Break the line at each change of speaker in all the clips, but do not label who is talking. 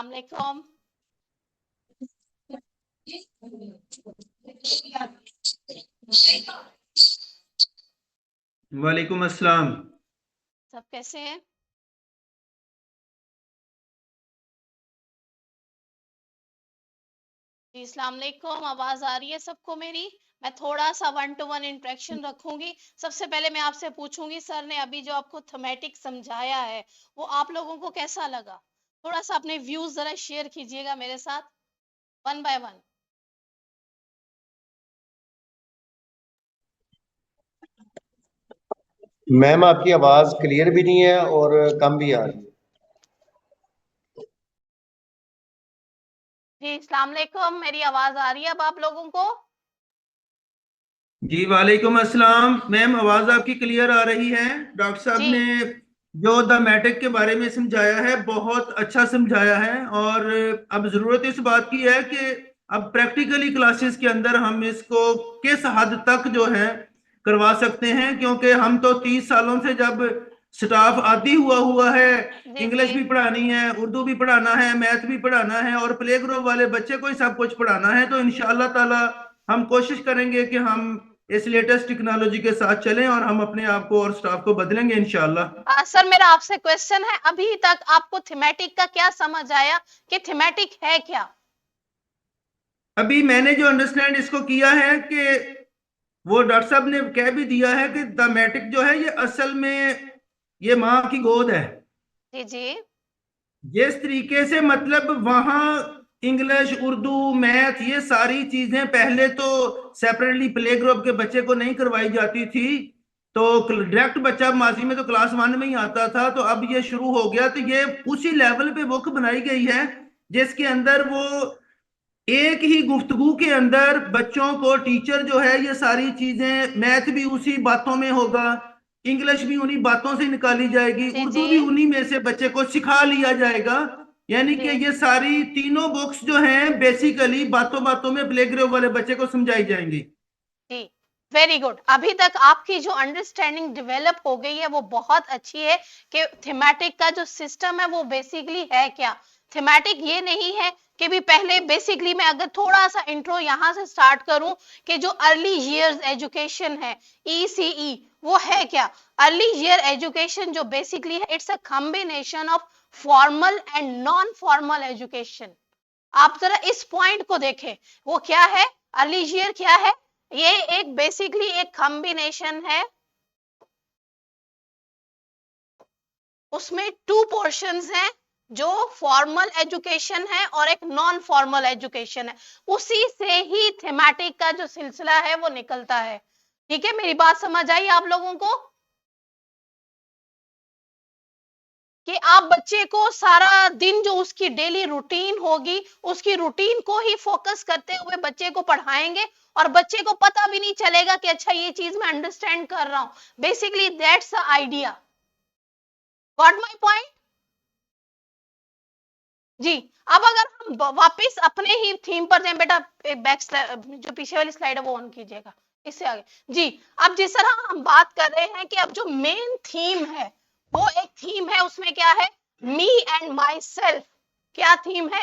अस्सलाम वालेकुम।
वालेकुम अस्सलाम।
सब कैसे हैं? जी अस्सलाम वालेकुम। आवाज आ रही है सबको मेरी? मैं थोड़ा सा 1 to 1 इंटरेक्शन रखूंगी। सबसे पहले मैं आपसे पूछूंगी, सर ने अभी जो आपको थीमेटिक समझाया है वो आप लोगों को कैसा लगा? थोड़ा सा अपने व्यूज जरा शेयर कीजिएगा मेरे साथ, 1 by 1।
मैम आपकी आवाज क्लियर भी नहीं है और कम भी आ रही है।
जी अस्सलाम वालेकुम, मेरी आवाज आ रही है अब आप लोगों को?
जी वालेकुम अस्सलाम। मैम आवाज आपकी क्लियर आ रही है। डॉक्टर साहब
जी
ने जो द मैट्रिक के बारे में समझाया है बहुत अच्छा समझाया है, और अब जरूरत इस बात की है कि अब प्रैक्टिकली क्लासेस के अंदर हम इसको किस हद तक जो है करवा सकते हैं, क्योंकि हम तो 30 सालों से जब स्टाफ आदि हुआ है,
जी जी
इंग्लिश भी पढ़ानी है, उर्दू भी पढ़ाना है, मैथ भी पढ़ाना है और प्ले ग्रुप वाले बच्चे को ही सब कुछ पढ़ाना है, तो इंशाअल्लाह ताला हम कोशिश करेंगे कि हम इस लेटेस्ट टेक्नोलॉजी के साथ चलें और हम अपने आप को और स्टाफ को बदलेंगे इंशाल्लाह।
सर मेरा आपसे क्वेश्चन है, अभी तक आपको थीमेटिक का क्या समझ आया कि थीमेटिक है क्या?
अभी मैंने जो अंडरस्टैंड इसको किया है कि वो डॉक्टर साहब ने कह भी दिया है कि द मैट्रिक जो है ये असल में ये माँ की गोद है।
जी जी
जिस तरीके से मतलब वहां इंग्लिश उर्दू मैथ ये सारी चीजें पहले तो सेपरेटली प्ले ग्रुप के बच्चे को नहीं करवाई जाती थी, तो डायरेक्ट बच्चा माजी में तो क्लास 1 में ही आता था, तो अब ये शुरू हो गया, तो ये उसी लेवल पे बुक बनाई गई है जिसके अंदर वो एक ही गुफ्तगू के अंदर बच्चों को टीचर जो है ये सारी चीजें, मैथ भी उसी बातों में होगा, इंग्लिश भी उन्हीं बातों से निकाली जाएगी,
जी जी
उर्दू भी उन्हीं में से बच्चे को सिखा लिया जाएगा। यानी कि
जी
ये सारी तीनों बुक्स जो हैं बेसिकली बातों बातों में प्ले ग्रुप वाले बच्चे को समझाई जाएंगी।
जी वेरी गुड। अभी तक आपकी जो अंडरस्टैंडिंग डेवलप हो गई है वो बहुत अच्छी है कि थीमेटिक का जो सिस्टम है वो बेसिकली है क्या। थीमेटिक ये नहीं है कि भी पहले बेसिकली मैं अगर थोड़ा सा इंट्रो यहां से स्टार्ट करूं कि जो अर्ली ईयर्स एजुकेशन है, ईसीई, वो है क्या? अर्ली ईयर एजुकेशन जो बेसिकली है, it's a combination of formal and non formal education. आप जरा इस पॉइंट को देखें, वो क्या है? अर्ली ईयर क्या है? ये एक बेसिकली एक कॉम्बिनेशन है, उसमें 2 पोर्शंस हैं, जो फॉर्मल एजुकेशन है और एक नॉन फॉर्मल एजुकेशन है। उसी से ही थीमेटिक का जो सिलसिला है वो निकलता है। ठीक है, मेरी बात समझ आई आप लोगों को? कि आप बच्चे को सारा दिन जो उसकी डेली रूटीन होगी, उसकी रूटीन को ही फोकस करते हुए बच्चे को पढ़ाएंगे और बच्चे को पता भी नहीं चलेगा कि अच्छा ये चीज मैं अंडरस्टैंड कर रहा हूं। Basically that's the idea. Got my point? जी। अब अगर हम वापस अपने ही थीम पर जाएं, बेटा बैक जो पीछे वाली स्लाइड है वो ऑन कीजिएगा, इससे आगे। जी। अब जिस तरह हम बात कर रहे हैं कि अब जो मेन थीम है वो एक थीम है, उसमें क्या है? Me and my self. क्या थीम है?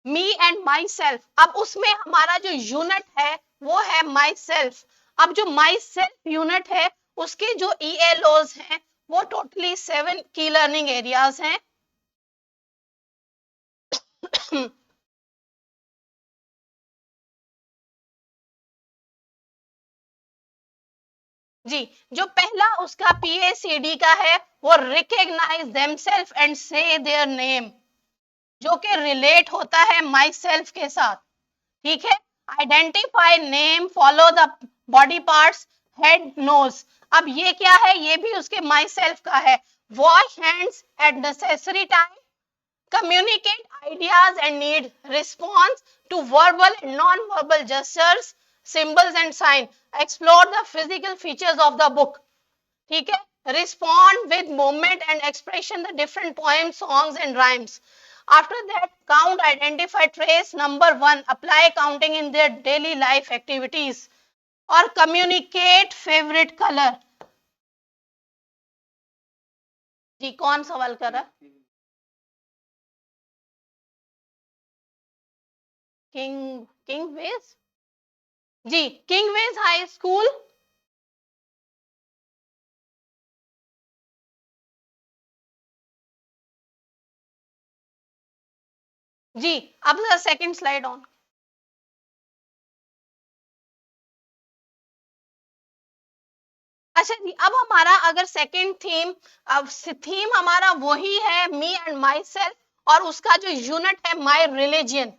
Me and my self. अब उसमें हमारा जो यूनिट है वो है माई सेल्फ। अब जो माई सेल्फ यूनिट है उसके जो ELOs हैं वो टोटली 7 की लर्निंग एरियाज हैं। जी। जो पहला उसका PACD का है वो रिकग्नाइज देमसेल्फ एंड से देयर नेम, जो कि रिलेट होता है माई सेल्फ के साथ। ठीक है। Identify name, follow the body parts, head nose. अब ये क्या है? ये भी उसके माई सेल्फ का है। Wash hands eight necessary time, communicate ideas and need, response to verbal and non-verbal gestures, symbols and sign, explore the physical features of the book. ठीक है। Respond with movement and expression the different poems, songs and rhymes. After that, count, identify, trace. Number 1, apply counting in their daily life activities. और communicate favorite color. जी, कौन सवाल कर रहा है? किंगवेज, जी किंगवेज high school. जी अब second slide on. अच्छा जी, अब हमारा अगर सेकंड थीम, अब थीम हमारा वही है मी एंड माई सेल्फ, और उसका जो यूनिट है माई रिलीजन।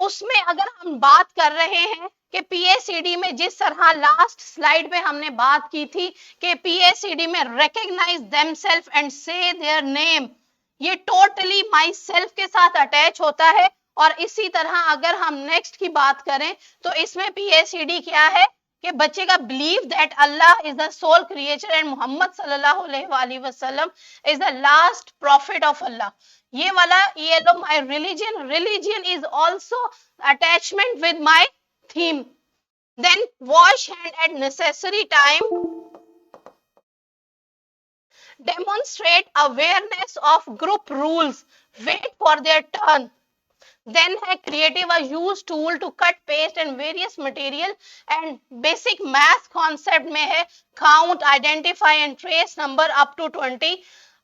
उसमें अगर हम बात कर रहे हैं कि पीएसीडी में जिस तरह लास्ट स्लाइड में हमने बात की थी कि पीएसीडी में रिकॉग्नाइज देमसेल्फ एंड से देयर नेम, ये टोटली माई सेल्फ के साथ अटैच होता है। और इसी तरह अगर हम नेक्स्ट की बात करें तो इसमें पीएसीडी क्या है कि बच्चे का believe that Allah is the sole creator and Muhammad सल्लल्लाहु अलैहि वसल्लम is the last prophet of Allah. ये वाला ये लो my religion is also attachment with my theme. Then wash hand at necessary time, demonstrate awareness of group rules, wait for their turn। then है creative a use tool to cut paste and various material, and basic math concept में है count, identify and trace number up to 20,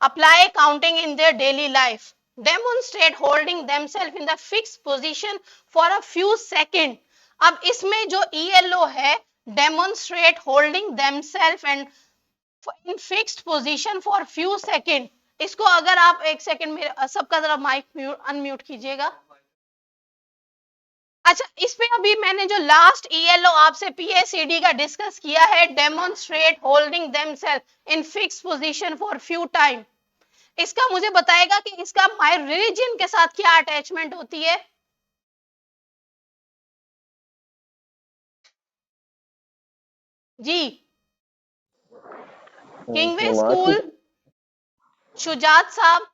apply counting in their daily life, demonstrate holding themselves in the fixed position for a few seconds। अब इसमें जो ELO है demonstrate holding themselves and in fixed position for few second, इसको अगर आप एक second में सबका जरा माइक अनम्यूट कीजिएगा। अच्छा, इस पे अभी मैंने जो लास्ट ELO आपसे पीएसीडी का डिस्कस किया है, demonstrate holding themselves in fix position for few time, इसका मुझे बताएगा कि इसका माय रिलीजन के साथ क्या अटैचमेंट होती है। जी किंगवे स्कूल, शुजात साहब।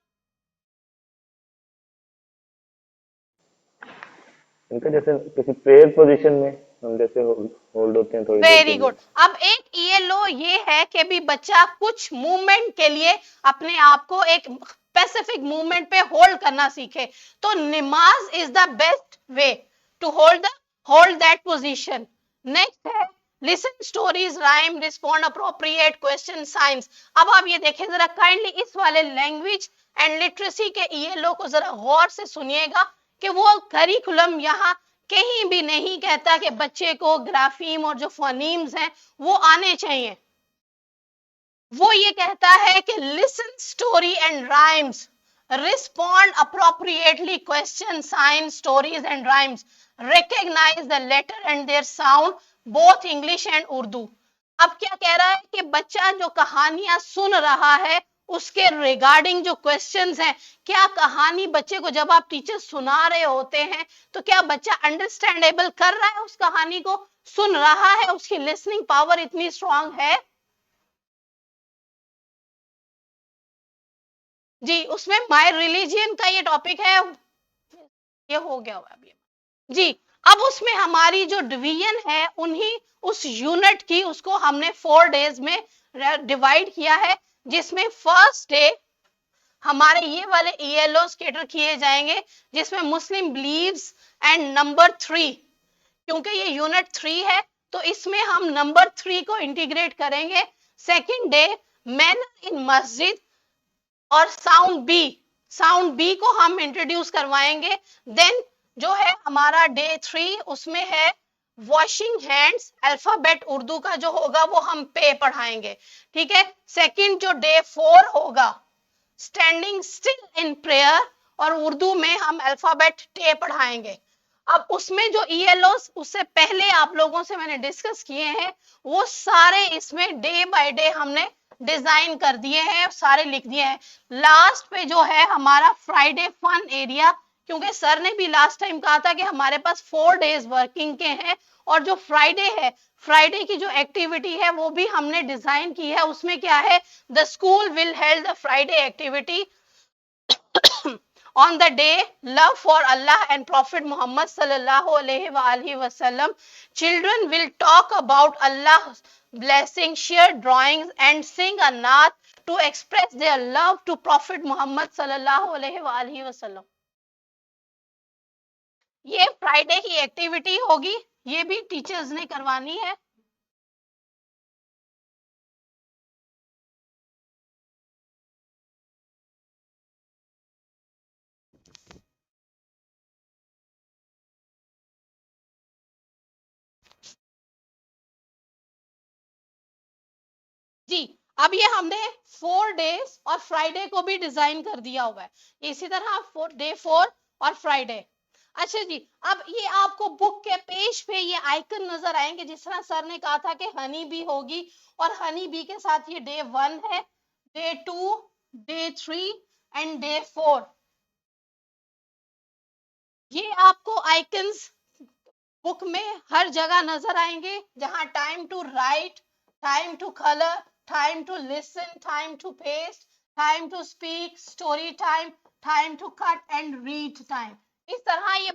इनका जैसे किसी प्रेयर पोजीशन में हम जैसे होल्ड होते हैं थोड़ी देर के
वेरी
लिए।
गुड। अब एक ELO ये है कि भी बच्चा कुछ मूवमेंट के लिए अपने आप को एक स्पेसिफिक मूवमेंट पे होल्ड करना सीखे, तो namaz is the best way to hold that position. Next है listen stories, rhyme, respond appropriate question, science. अब आप ये देखें जरा काइंडली इस वाले लैंग्वेज एंड लिटरेसी के ELO को जरा गौर से सुनिएगा कि वो करिकुलम यहाँ कहीं भी नहीं कहता कि बच्चे को ग्राफीम और जो फोनीम्स हैं वो आने चाहिए। वो ये कहता है कि listen story and rhymes, respond appropriately question, science, stories and rhymes, recognize the letter and their sound both English and Urdu. अब क्या कह रहा है कि बच्चा जो कहानियां सुन रहा है उसके रिगार्डिंग जो क्वेश्चंस हैं, क्या कहानी बच्चे को जब आप टीचर सुना रहे होते हैं तो क्या बच्चा अंडरस्टैंडेबल कर रहा है, उस कहानी को सुन रहा है, उसकी लिसनिंग पावर इतनी स्ट्रांग है। जी उसमें माय रिलीजियन का ये टॉपिक है, ये हो गया हुआ अभी जी। अब उसमें हमारी जो डिवीजन है उन्हीं उस यूनिट की, उसको हमने 4 डेज में डिवाइड किया है, जिसमें फर्स्ट डे हमारे ये वाले ELOs कैटर किए जाएंगे जिसमें मुस्लिम बिलीव्स एंड नंबर 3, क्योंकि ये यूनिट 3 है तो इसमें हम नंबर 3 को इंटीग्रेट करेंगे। सेकंड डे मैनर इन मस्जिद और साउंड बी को हम इंट्रोड्यूस करवाएंगे। देन जो है हमारा डे 3 उसमें है वॉशिंग हैंड्स, अल्फाबेट उर्दू का जो होगा वो हम पे पढ़ाएंगे, ठीक है। सेकंड जो डे 4 होगा स्टैंडिंग स्टिल इन प्रेयर, और उर्दू में हम अल्फाबेट टे पढ़ाएंगे। अब उसमें जो ELOs उससे पहले आप लोगों से मैंने डिस्कस किए हैं वो सारे इसमें डे बाय डे हमने डिजाइन कर दिए हैं, सारे लिख दिए हैं। लास्ट पे जो है हमारा फ्राइडे फन एरिया, क्योंकि सर ने भी लास्ट टाइम कहा था कि हमारे पास 4 डेज वर्किंग के हैं, और जो फ्राइडे है, फ्राइडे की जो एक्टिविटी है वो भी हमने डिजाइन की है। उसमें क्या है, the school will held the Friday activity on the day love for Allah and Prophet Muhammad sallallahu alaihi wasallam. Children will talk about Allah's blessing, share drawings and sing a naat to express their love to Prophet Muhammad sallallahu alaihi wasallam. ये Friday की activity होगी, ये भी teachers ने करवानी है। जी, अब ये हमने 4 डेज और फ्राइडे को भी डिजाइन कर दिया हुआ है, इसी तरह डे 4 और फ्राइडे। अच्छा जी, अब ये आपको बुक के पेज पे ये आइकन नजर आएंगे, जिस तरह सर ने कहा था कि हनी बी होगी, और हनी बी के साथ ये डे 1 है, डे 2, डे 3 एंड डे 4। ये आपको आइकन्स बुक में हर जगह नजर आएंगे, जहां time to write, time to colour, time to listen, time to paste, time to speak, story time, time to cut and read time. इस तरह ये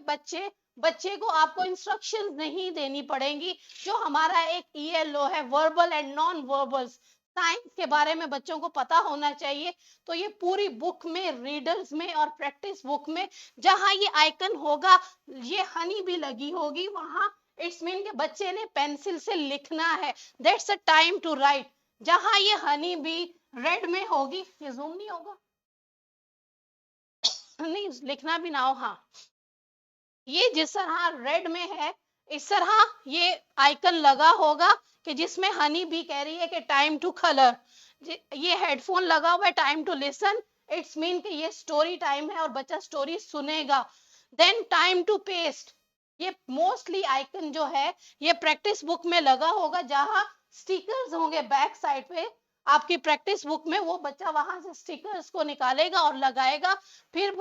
बच्चे को आपको इंस्ट्रक्शंस नहीं देनी पड़ेंगी। जो हमारा एक ELO है, verbal and non verbal science के बारे में बच्चों को पता होना चाहिए। तो ये पूरी बुक में, रीडर्स में और प्रैक्टिस बुक में जहां ये आइकन होगा, ये हनी भी लगी होगी, वहां इट्स मीन के बच्चे ने पेंसिल से लिखना है, that's a time to write. जहां ये हनी भी रेड में होगी, ये जूम नहीं होगा, नहीं लिखना भी ना हो, हाँ, ये जिस तरह रेड में है, इस तरह ये आइकन लगा होगा कि जिसमें हनी भी कह रही है कि टाइम टू कलर। ये हेडफोन लगा हुआ है, time to listen, it's mean कि ये स्टोरी टाइम है और बच्चा स्टोरी सुनेगा। देन टाइम टू पेस्ट, ये मोस्टली आइकन जो है ये प्रैक्टिस बुक में लगा होगा, जहां स्टिकर्स होंगे बैक साइड पे आपकी प्रैक्टिस बुक में, वो बच्चा वहां से स्टिकर्स को निकालेगा और लगाएगा। फिर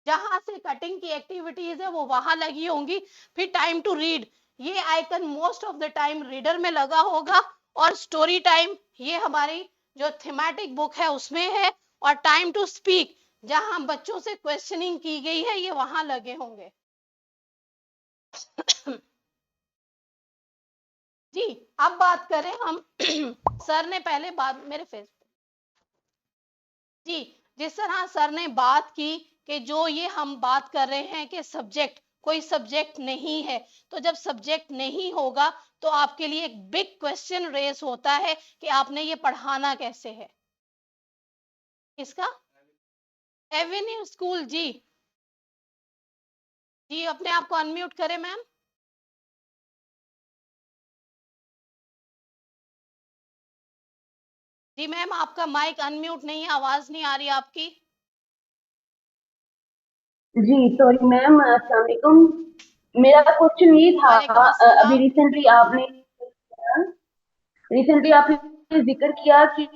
जहां से कटिंग की एक्टिविटीज है वो वहां लगी होंगी। फिर टाइम टू रीड, ये icon most of the time reader में लगा होगा, और स्टोरी टाइम ये हमारी जो थीमेटिक बुक है उसमें है, और टाइम टू स्पीक जहां बच्चों से क्वेश्चनिंग की गई है ये वहां लगे होंगे। जी, अब बात करें हम सर ने पहले बात मेरे फेस जी, जिस तरह सर ने बात की कि जो ये हम बात कर रहे हैं कि सब्जेक्ट, कोई सब्जेक्ट नहीं है, तो जब सब्जेक्ट नहीं होगा तो आपके लिए एक बिग क्वेश्चन रेस होता है कि आपने ये पढ़ाना कैसे है। किसका? Avenue school. जी जी, अपने आप को अनम्यूट करें मैम। जी मैम, आपका माइक अनम्यूट नहीं है, आवाज नहीं आ रही आपकी।
जी सॉरी मैम, अस्सलाम वालेकुम। मेरा क्वेश्चन ये था,
वालेकुम
अभी
अस्सलाम।
रिसेंटली आपने जिक्र किया कि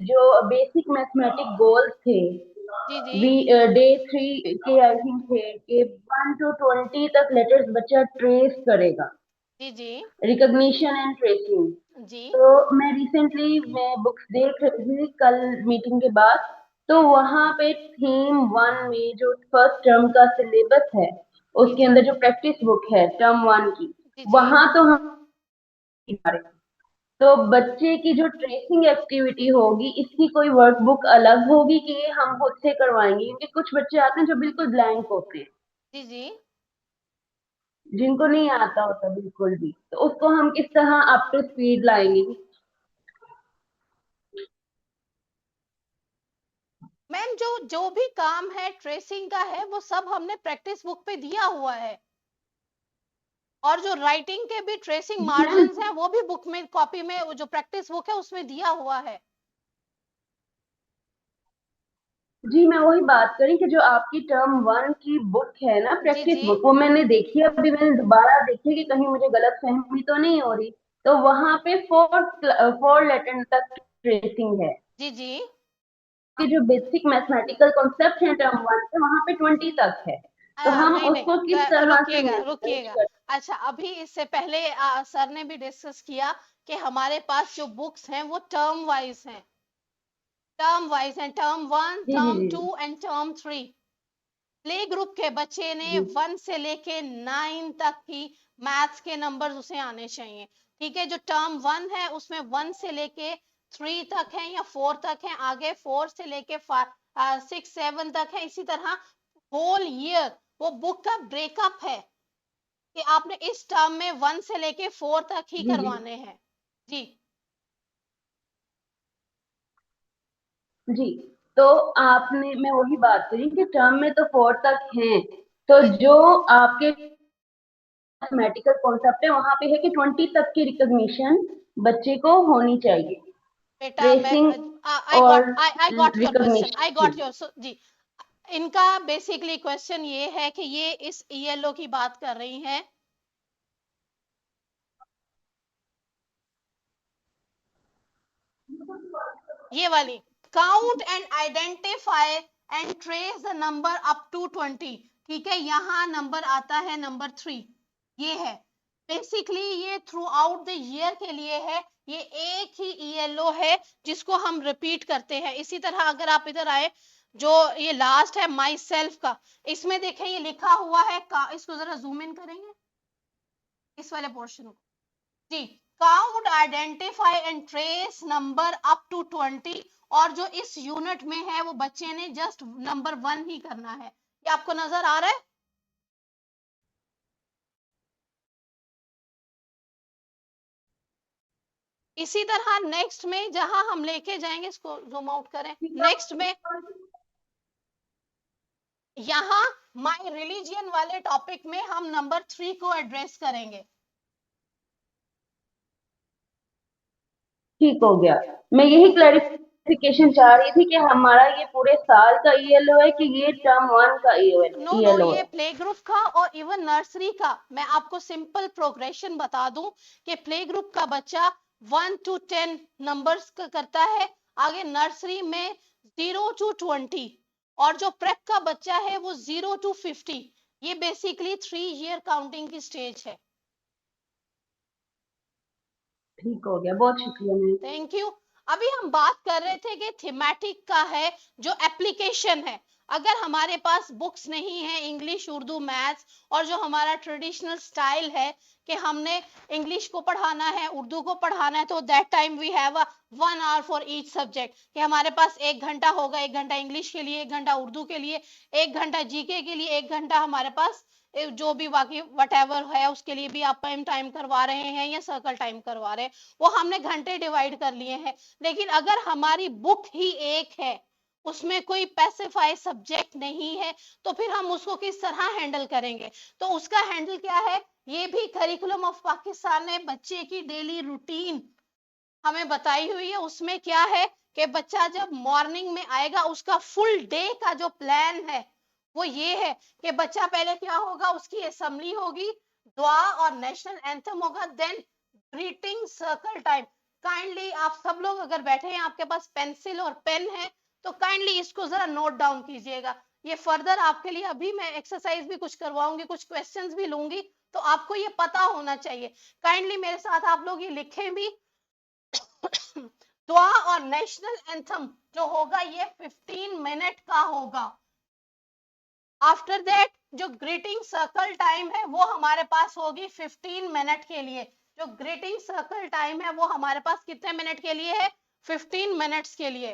जो बेसिक मैथमेटिक गोल्स थे,
जी जी
डे 3 के आई थिंक थे कि 1 to 20 तक लेटर्स बच्चा ट्रेस करेगा,
जी जी
रिकॉग्निशन एंड ट्रेसिंग।
जी
तो मैं बुक्स देख रही थी कल मीटिंग के बाद, तो वहां पे थीम 1 में जो फर्स्ट टर्म का सिलेबस है,
जी
उसके
जी
अंदर जो प्रैक्टिस बुक है टर्म 1 की,
जी जी
वहां तो हम तो बच्चे की जो ट्रेसिंग एक्टिविटी होगी, इसकी कोई वर्कबुक अलग होगी कि ये हम खुद से करवाएंगे? क्योंकि कुछ बच्चे आते हैं जो बिल्कुल ब्लैंक होते हैं,
जी जी
जिनको नहीं आता होता बिल्कुल भी, तो उसको हम किस तरह अप टू स्पीड लाएंगे?
मैम, जो जो भी काम है ट्रेसिंग का है वो सब हमने प्रैक्टिस बुक पे दिया हुआ है, और जो राइटिंग के भी ट्रेसिंग
जी मैम,
मार्जिन्स हैं वो भी बुक में, कॉपी में, जो प्रैक्टिस बुक है उसमें दिया हुआ है।
जी मैं वही बात करी कि जो आपकी टर्म 1 की बुक है ना,
जी
प्रैक्टिस
जी
बुक, वो मैंने देखी है, अभी मैंने दोबारा देखी कि कहीं मुझे गलत फहमी तो नहीं हो रही। तो वहां पे 4 लेटर तक ट्रेसिंग है,
जी जी
कि जो बेसिक मैथमेटिकल कॉन्सेप्ट है टर्म 1 से, वहां पे 20 तक है। तो हम
नहीं नहीं,
उसको किस तरह से
रुकिएगा
मैनेज
रुकिएगा।
कर?
अच्छा, अभी इससे पहले सर ने भी डिस्कस किया कि हमारे पास जो बुक्स हैं वो टर्म वाइज हैं, टर्म 1,
जी जी
टर्म
जी
2 एंड टर्म 3। प्ले ग्रुप के बच्चे ने
जी
1 से लेके 9 तक की मैथ्स के नंबर्स उसे आने चाहिए। ठीक है, जो टर्म 1 है उसमें 1 से लेके 3 तक है या 4 तक है, आगे 4 से लेके 6 7 तक है। इसी तरह होल ईयर वो बुक का ब्रेकअप है कि आपने इस टर्म में 1 से लेके 4 तक ही
जी जी
करवाने हैं। जी
जी। तो आपने, मैं वही बात करी कि टर्म में तो 4 तक हैं, तो जो आपके मैथमेटिकल कॉन्सेप्ट है वहां पे है कि 20 तक की रिकॉग्निशन बच्चे को होनी चाहिए,
बेटा मैं
ट्रेसिंग और
I got your question, I got
recognition.
Your जी। इनका बेसिकली क्वेश्चन ये है कि ये इस ELO की बात कर रही हैं, ये वाली, count and identify and trace the number up to 20। ठीक है, यहाँ नंबर आता है नंबर 3, ये है बेसिकली, ये थ्रू आउट द ईयर के लिए है, ये एक ही ELO है जिसको हम रिपीट करते हैं। इसी तरह अगर आप इधर आए, जो ये लास्ट है माई सेल्फ का, इसमें देखें ये लिखा हुआ है इसको जरा जूम इन करेंगे इस वाले पोर्शन को जी, count identify and trace number up to 20, और जो इस यूनिट में है वो बच्चे ने जस्ट नंबर 1 ही करना है। ये आपको नजर आ रहा है? इसी तरह नेक्स्ट में जहां हम लेके जाएंगे, इसको जूम आउट करें, नेक्स्ट में यहाँ माय रिलीजियन वाले टॉपिक में हम नंबर 3 को एड्रेस करेंगे।
ठीक हो गया। मैं यही क्लैरिफिकेशन चाह रही थी कि हमारा ये पूरे साल का ELO है कि ये टर्म 1 का
नो नो,
ELO
ये
है।
प्ले ग्रुप का और इवन नर्सरी का। मैं आपको सिंपल प्रोग्रेशन बता दूं कि प्ले ग्रुप का बच्चा 1 to 10 नंबर्स का करता है, आगे नर्सरी में 0 to 20, और जो प्रेप का बच्चा है वो 0 to 50। ये बेसिकली 3 ईयर काउंटिंग की स्टेज है।
ठीक हो गया, बहुत शुक्रिया मैम।
Thank you. अभी हम बात कर रहे थे कि थीमेटिक का है, जो एप्लीकेशन है। अगर हमारे पास बुक्स नहीं है इंग्लिश, उर्दू, मैथ्स, और जो हमारा ट्रेडिशनल स्टाइल है कि हमने इंग्लिश को पढ़ाना है, उर्दू को पढ़ाना है, तो that time we have 1 hour for each subject, कि हमारे पास 1 घंटा होगा, 1 घंटा इंग्लिश के लिए, 1 घंटा उर्दू के लिए, 1 घंटा GK के लिए, 1 घंटा हमारे पास जो भी बाकी वट है उसके लिए भी आप टाइम करवा रहे हैं या सर्कल टाइम करवा रहे हैं, वो हमने घंटे डिवाइड कर लिए हैं। लेकिन अगर हमारी बुक ही एक है, उसमें कोई स्पेसिफाई सब्जेक्ट नहीं है, तो फिर हम उसको किस तरह हैंडल करेंगे? तो उसका हैंडल क्या है, ये भी करिकुलम ऑफ पाकिस्तान ने बच्चे की डेली रूटीन हमें बताई हुई है। उसमें क्या है कि बच्चा जब मॉर्निंग में आएगा, उसका फुल डे का जो प्लान है वो ये है कि बच्चा पहले क्या होगा, उसकी असेंबली होगी, दुआ और नेशनल एंथम होगा, then greeting circle time. Kindly आप सब लोग अगर बैठे हैं, आपके पास पेंसिल और पेन है, तो काइंडली इसको जरा नोट डाउन कीजिएगा। ये फर्दर आपके लिए अभी मैं एक्सरसाइज भी कुछ करवाऊंगी, कुछ क्वेश्चंस भी लूंगी, तो आपको ये पता होना चाहिए। काइंडली मेरे साथ आप लोग ये लिखें भी। दुआ और नेशनल एंथम जो होगा ये 15 मिनट का होगा। आफ्टर दैट जो ग्रीटिंग सर्कल टाइम है वो हमारे पास होगी 15 मिनट के लिए। जो ग्रीटिंग सर्कल टाइम है वो हमारे पास कितने मिनट के लिए है? 15 मिनट्स के लिए।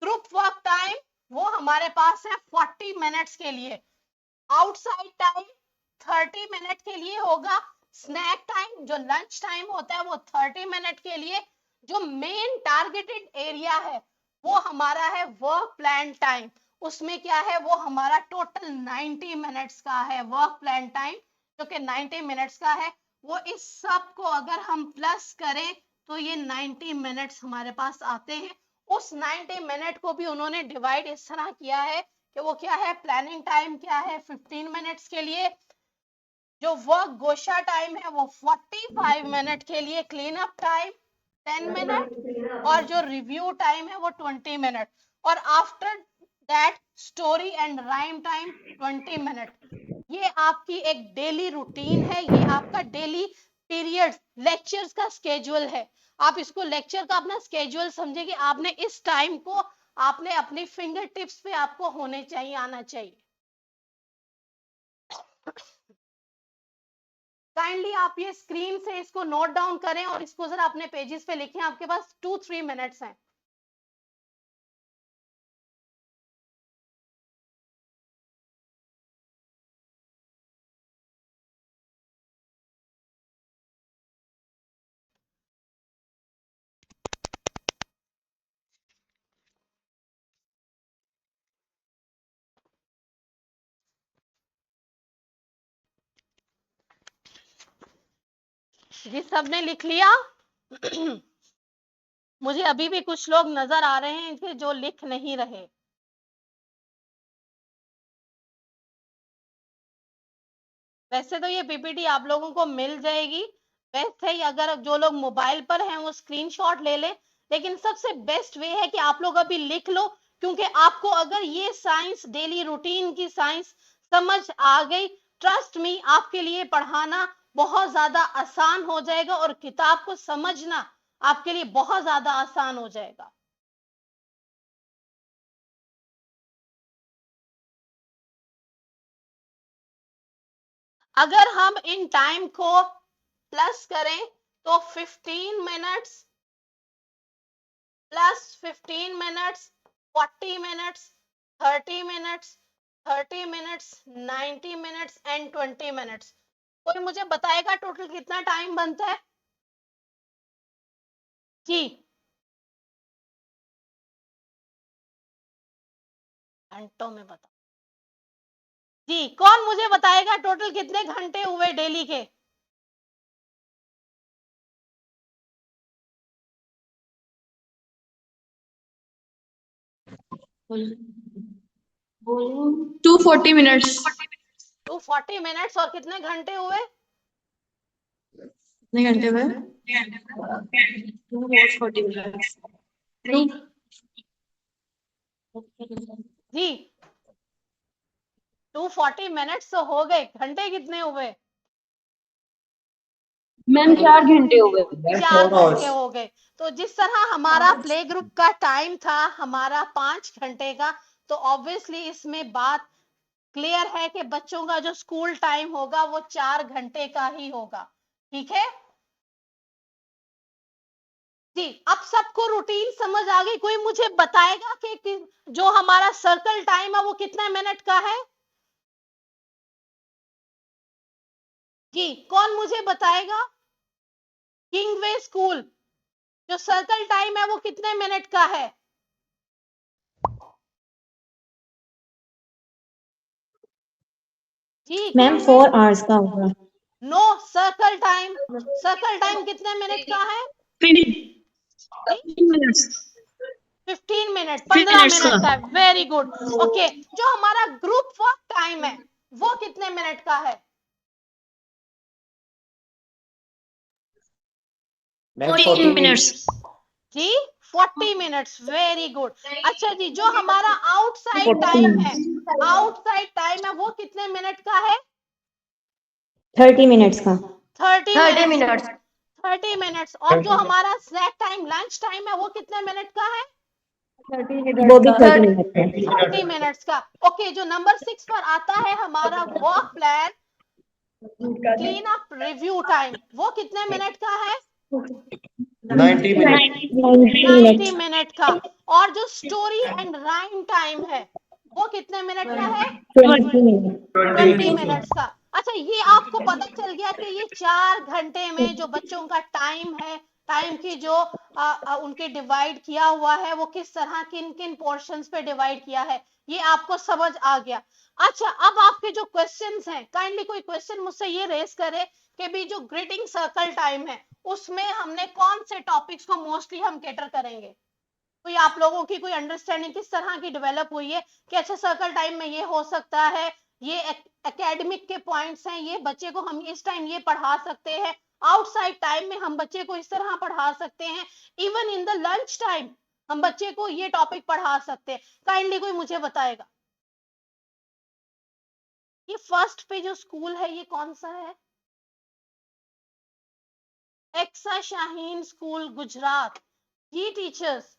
ग्रुप वर्क टाइम वो हमारे पास है 40 मिनट्स के लिए। आउटसाइड टाइम 30 मिनट के लिए होगा। स्नैक टाइम जो लंच टाइम होता है वो 30 मिनट के लिए। जो मेन टारगेटेड एरिया है वो हमारा है वर्क प्लान टाइम, उसमें क्या है, वो हमारा टोटल 90 मिनट्स का है वर्क प्लान टाइम, जो कि 90 मिनट्स का है। वो इस सब को अगर हम प्लस करें तो ये 90 मिनट्स हमारे पास आते हैं। उस 90 मिनट को भी उन्होंने डिवाइड इस तरह किया है कि वो क्या है, प्लानिंग टाइम क्या है 15 मिनट्स के लिए, जो वर्क गोशा टाइम है वो 45 मिनट के लिए, क्लीन अप टाइम 10 मिनट, और जो रिव्यू टाइम है वो 20 मिनट, और after that story and rhyme time 20 minute. ये आपकी एक डेली रूटीन है, ये आपका डेली पीरियड लेक्चर्स का स्केड्यूल है। आप इसको लेक्चर का अपना स्केड्यूल समझे कि आपने इस टाइम को आपने अपनी फिंगर टिप्स पे आपको होने चाहिए, आना चाहिए। काइंडली आप ये स्क्रीन से इसको नोट डाउन करें और इसको जरा अपने पेजेस पे लिखें। आपके पास 2-3 मिनट्स हैं। जी सबने लिख लिया? मुझे अभी भी कुछ लोग नजर आ रहे हैं कि जो लिख नहीं रहे। वैसे तो ये पीपीटी आप लोगों को मिल जाएगी। वैसे ही अगर जो लोग मोबाइल पर हैं वो स्क्रीनशॉट ले लें, लेकिन सबसे बेस्ट वे है कि आप लोग अभी लिख लो, क्योंकि आपको अगर ये साइंस डेली रूटीन की साइंस समझ आ गई, ट्रस्ट मी आपके लिए पढ़ाना बहुत ज्यादा आसान हो जाएगा और किताब को समझना आपके लिए बहुत ज्यादा आसान हो जाएगा। अगर हम इन टाइम को प्लस करें तो 15 minutes plus 15 minutes, 40 minutes, 30 minutes, 30 minutes, 90 minutes and 20 minutes. कोई मुझे बताएगा टोटल कितना टाइम बनता है? जी घंटों में बता। जी कौन मुझे बताएगा टोटल कितने घंटे हुए डेली के?
बोलिए 240 मिनट्स।
240 मिनट्स और कितने घंटे हुए?
कितने घंटे हुए? 240 मिनट्स।
जी 240 मिनट्स तो हो गए, घंटे कितने हुए?
मैम 4 घंटे हो गए।
4 घंटे हो गए। तो जिस तरह हमारा प्ले ग्रुप का टाइम था हमारा 5 घंटे का, तो ऑब्वियसली इसमें बात क्लियर है कि बच्चों का जो स्कूल टाइम होगा वो 4 घंटे का ही होगा। ठीक है जी। अब सबको रूटीन समझ आ गई? कोई मुझे बताएगा कि जो हमारा सर्कल टाइम है वो कितने मिनट का है? जी कौन मुझे बताएगा? किंगवे स्कूल जो सर्कल टाइम है वो कितने मिनट का है? जी
मैम 4 आवर्स का होगा।
नो सर्कल टाइम कितने मिनट का है?
15 मिनट्स।
15 मिनट, 15 मिनट का है। Very good. ओके जो हमारा ग्रुप वर्क टाइम है वो कितने मिनट का है?
14 मिनट्स।
जी 40 मिनट्स। Very good. अच्छा जी जो हमारा आउटसाइड टाइम है वो कितने मिनट का है?
30 मिनट्स का।
30 मिनट्स। 30 मिनट्स। और जो हमारा स्नैक टाइम लंच टाइम है वो कितने मिनट का है?
वो भी 30 मिनट है।
30 मिनट्स का। ओके जो नंबर 6 पर आता है हमारा work plan clean up review time, वो कितने मिनट का है?
90 मिनट।
90 मिनट का। और जो स्टोरी एंड राइम टाइम है वो कितने मिनट का है?
20 मिनट।
20 मिनट्स का। अच्छा ये आपको पता चल गया कि ये 4 घंटे में जो बच्चों का टाइम है, टाइम की जो उनके डिवाइड किया हुआ है वो किस तरह किन किन पोर्शंस पे डिवाइड किया है, ये आपको समझ आ गया। अच्छा अब आपके जो क्वेश्चंस हैं, काइंडली कोई क्वेश्चन मुझसे ये रेस करे कि भी जो ग्रीटिंग सर्कल टाइम है उसमें हमने कौन से टॉपिक्स को मोस्टली हम कैटर करेंगे? कोई आप लोगों की कोई अंडरस्टैंडिंग किस तरह की डेवलप हुई है कि अच्छा सर्कल टाइम में ये हो सकता है, ये एकेडमिक के पॉइंट्स हैं, ये बच्चे को हम इस टाइम ये पढ़ा सकते हैं, आउटसाइड टाइम में हम बच्चे को इस तरह पढ़ा सकते हैं, even in the lunch time हम बच्चे को ये टॉपिक पढ़ा सकते हैं। काइंडली कोई मुझे बताएगा ये फर्स्ट पे जो स्कूल है ये कौन सा है? एक्सा शाहीन स्कूल गुजरात। जी टीचर्स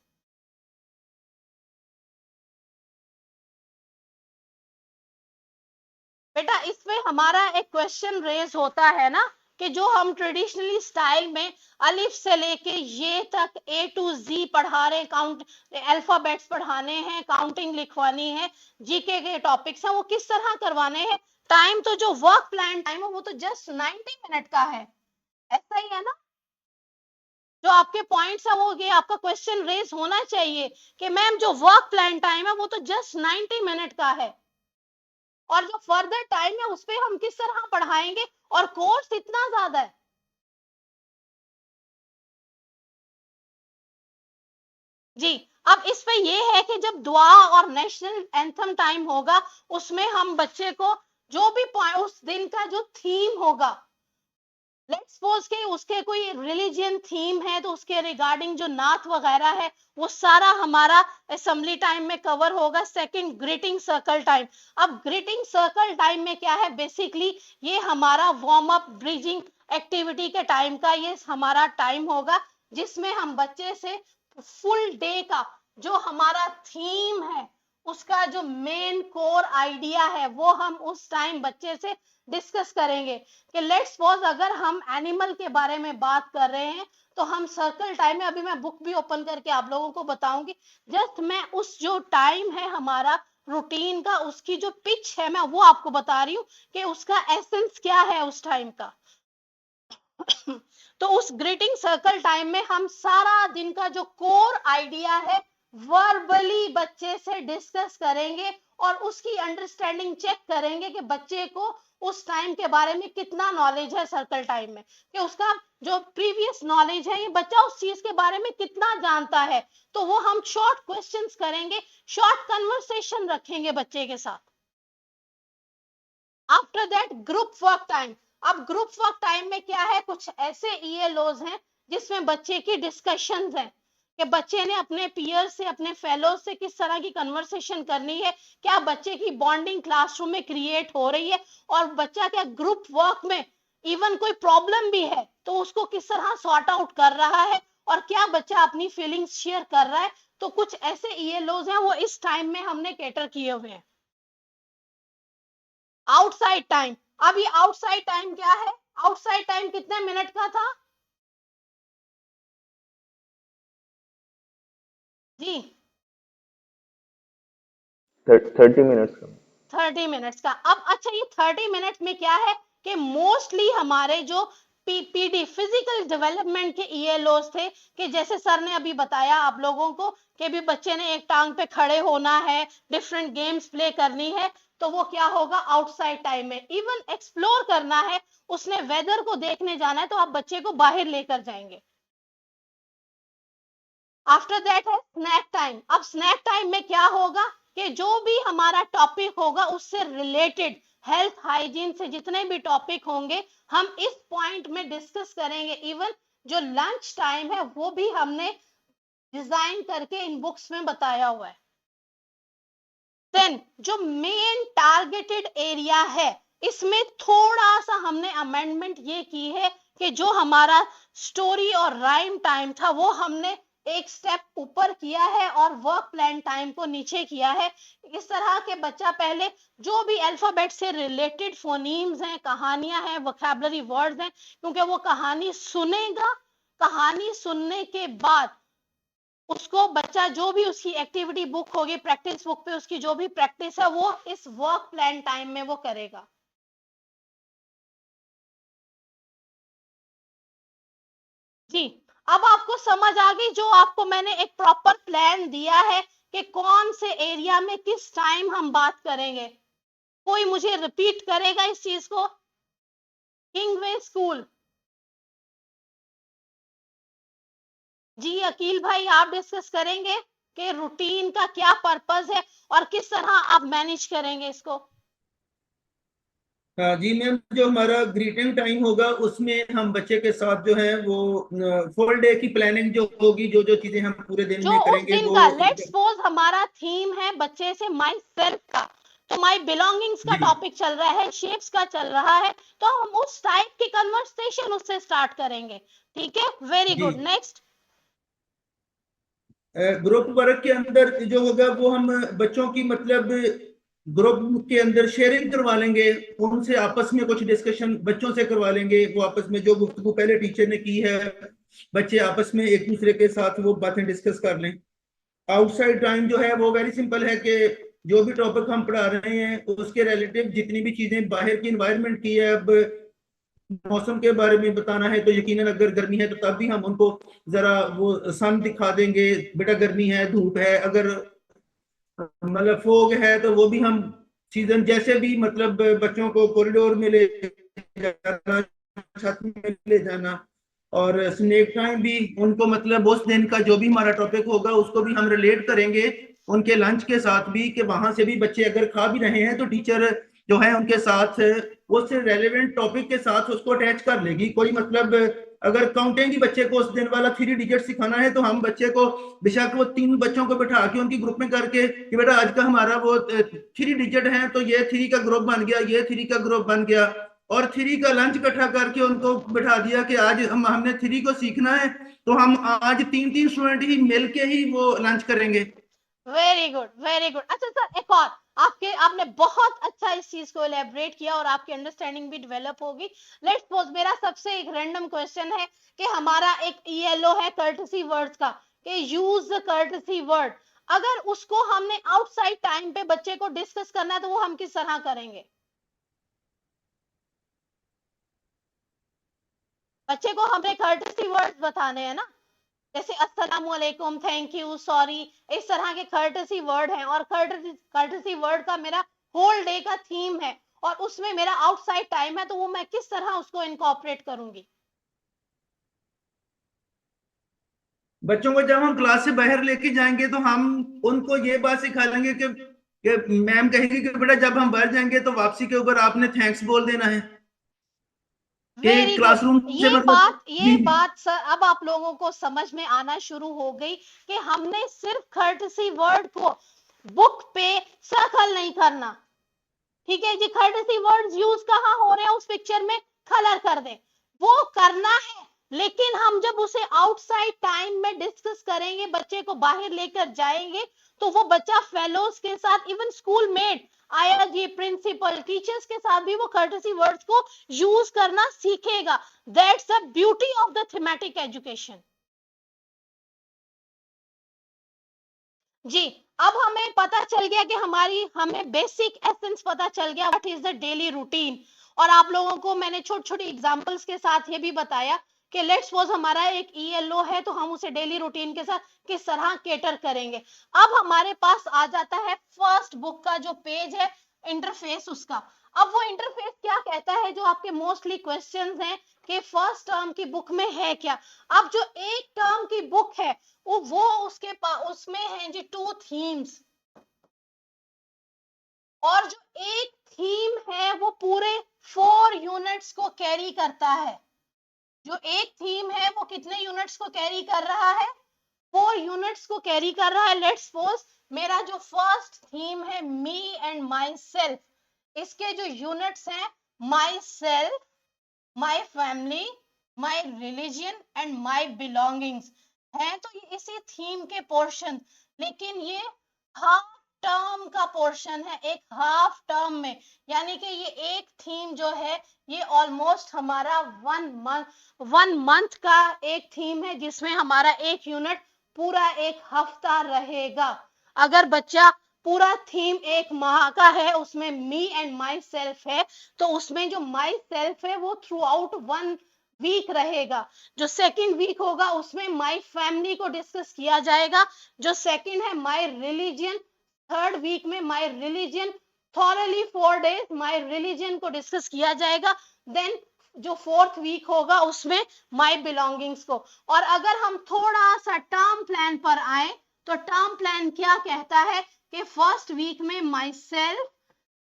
बेटा इसमें हमारा एक क्वेश्चन रेज होता है ना कि जो हम ट्रेडिशनली स्टाइल में अलिफ से लेके ये तक A to Z पढ़ा रहे, काउंट अल्फाबेट्स पढ़ाने हैं, काउंटिंग लिखवानी है, जीके के टॉपिक्स हैं, वो किस तरह करवाने हैं? टाइम तो जो वर्क प्लान टाइम है वो तो जस्ट 90 मिनट का है, ऐसा ही है ना? जो आपके पॉइंट्स है वो ये आपका क्वेश्चन रेज होना चाहिए कि मैम जो वर्क प्लान टाइम है वो तो जस्ट 90 मिनट का है और जो फर्दर टाइम है उस पर हम किस तरह पढ़ाएंगे, और कोर्स इतना ज्यादा है। जी, अब इस पे ये है कि जब दुआ और नेशनल एंथम टाइम होगा, उसमें हम बच्चे को जो भी उस दिन का जो थीम होगा, लेट्स सपोज के उसके कोई रिलीजियन थीम है तो उसके रिगार्डिंग जो नात वगैरह है वो सारा हमारा असेंबली टाइम में कवर होगा। Second, greeting circle time. अब ग्रीटिंग सर्कल टाइम में क्या है, बेसिकली ये हमारा वार्म अप ब्रिजिंग एक्टिविटी के टाइम का ये हमारा टाइम होगा, जिसमें हम बच्चे से फुल डे का जो हमारा थीम है, उसका जो मेन कोर आइडिया है, वो हम उस टाइम बच्चे से डिस्कस करेंगे। कि लेट्स सपोज अगर हम एनिमल के बारे में बात कर रहे हैं तो हम सर्कल टाइम में, अभी मैं बुक भी ओपन करके आप लोगों को बताऊंगी, जस्ट मैं उस जो टाइम है हमारा रूटीन का, उसकी जो पिच है मैं वो आपको बता रही हूँ कि उसका एसेंस क्या है उस टाइम का। तो उस ग्रीटिंग सर्कल टाइम में हम सारा दिन का जो कोर आइडिया है वर्बली बच्चे से डिस्कस करेंगे और उसकी अंडरस्टैंडिंग चेक करेंगे कि बच्चे को उस टाइम के बारे में कितना नॉलेज है सर्कल टाइम में, कि उसका जो प्रीवियस नॉलेज है ये बच्चा उस चीज के बारे में कितना जानता है। तो वो हम शॉर्ट क्वेश्चंस करेंगे, शॉर्ट कन्वर्सेशन रखेंगे बच्चे के साथ। After that group work time. अब ग्रुप वर्क टाइम में क्या है, कुछ ऐसे ईएलओज हैं जिसमें बच्चे की डिस्कशंस हैं कि बच्चे ने अपने पीयर से, अपने फेलो से किस तरह की कन्वर्सेशन करनी है, क्या बच्चे की बॉन्डिंग क्लासरूम में क्रिएट हो रही है, और बच्चा क्या ग्रुप वर्क में इवन कोई प्रॉब्लम भी है तो उसको किस तरह सॉर्ट आउट कर रहा है, और क्या बच्चा अपनी फीलिंग्स शेयर कर रहा है। तो कुछ ऐसे ईएलओज हैं वो इस टाइम में हमने कैटर किए हुए हैं। Outside time. अब ये आउटसाइड टाइम क्या है, आउटसाइड टाइम कितने मिनट का था जी?
30 मिनट्स का।
30 मिनट्स का। अब अच्छा, ये 30 मिनट में क्या है कि मोस्टली हमारे जो पीपीडी फिजिकल डेवलपमेंट के ईएलओस थे, कि जैसे सर ने अभी बताया आप लोगों को कि भी बच्चे ने एक टांग पे खड़े होना है, डिफरेंट गेम्स प्ले करनी है, तो वो क्या होगा आउटसाइड टाइम में। इवन एक्सप्लोर करना है, उसने वेदर को देखने जाना है, तो आप बच्चे को बाहर लेकर जाएंगे। आफ्टर दैट है स्नैक टाइम। अब स्नैक टाइम में क्या होगा कि जो भी हमारा टॉपिक होगा उससे रिलेटेड हेल्थ हाइजीन से जितने भी टॉपिक होंगे हम इस पॉइंट में डिस्कस करेंगे। इवन जो लंच टाइम है वो भी हमने डिजाइन करके इन बुक्स में बताया हुआ है। देन जो मेन टारगेटेड एरिया है, इसमें थोड़ा सा हमने अमेंडमेंट ये की है कि जो हमारा स्टोरी और राइम टाइम था वो हमने एक स्टेप ऊपर किया है और वर्क प्लान टाइम को नीचे किया है। इस तरह के बच्चा पहले जो भी अल्फाबेट से रिलेटेड फोनीम्स हैं, कहानियां हैं, वोकैबुलरी वर्ड्स हैं, क्योंकि वो कहानी सुनेगा, कहानी सुनने के बाद उसको बच्चा जो भी उसकी एक्टिविटी बुक होगी, प्रैक्टिस बुक पे उसकी जो भी प्रैक्टिस है वो इस वर्क प्लान टाइम में वो करेगा। जी, अब आपको समझ आ गई, जो आपको मैंने एक प्रॉपर प्लान दिया है कि कौन से एरिया में किस टाइम हम बात करेंगे। कोई मुझे रिपीट करेगा इस चीज को? किंगवे स्कूल। जी अकील भाई, आप डिस्कस करेंगे कि रूटीन का क्या पर्पस है और किस तरह आप मैनेज करेंगे इसको।
जी मैम, जो हमारा ग्रीटिंग टाइम होगा उसमें हम बच्चे के साथ जो है वो फुल डे की प्लानिंग जो होगी, जो जो चीजें हम पूरे दिन
जो
में
उस
करेंगे
दिन
वो
का, लेट्स सपोज हमारा थीम है बच्चे से माई सेल्फ का, तो माई बिलोंगिंग्स का
जी
टॉपिक चल रहा है, शेप्स का चल रहा है, तो हम उस टाइप की कन्वर्सेशन उससे स्टार्ट करेंगे। ठीक है, वेरी
जी।
गुड। नेक्स्ट,
ग्रुप वर्क के अंदर जो होगा वो हम बच्चों की मतलब ग्रुप के अंदर शेयरिंग करवा लेंगे, उनसे आपस में कुछ डिस्कशन बच्चों से करवा लेंगे, वो आपस में जो गुफ्तगू पहले टीचर ने की है बच्चे आपस में एक दूसरे के साथ वो बातें डिस्कस कर लें। आउटसाइड टाइम जो है वो वेरी सिंपल है कि जो भी टॉपिक हम पढ़ा रहे हैं उसके रिलेटिव जितनी भी चीजें बाहर की एनवायरनमेंट की है, अब मौसम के बारे में बताना है तो यकीनन अगर गर्मी है तो तब भी हम उनको जरा वो सन दिखा देंगे, बेटा गर्मी है, धूप है। अगर मतलब फोग है तो वो भी हम सीजन जैसे भी मतलब बच्चों को कॉरिडोर में ले जाना, छत में ले जाना, और स्नैक टाइम भी उनको मतलब उस दिन का जो भी हमारा टॉपिक होगा उसको भी हम रिलेट करेंगे उनके लंच के साथ भी, कि वहां से भी बच्चे अगर खा भी रहे हैं तो टीचर जो है उनके साथ उस रेलेवेंट टॉपिक के साथ उसको अटैच कर लेगी। कोई मतलब अगर काउंटिंग ही बच्चे को उस दिन वाला 3 डिजिट सिखाना है तो हम बच्चे को बेशक वो 3 बच्चों को बिठा के उनकी ग्रुप में करके कि बेटा आज का हमारा वो 3 डिजिट है तो ये 3 का ग्रुप बन गया, ये 3 का ग्रुप बन गया, और 3 का लंच इकट्ठा करके उनको बिठा दिया कि आज हमने 3 को सीखना है तो हम आज 3 स्टूडेंट ही मिलके ही वो लंच करेंगे।
Very good, very good. अच्छा सर, एक और आपने बहुत अच्छा इस चीज को एलेबरेट किया और आपकी अंडरस्टैंडिंग भी डेवलप होगी। लेट्स सपोज मेरा सबसे एक रैंडम क्वेश्चन है कि हमारा एक ईएलओ है कर्टसी वर्ड्स का, कि यूज द कर्टसी वर्ड। अगर उसको हमने आउटसाइड टाइम पे बच्चे को डिस्कस करना है तो वो हम किस तरह करेंगे? बच्चे को हमें कर्टसी वर्ड्स बताने हैं ना, जैसे अस्सलाम वालेकुम, थैंक यू, सॉरी, इस तरह के कर्टसी वर्ड हैं। और कर्टसी वर्ड का मेरा होल डे का थीम है और उसमें मेरा आउटसाइड टाइम है, तो वो मैं किस तरह उसको इनकॉर्पोरेट करूंगी?
बच्चों को जब हम क्लास से बाहर लेके जाएंगे तो हम उनको ये बात सिखा लेंगे कि मैम कहेगी कि बेटा जब हम बाहर जाएंगे तो वापसी के ऊपर आपने थैंक्स बोल देना है, कि
वेरी गुड।
क्लासरूम से मतलब
ये बात सर अब आप लोगों को समझ में आना शुरू हो गई कि हमने सिर्फ कर्टसी वर्ड को बुक पे सर्कल नहीं करना। ठीक है जी, कर्टसी वर्ड्स यूज कहाँ हो रहे हैं उस पिक्चर में, कलर कर दे, वो करना है। लेकिन हम जब उसे आउटसाइड टाइम में डिस्कस करेंगे, बच्चे को बाहर लेकर जाएंगे, तो वो बच्चा फेलोज के साथ, इवन स्कूल मेट, आया जी, प्रिंसिपल, टीचर्स के साथ भी वो कर्टसी वर्ड्स को यूज करना सीखेगा। That's the beauty of the thematic education. जी, अब हमें पता चल गया कि हमें बेसिक एसेंस पता चल गया, what is the daily routine. और आप लोगों को मैंने छोटी छोटी एग्जांपल्स के साथ ये भी बताया कि लेट्स सपोज हमारा एक ईएलओ है तो हम उसे डेली रूटीन के साथ किस तरह केटर करेंगे। अब हमारे पास आ जाता है फर्स्ट बुक का जो पेज है, इंटरफेस उसका। अब वो इंटरफेस क्या कहता है, जो आपके मोस्टली क्वेश्चंस हैं कि फर्स्ट टर्म की बुक में है क्या। अब जो एक टर्म की बुक है वो उसमें है जी 2 थीम्स, और जो एक थीम है वो पूरे 4 यूनिट्स को कैरी करता है। जो एक थीम है वो कितने यूनिट्स को कैरी कर रहा है? 4 यूनिट्स को कैरी कर रहा है। लेट्स सपोज मेरा जो फर्स्ट थीम है मी एंड माई सेल्फ, इसके जो यूनिट्स हैं my self, my family, my religion and my belongings है, तो ये इसी थीम के पोर्शन। लेकिन ये हाफ टर्म का पोर्शन है, एक हाफ टर्म में, यानी कि ये एक थीम जो है ये ऑलमोस्ट हमारा 1 मंथ का एक थीम है, जिसमें हमारा एक यूनिट पूरा एक हफ्ता रहेगा। अगर बच्चा पूरा थीम एक माह का है, उसमें मी एंड माई सेल्फ है, तो उसमें जो माई सेल्फ है वो थ्रू आउट 1 वीक रहेगा। जो सेकंड वीक होगा उसमें माई फैमिली को डिस्कस किया जाएगा। जो सेकंड है माई रिलीजन, थर्ड वीक में my religion, thoroughly 4 days my religion को डिस्कस किया जाएगा। देन जो फोर्थ वीक होगा उसमें माई बिलोंगिंग्स को। और अगर हम थोड़ा सा टर्म प्लान पर आए तो टर्म प्लान क्या कहता है कि फर्स्ट वीक में माई सेल्फ,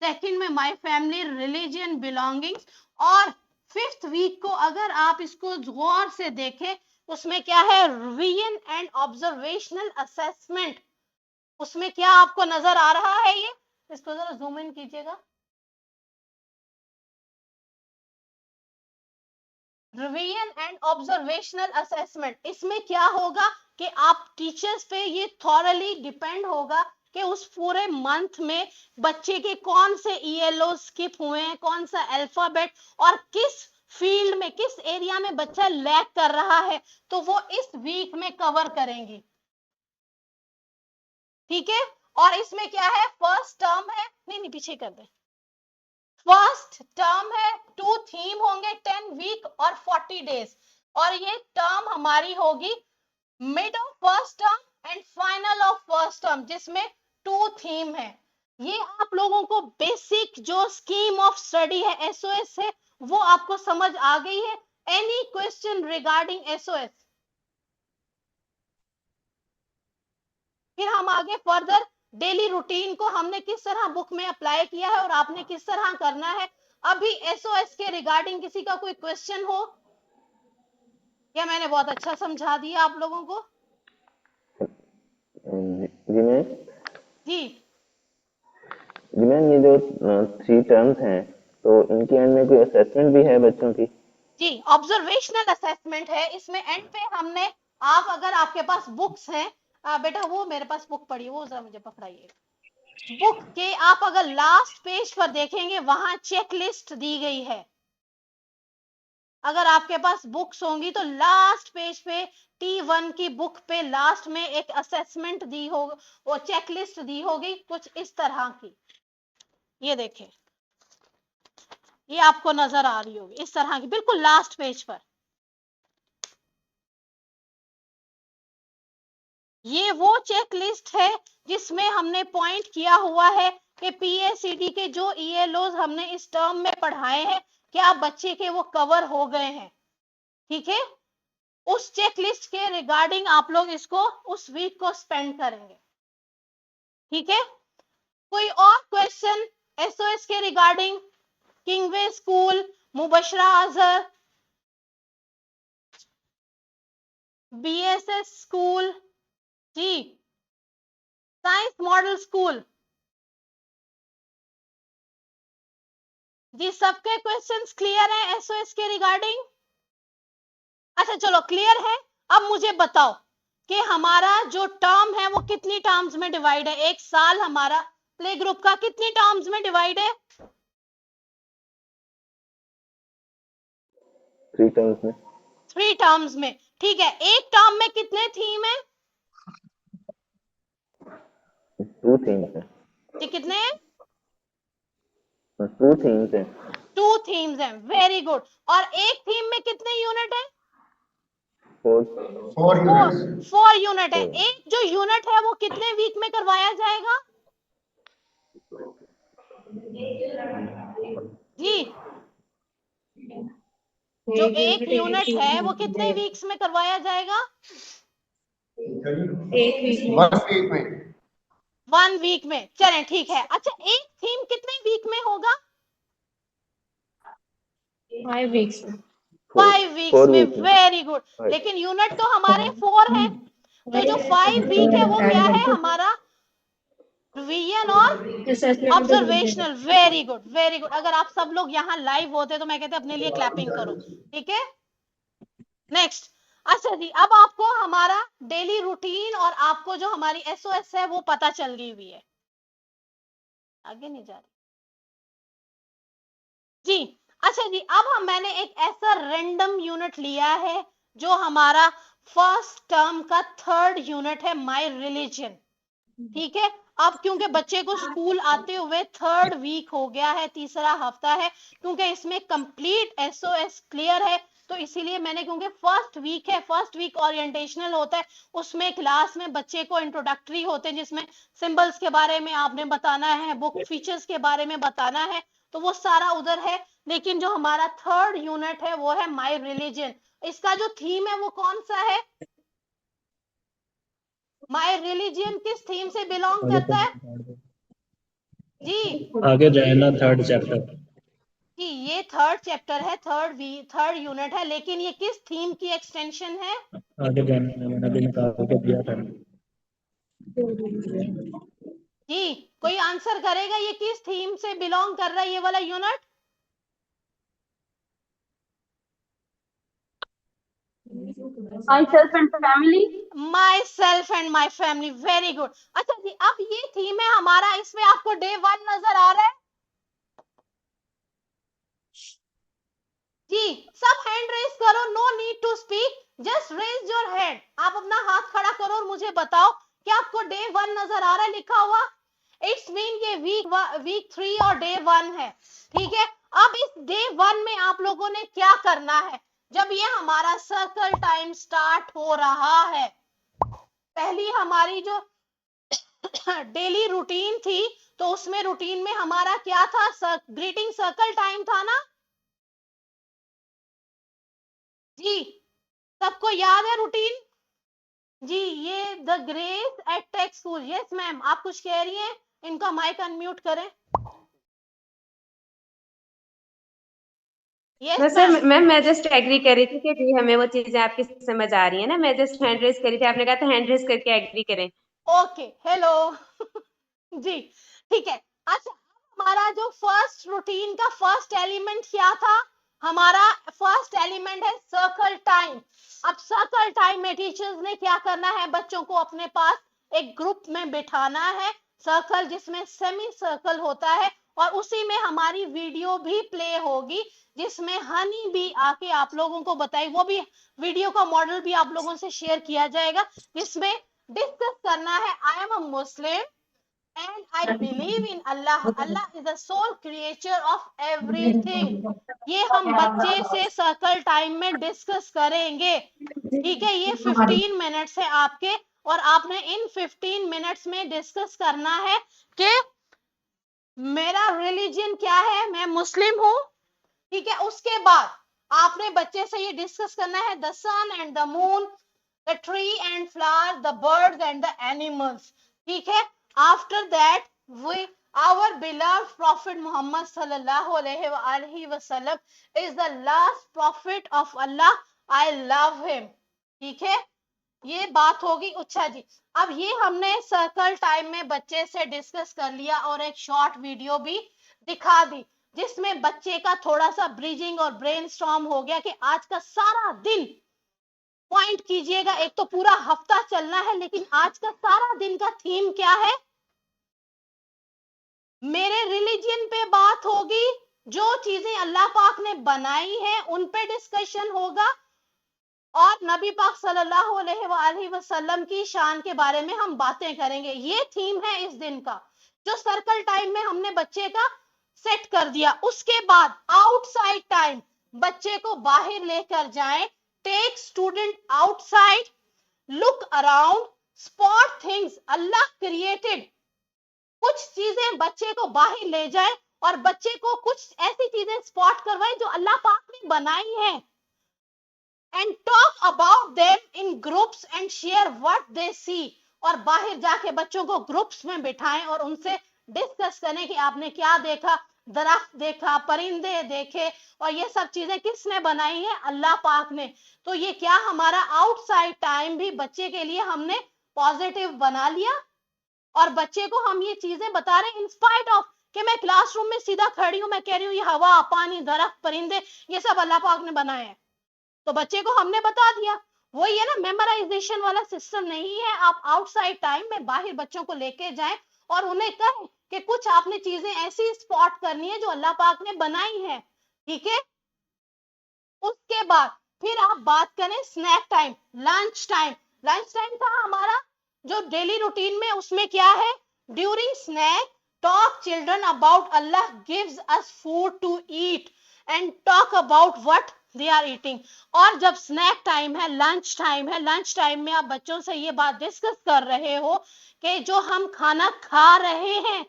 सेकेंड में माई फैमिली, रिलीजन, बिलोंगिंग्स, और फिफ्थ वीक को अगर आप इसको गौर से देखें उसमें क्या है, रिवीजन एंड ऑब्जर्वेशनल असेसमेंट। उसमें क्या आपको नजर आ रहा है, ये इसको जरा जूम इन कीजिएगा। रिवीजन एंड ऑब्जर्वेशनल असेसमेंट, इसमें क्या होगा कि आप टीचर्स पे ये थॉरली डिपेंड होगा कि उस पूरे मंथ में बच्चे के कौन से ईएलओ स्किप हुए हैं, कौन सा अल्फाबेट, और किस फील्ड में, किस एरिया में बच्चा लैग कर रहा है, तो वो इस वीक में कवर करेंगी। ठीक है, और इसमें क्या है, फर्स्ट टर्म है, नहीं पीछे कर दे, फर्स्ट टर्म है, 2 थीम होंगे, 10 वीक और 40 डेज, और ये टर्म हमारी होगी mid of first term and final of first term, जिसमें 2 थीम है। ये आप लोगों को बेसिक जो स्कीम ऑफ स्टडी है, एसओएस है, वो आपको समझ आ गई है। Any question regarding SOS? फिर हम आगे फर्दर डेली रूटीन को हमने किस तरह बुक में अप्लाई किया है और आपने किस तरह करना है। अभी SOS के रिगार्डिंग किसी का कोई क्वेश्चन हो, या मैंने बहुत अच्छा समझा दिया आप लोगों को?
जी मैम,
जी
जी मैम, ये जो 3 टर्म्स हैं, तो इनके एंड में कोई असेसमेंट भी है बच्चों की?
जी, ऑब्जर्वेशनल असेसमेंट है इसमें। एंड पे हमने, आप अगर आपके पास बुक्स हैं, बेटा वो मेरे पास बुक पड़ी है, वो जरा मुझे पकड़ाइए। बुक के आप अगर लास्ट पेज पर देखेंगे वहां चेक लिस्ट दी गई है। अगर आपके पास बुक्स होंगी तो लास्ट पेज पे T1 की बुक पे लास्ट में एक असेसमेंट दी हो, वो चेक लिस्ट दी होगी कुछ इस तरह की। ये देखें, ये आपको नजर आ रही होगी इस तरह की, बिल्कुल लास्ट पेज पर। ये वो चेक लिस्ट है जिसमें हमने पॉइंट किया हुआ है कि PACD के जो ELOs हमने इस टर्म में पढ़ाए हैं क्या बच्चे के वो कवर हो गए हैं। ठीक है, उस चेक लिस्ट के रिगार्डिंग आप लोग इसको उस वीक को स्पेंड करेंगे। ठीक है, कोई और क्वेश्चन SOS के regarding? Kingway school, Mubashra Azhar, BSS school, जी साइंस मॉडल स्कूल, जी सबके क्वेश्चंस क्लियर हैं SOS के रिगार्डिंग? अच्छा चलो क्लियर है। अब मुझे बताओ कि हमारा जो टर्म है वो कितनी टर्म्स में डिवाइड है? एक साल हमारा प्ले ग्रुप का कितनी टर्म्स में डिवाइड है?
3 टर्म्स में।
3 टर्म्स में। ठीक है, एक टर्म में कितने थीम है?
2 थीम्स हैं।
जी कितने हैं?
2 थीम्स हैं।
2 थीम्स हैं, वेरी गुड। और एक थीम में कितने यूनिट है?
4 यूनिट्स।
4 यूनिट है।
4।
एक जो यूनिट है वो कितने वीक में करवाया जाएगा? जी जो एक यूनिट है वो कितने वीक्स में करवाया जाएगा?
1 वीक में।
1 वीक में।
1 वीक में। चलें ठीक है। अच्छा एक थीम कितने वीक में होगा?
5 वीक्स में।
5 वीक्स
4
में,
वीक में।
Very good.
Right.
लेकिन यूनिट तो हमारे 4 हैं, तो जो 5 वीक है वो क्या है हमारा? रिवीजन और observational. Very good, very good. अगर आप सब लोग यहाँ लाइव होते तो मैं कहते अपने लिए क्लैपिंग करो। ठीक है, नेक्स्ट। अच्छा जी, अब आपको हमारा डेली रूटीन और आपको जो हमारी SOS है वो पता चल गई हुई है। आगे नहीं जा रही जी। अच्छा जी, अब मैंने एक ऐसा रैंडम यूनिट लिया है जो हमारा फर्स्ट टर्म का 3rd यूनिट है, माय रिलीजन। ठीक है, अब क्योंकि बच्चे को स्कूल आते हुए 3rd वीक हो गया है, तीसरा हफ्ता है, क्योंकि इसमें कंप्लीट SOS क्लियर है तो इसीलिए मैंने, क्योंकि फर्स्ट वीक है, फर्स्ट वीक ओरिएंटेशनल होता है, उसमें क्लास में बच्चे को इंट्रोडक्टरी होते हैं जिसमें सिंबल्स के बारे में आपने बताना है, बुक फीचर्स के बारे में बताना है, तो वो सारा उधर है। लेकिन जो हमारा 3rd यूनिट है वो है माय रिलीजन। इसका जो थीम है वो कौन सा है? माय रिलीजन किस थीम से बिलोंग करता है जी?
आगे जाए ना 3rd चैप्टर।
कि ये 3rd चैप्टर है, 3rd यूनिट है, लेकिन ये किस थीम की एक्सटेंशन है?
आगे जाने में मैंने भी निकाल के दिया था।
जी कोई आंसर करेगा ये किस थीम से बिलोंग कर रहा है ये वाला unit?
myself and family.
My self and my family, very good. अच्छा जी, अब ये थीम है हमारा, इसमें आपको डे 1 नजर आ रहा है जी? सब हैंड रेज करो, no need to speak, just raise your hand. आप अपना हाथ खड़ा करो और मुझे बताओ कि आपको डे 1 नजर आ रहा है लिखा हुआ? इट्स मीन ये वीक 3 और डे 1 है। ठीक है, अब इस डे 1 में आप लोगों ने क्या करना है? जब ये हमारा सर्कल टाइम स्टार्ट हो रहा है, पहली हमारी जो डेली रूटीन थी तो उसमें रूटीन में हमारा क्या था? ग्रीटिंग सर्कल टाइम था ना? जी सबको याद है रूटीन? जी ये the grace at tech school. Yes ma'am, आप कुछ कह रही हैं? इनका माइक अनम्यूट करें। यस
वैसे
मैम।
मैम मैं जस्ट एग्री कर रही थी कि जी हमें वो चीजें आपकी समझ आ रही है ना, मैं जस्ट हैंड रेज करी थी, आपने कहा था हैंड रेज करके एग्री करें।
ओके हेलो जी ठीक है। अच्छा हमारा जो फर्स्ट रूटीन का फर्स्ट एलिमेंट क्या था? हमारा फर्स्ट एलिमेंट है सर्कल टाइम। अब सर्कल टाइम में टीचर्स ने क्या करना है? बच्चों को अपने पास एक ग्रुप में बिठाना है, सर्कल जिसमें सेमी सर्कल होता है, और उसी में हमारी वीडियो भी प्ले होगी जिसमें हनी भी आके आप लोगों को बताए, वो भी वीडियो का मॉडल भी आप लोगों से शेयर किया जाएगा, जिसमें डिस्कस करना है I am a Muslim and I believe in Allah. Allah is the sole creator of everything. ये हम बच्चे से सर्कल टाइम में डिस्कस करेंगे। ठीक है, ये 15 मिनट्स है आपके, और आपने इन 15 मिनट्स में डिस्कस करना है कि मेरा रिलीजन क्या है, मैं मुस्लिम हूं। ठीक है, उसके बाद आपने बच्चे से ये डिस्कस करना है the sun and the moon, the tree and flower, the birds and the animals. ठीक है, after that we our beloved prophet Muhammad sallallahu alaihi wasallam is the last prophet of Allah. I love him. ठीक है, ये बात होगी। अच्छा जी, अब ये हमने सर्कल टाइम में बच्चे से डिस्कस कर लिया और एक शॉर्ट वीडियो भी दिखा दी जिसमें बच्चे का थोड़ा सा ब्रीजिंग और ब्रेनस्टॉर्म हो गया कि आज का सारा दिन पॉइंट कीजिएगा। एक तो पूरा हफ्ता चलना है, लेकिन आज का सारा दिन का थीम क्या है? मेरे रिलीजन पे बात होगी, जो चीजें अल्लाह पाक ने बनाई है उन पे डिस्कशन होगा, और नबी पाक सल्लल्लाहु अलैहि वसल्लम की शान के बारे में हम बातें करेंगे। ये थीम है इस दिन का, जो सर्कल टाइम में हमने बच्चे का सेट कर दिया। उसके बाद आउटसाइड टाइम, बच्चे को बाहर लेकर जाएं, take student outside, look around, spot things Allah created. कुछ चीजें बच्चे को बाहर ले जाए और बच्चे को कुछ ऐसी चीजें स्पॉट करवाए जो अल्लाह पाक ने बनाई है, and talk about them in groups and share what they see। और बाहर जाके बच्चों को ग्रुप्स में बिठाएं और उनसे डिस्कस करें कि आपने क्या देखा, दरख्त देखा, परिंदे देखे, और ये सब चीजें किसने बनाई है? अल्लाह पाक ने। तो ये क्या हमारा आउटसाइड टाइम भी बच्चे के लिए हमने पॉजिटिव बना लिया, और बच्चे को हम ये चीजें बता रहे हैं इंस्पाइट ऑफ कि मैं क्लासरूम में सीधा खड़ी हूं, मैं कह रही हूँ ये हवा, पानी, दरख्त, परिंदे ये सब अल्लाह पाक ने बनाए हैं। तो बच्चे को हमने बता दिया। वही है ना, मेमोराइजेशन वाला सिस्टम नहीं है। आप आउटसाइड टाइम में बाहर बच्चों को लेके जाएं और उन्हें कहें कि कुछ आपने चीजें ऐसी स्पॉट करनी है जो अल्लाह पाक ने बनाई है। ठीक है, उसके बाद फिर आप बात करें snack time, lunch time. Lunch time था हमारा जो डेली रूटीन में, उसमें क्या है? During snack talk children about Allah gives us food to eat and talk about what they are eating. और जब स्नैक टाइम है, लंच टाइम है, लंच टाइम में आप बच्चों से ये बात डिस्कस कर रहे हो कि जो हम खाना खा रहे हैं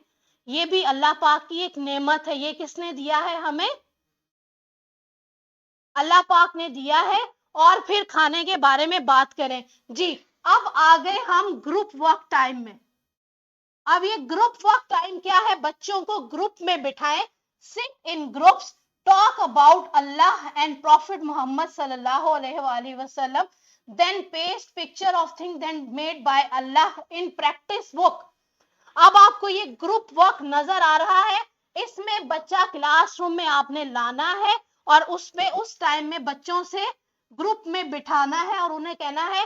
ये भी अल्लाह पाक की एक नेमत है। ये किसने दिया है हमें? अल्लाह पाक ने दिया है। और फिर खाने के बारे में बात करें जी। अब आ गए हम ग्रुप वर्क टाइम में। अब ये ग्रुप वर्क टाइम क्या है? बच्चों को ग्रुप में बिठाएं, sit in groups, talk about Allah and Prophet Muhammad sallallahu alaihi wasallam, then paste picture of things then made by Allah in practice book। अब आपको ये ग्रुप वर्क नजर आ रहा है, इसमें बच्चा क्लासरूम में आपने लाना है और उसमें उस टाइम में बच्चों से ग्रुप में बिठाना है और उन्हें कहना है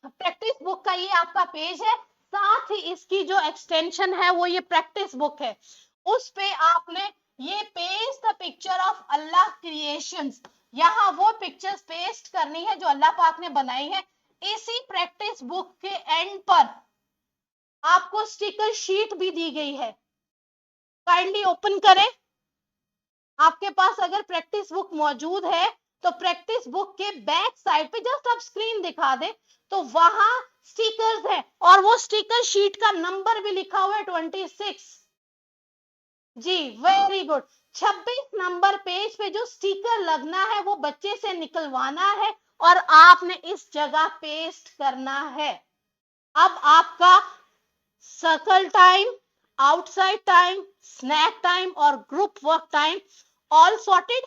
प्रैक्टिस बुक का ये आपका पेज है, साथ ही इसकी जो एक्सटेंशन है वो ये प्रैक्टिस बुक है, उस पे आपने ये paste the picture of Allah creations, यहाँ वो पिक्चर्स पेस्ट करनी है जो अल्लाह पाक ने बनाई है। इसी प्रैक्टिस बुक के एंड पर आपको स्टिकर शीट भी दी गई है, काइंडली ओपन करें। आपके पास अगर प्रैक्टिस बुक मौजूद है तो प्रैक्टिस बुक के बैक साइड पे जस्ट आप स्क्रीन दिखा दे तो वहां स्टिकर्स है और वो स्टिकर शीट का नंबर भी लिखा हुआ है 26। जी वेरी गुड। 26 नंबर पेज पे जो स्टिकर लगना है वो बच्चे से निकलवाना है और आपने इस जगह पेस्ट करना है। अब आपका circle time, outside time, snack time और group work time all sorted,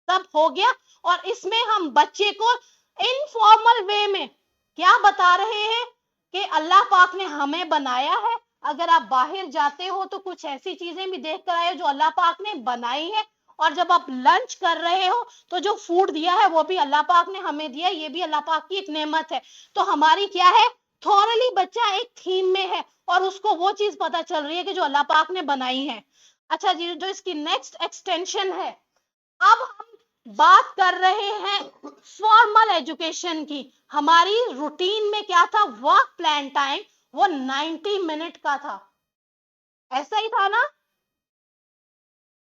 सब हो गया। और इसमें हम बच्चे को इनफॉर्मल वे में क्या बता रहे हैं कि अल्लाह पाक ने हमें बनाया है, अगर आप बाहर जाते हो तो कुछ ऐसी चीजें भी देख कर आए जो अल्लाह पाक ने बनाई है, और जब आप लंच कर रहे हो तो जो फूड दिया है वो भी अल्लाह पाक ने हमें दिया, ये भी अल्लाह पाक की एक नेमत है। तो हमारी क्या है, थॉरली बच्चा एक थीम में है और उसको वो चीज पता चल रही है कि जो अल्लाह पाक ने बनाई है। अच्छा जी, जो इसकी नेक्स्ट एक्सटेंशन है, अब हम बात कर रहे हैं फॉर्मल एजुकेशन की। हमारी रूटीन में क्या था, वर्क प्लान टाइम वो 90 मिनट का था, ऐसा ही था ना।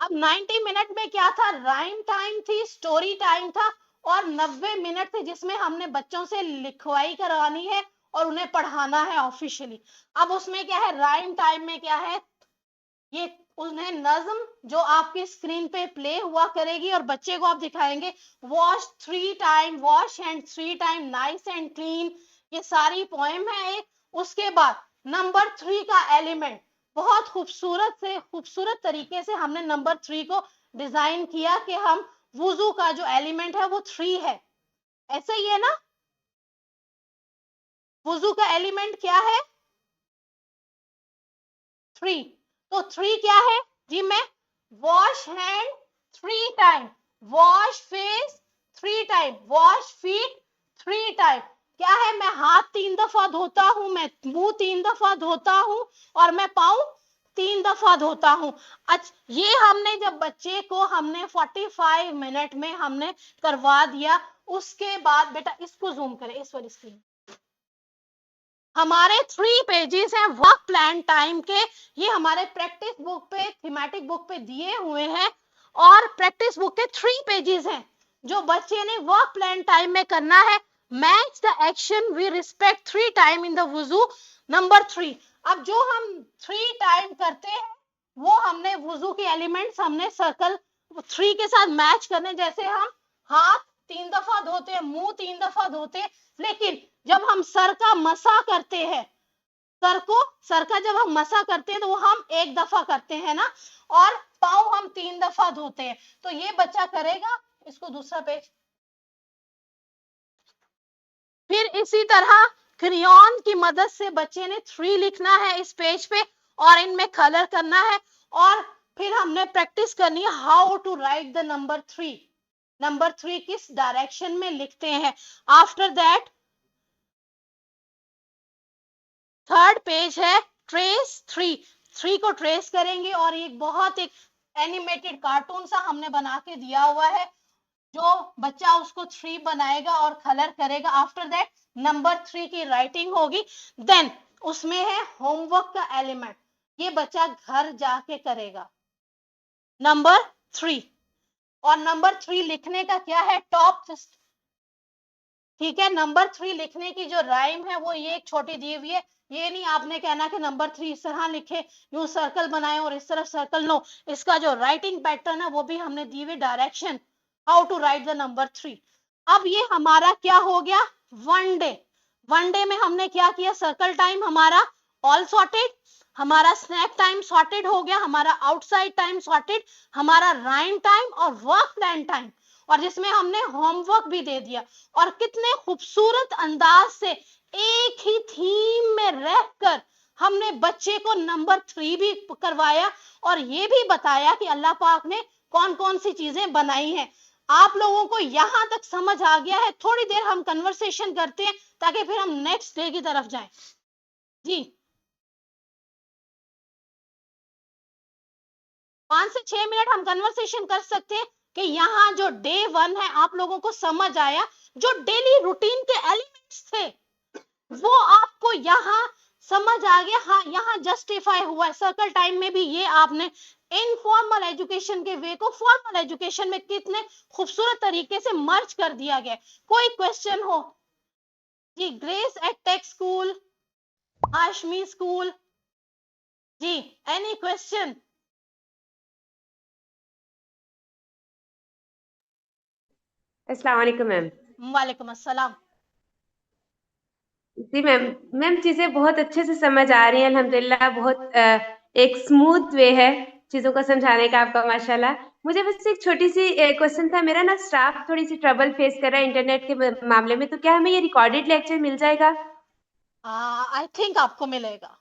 अब 90 मिनट में क्या था, राइम टाइम थी, स्टोरी टाइम था, और 90 मिनट थे जिसमें हमने बच्चों से लिखवाई करवानी है और उन्हें पढ़ाना है ऑफिशियली। अब उसमें क्या है, राइम टाइम में क्या है, ये उन्हें नज्म जो आपकी स्क्रीन पे प्ले हुआ करेगी और बच्चे को आप दिखाएंगे wash 3 time, wash hand 3 time, nice and clean, ये सारी पोएम है एक। उसके बाद नंबर 3 का एलिमेंट, बहुत खूबसूरत तरीके से हमने नंबर 3 को डिजाइन किया कि हम वुजू का जो एलिमेंट है वो 3 है, ऐसा ही है ना। वुजू का एलिमेंट क्या है, 3। तो 3 क्या है जी, मैं wash hand 3 time, wash face 3 time, wash feet 3 time. क्या है, मैं हाथ 3 दफा धोता हूं, मैं मुंह 3 दफा धोता हूं और मैं पाँव 3 दफा धोता हूं। अच्छा, ये हमने जब बच्चे को हमने 45 मिनट में हमने करवा दिया, उसके बाद बेटा इसको जूम करें, इस वाली स्क्रीन, हमारे 3 पेजेस हैं वर्क प्लान टाइम के। ये हमारे प्रैक्टिस बुक पे, थीमेटिक बुक पे दिए हुए हैं, और प्रैक्टिस बुक के 3 पेजेस हैं जो बच्चे ने वर्क प्लान टाइम में करना है। Match the action we respect 3 time in the वुजू, नंबर 3। अब जो हम 3 टाइम करते हैं वो हमने वुजू के एलिमेंट्स हमने सर्कल 3 के साथ मैच करने, जैसे हम हाथ 3 दफा धोते हैं, मुंह 3 दफा धोते हैं, लेकिन जब हम सर का मसा करते हैं, सर का जब हम मसा करते हैं तो वो हम 1 दफा करते हैं ना, और पाँव हम 3 दफा धोते हैं। तो ये बच्चा करेगा, इसको दूसरा पेज। फिर इसी तरह क्रेयॉन की मदद से बच्चे ने 3 लिखना है इस पेज पे और इनमें कलर करना है, और फिर हमने प्रैक्टिस करनी है how to write the number 3, number 3 किस डायरेक्शन में लिखते हैं। आफ्टर दैट थर्ड पेज है ट्रेस 3 को ट्रेस करेंगे, और ये बहुत एक एनिमेटेड कार्टून सा हमने बना के दिया हुआ है, जो बच्चा उसको 3 बनाएगा और कलर करेगा। आफ्टर दैट नंबर 3 की राइटिंग होगी, देन उसमें है होमवर्क का एलिमेंट, ये बच्चा घर जाके करेगा नंबर 3। और नंबर 3 लिखने का क्या है, टॉप, ठीक है। नंबर 3 लिखने की जो राइम है वो ये एक छोटी दी हुई है, ये नहीं आपने कहना कि नंबर 3 इस तरह लिखे, यूं सर्कल बनाए और इस तरफ सर्कल, नो, इसका जो राइटिंग पैटर्न है वो भी हमने दी हुई direction, how to write the number 3। अब ये हमारा क्या हो गया, वन डे में हमने क्या किया, सर्कल टाइम हमारा ऑल सॉर्टेड, हमारा स्नैक टाइम सॉर्टेड हो गया, हमारा आउटसाइड टाइम सॉर्टेड, हमारा राइम टाइम और वर्क प्लान टाइम, और जिसमें हमने होमवर्क भी दे दिया। और कितने खूबसूरत अंदाज से एक ही थीम में रहकर हमने बच्चे को नंबर 3 भी करवाया, और ये भी बताया कि अल्लाह पाक ने कौन कौन सी चीजें बनाई हैं। आप लोगों को यहां तक समझ आ गया है, थोड़ी देर हम कन्वर्सेशन करते हैं ताकि फिर हम नेक्स्ट डे की तरफ जाएं। जी 5 से 6 मिनट हम कन्वर्सेशन कर सकते हैं कि यहाँ जो डे 1 है आप लोगों को समझ आया, जो डेली रूटीन के एलिमेंट्स थे वो आपको यहाँ समझ आ गया, हाँ यहाँ जस्टिफाई हुआ है। सर्कल टाइम में भी ये आपने इनफॉर्मल एजुकेशन के वे को फॉर्मल एजुकेशन में कितने खूबसूरत तरीके से मर्ज कर दिया गया। कोई क्वेश्चन हो जी, grace at tech school, Hashmi school, जी एनी क्वेश्चन।
अस्सलाम वालेकुम मैम।
वालेकुम अस्सलाम।
जी मैम चीजें बहुत अच्छे से समझ आ रही हैं अल्हम्दुलिल्लाह। बहुत एक स्मूथ वे है चीजों को समझाने का आपका, माशाल्लाह। मुझे बस एक छोटी सी क्वेश्चन था। मेरा ना स्टाफ थोड़ी सी ट्रबल फेस कर रहा है इंटरनेट के मामले में, तो क्या हमें ये रिकॉर्डेड लेक्चर मिल जाएगा?
आई थिंक आपको मिलेगा।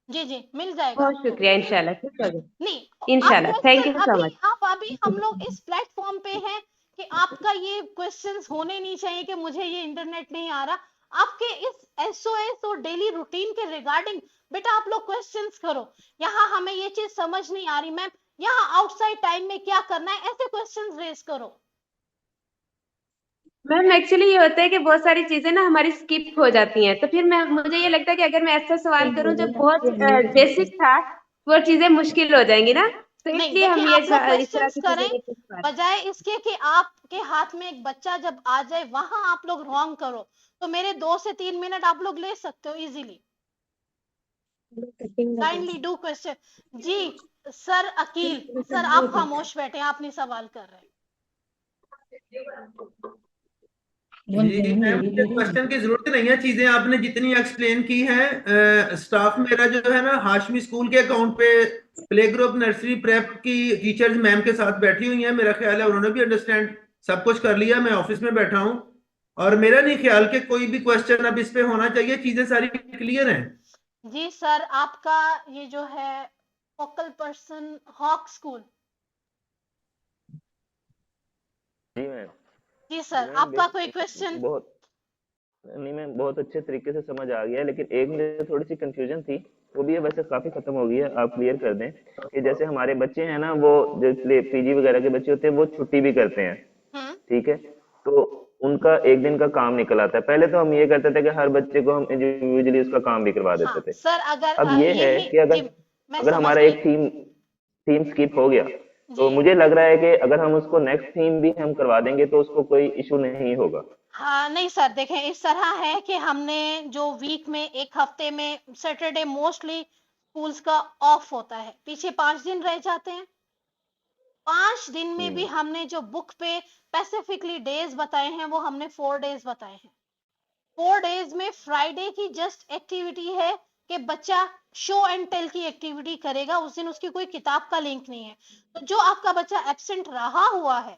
जी जी मिल जाएगा
बहुत
आपको।
शुक्रिया, इंशाल्लाह ठीक है।
नहीं, आप
इंशाल्लाह, thank
question
you so much.
अभी हम लोग इस प्लेटफॉर्म पे हैं कि आपका ये क्वेश्चंस होने नहीं चाहिए कि मुझे ये इंटरनेट नहीं आ रहा। आपके इस एसओएस और डेली रूटीन के रिगार्डिंग बेटा आप लोग क्वेश्चंस करो। यहाँ हमें ये चीज समझ नहीं आ रही मैम, यहाँ आउटसाइड टाइम में क्या करना है, ऐसे क्वेश्चंस रेज करो।
मैम एक्चुअली ये होता है कि बहुत सारी चीजें ना हमारी स्किप हो जाती हैं, तो फिर मैं मुझे ये लगता है कि अगर मैं ऐसा सवाल करूं जो बहुत बेसिक था, वो चीजें मुश्किल हो जाएंगी ना, तो
नहीं
इसलिए
देखिए,
हम ये
आप लोग
इस तरह
क्वेश्चंस
की चीजें
करें
नहीं पूछ पा रहे।
बजाय इसके कि आपके हाथ में एक बच्चा जब आ जाए वहां आप लोग रॉन्ग करो। तो मेरे 2 से 3 मिनट आप लोग ले सकते हो इजीली। Kindly do question. जी सर अकील सर, आप खामोश बैठे, आप नहीं सवाल कर रहे।
जी मैम, मुझे क्वेश्चन की जरूरत नहीं है। चीजें आपने जितनी एक्सप्लेन की है, स्टाफ मेरा जो है ना हाशमी स्कूल के अकाउंट पे प्ले ग्रुप नर्सरी प्रेप की टीचर्स मैम के साथ बैठी हुई हैं। मेरा ख्याल है उन्होंने भी अंडरस्टैंड सब कुछ कर लिया। मैं ऑफिस में बैठा हूँ और मेरा नहीं ख्याल कि कोई भी क्वेश्चन अब इस पे होना चाहिए। चीजें सारी क्लियर हैं।
जी सर, आपका ये जो है फोकल पर्सन हॉक स्कूल।
जी मैम।
जी सर,
मैम
आपका कोई क्वेश्चन?
बहुत नहीं मैम, बहुत अच्छे तरीके से समझ आ गया, लेकिन एक मुझे थोड़ी सी कंफ्यूजन थी, वो भी है वैसे काफी खत्म हो गई है। आप क्लियर कर दें कि जैसे हमारे बच्चे हैं ना, वो जो पीजी वगैरह के बच्चे होते हैं वो छुट्टी भी करते हैं, ठीक है, तो उनका एक दिन का काम निकल आता है। पहले तो हम ये करते थे कि हर बच्चे को हम इंडिविजुअली उसका काम भी करवा देते
हाँ
थे।
सर, अगर
अब ये है
यही
कि
जी
अगर
मैं
अगर
समझ
हमारा
गई।
एक थीम स्किप हो गया, तो
जी
मुझे लग रहा है कि अगर हम उसको नेक्स्ट थीम भी हम करवा देंगे तो उसको कोई इशू नहीं होगा।
हाँ नहीं सर, देखें इस तरह है कि हमने जो वीक में एक हफ्ते में सैटरडे मोस्टली स्कूल्स का ऑफ होता है, पीछे 5 दिन रह जाते हैं। 5 दिन में भी हमने जो बुक पे स्पेसिफिकली डेज बताए हैं वो हमने 4 डेज बताए हैं। 4 डेज में फ्राइडे की जस्ट एक्टिविटी है कि बच्चा शो एंड टेल की एक्टिविटी करेगा। उस दिन उसकी कोई किताब का लिंक नहीं है। तो जो आपका बच्चा एब्सेंट रहा हुआ है,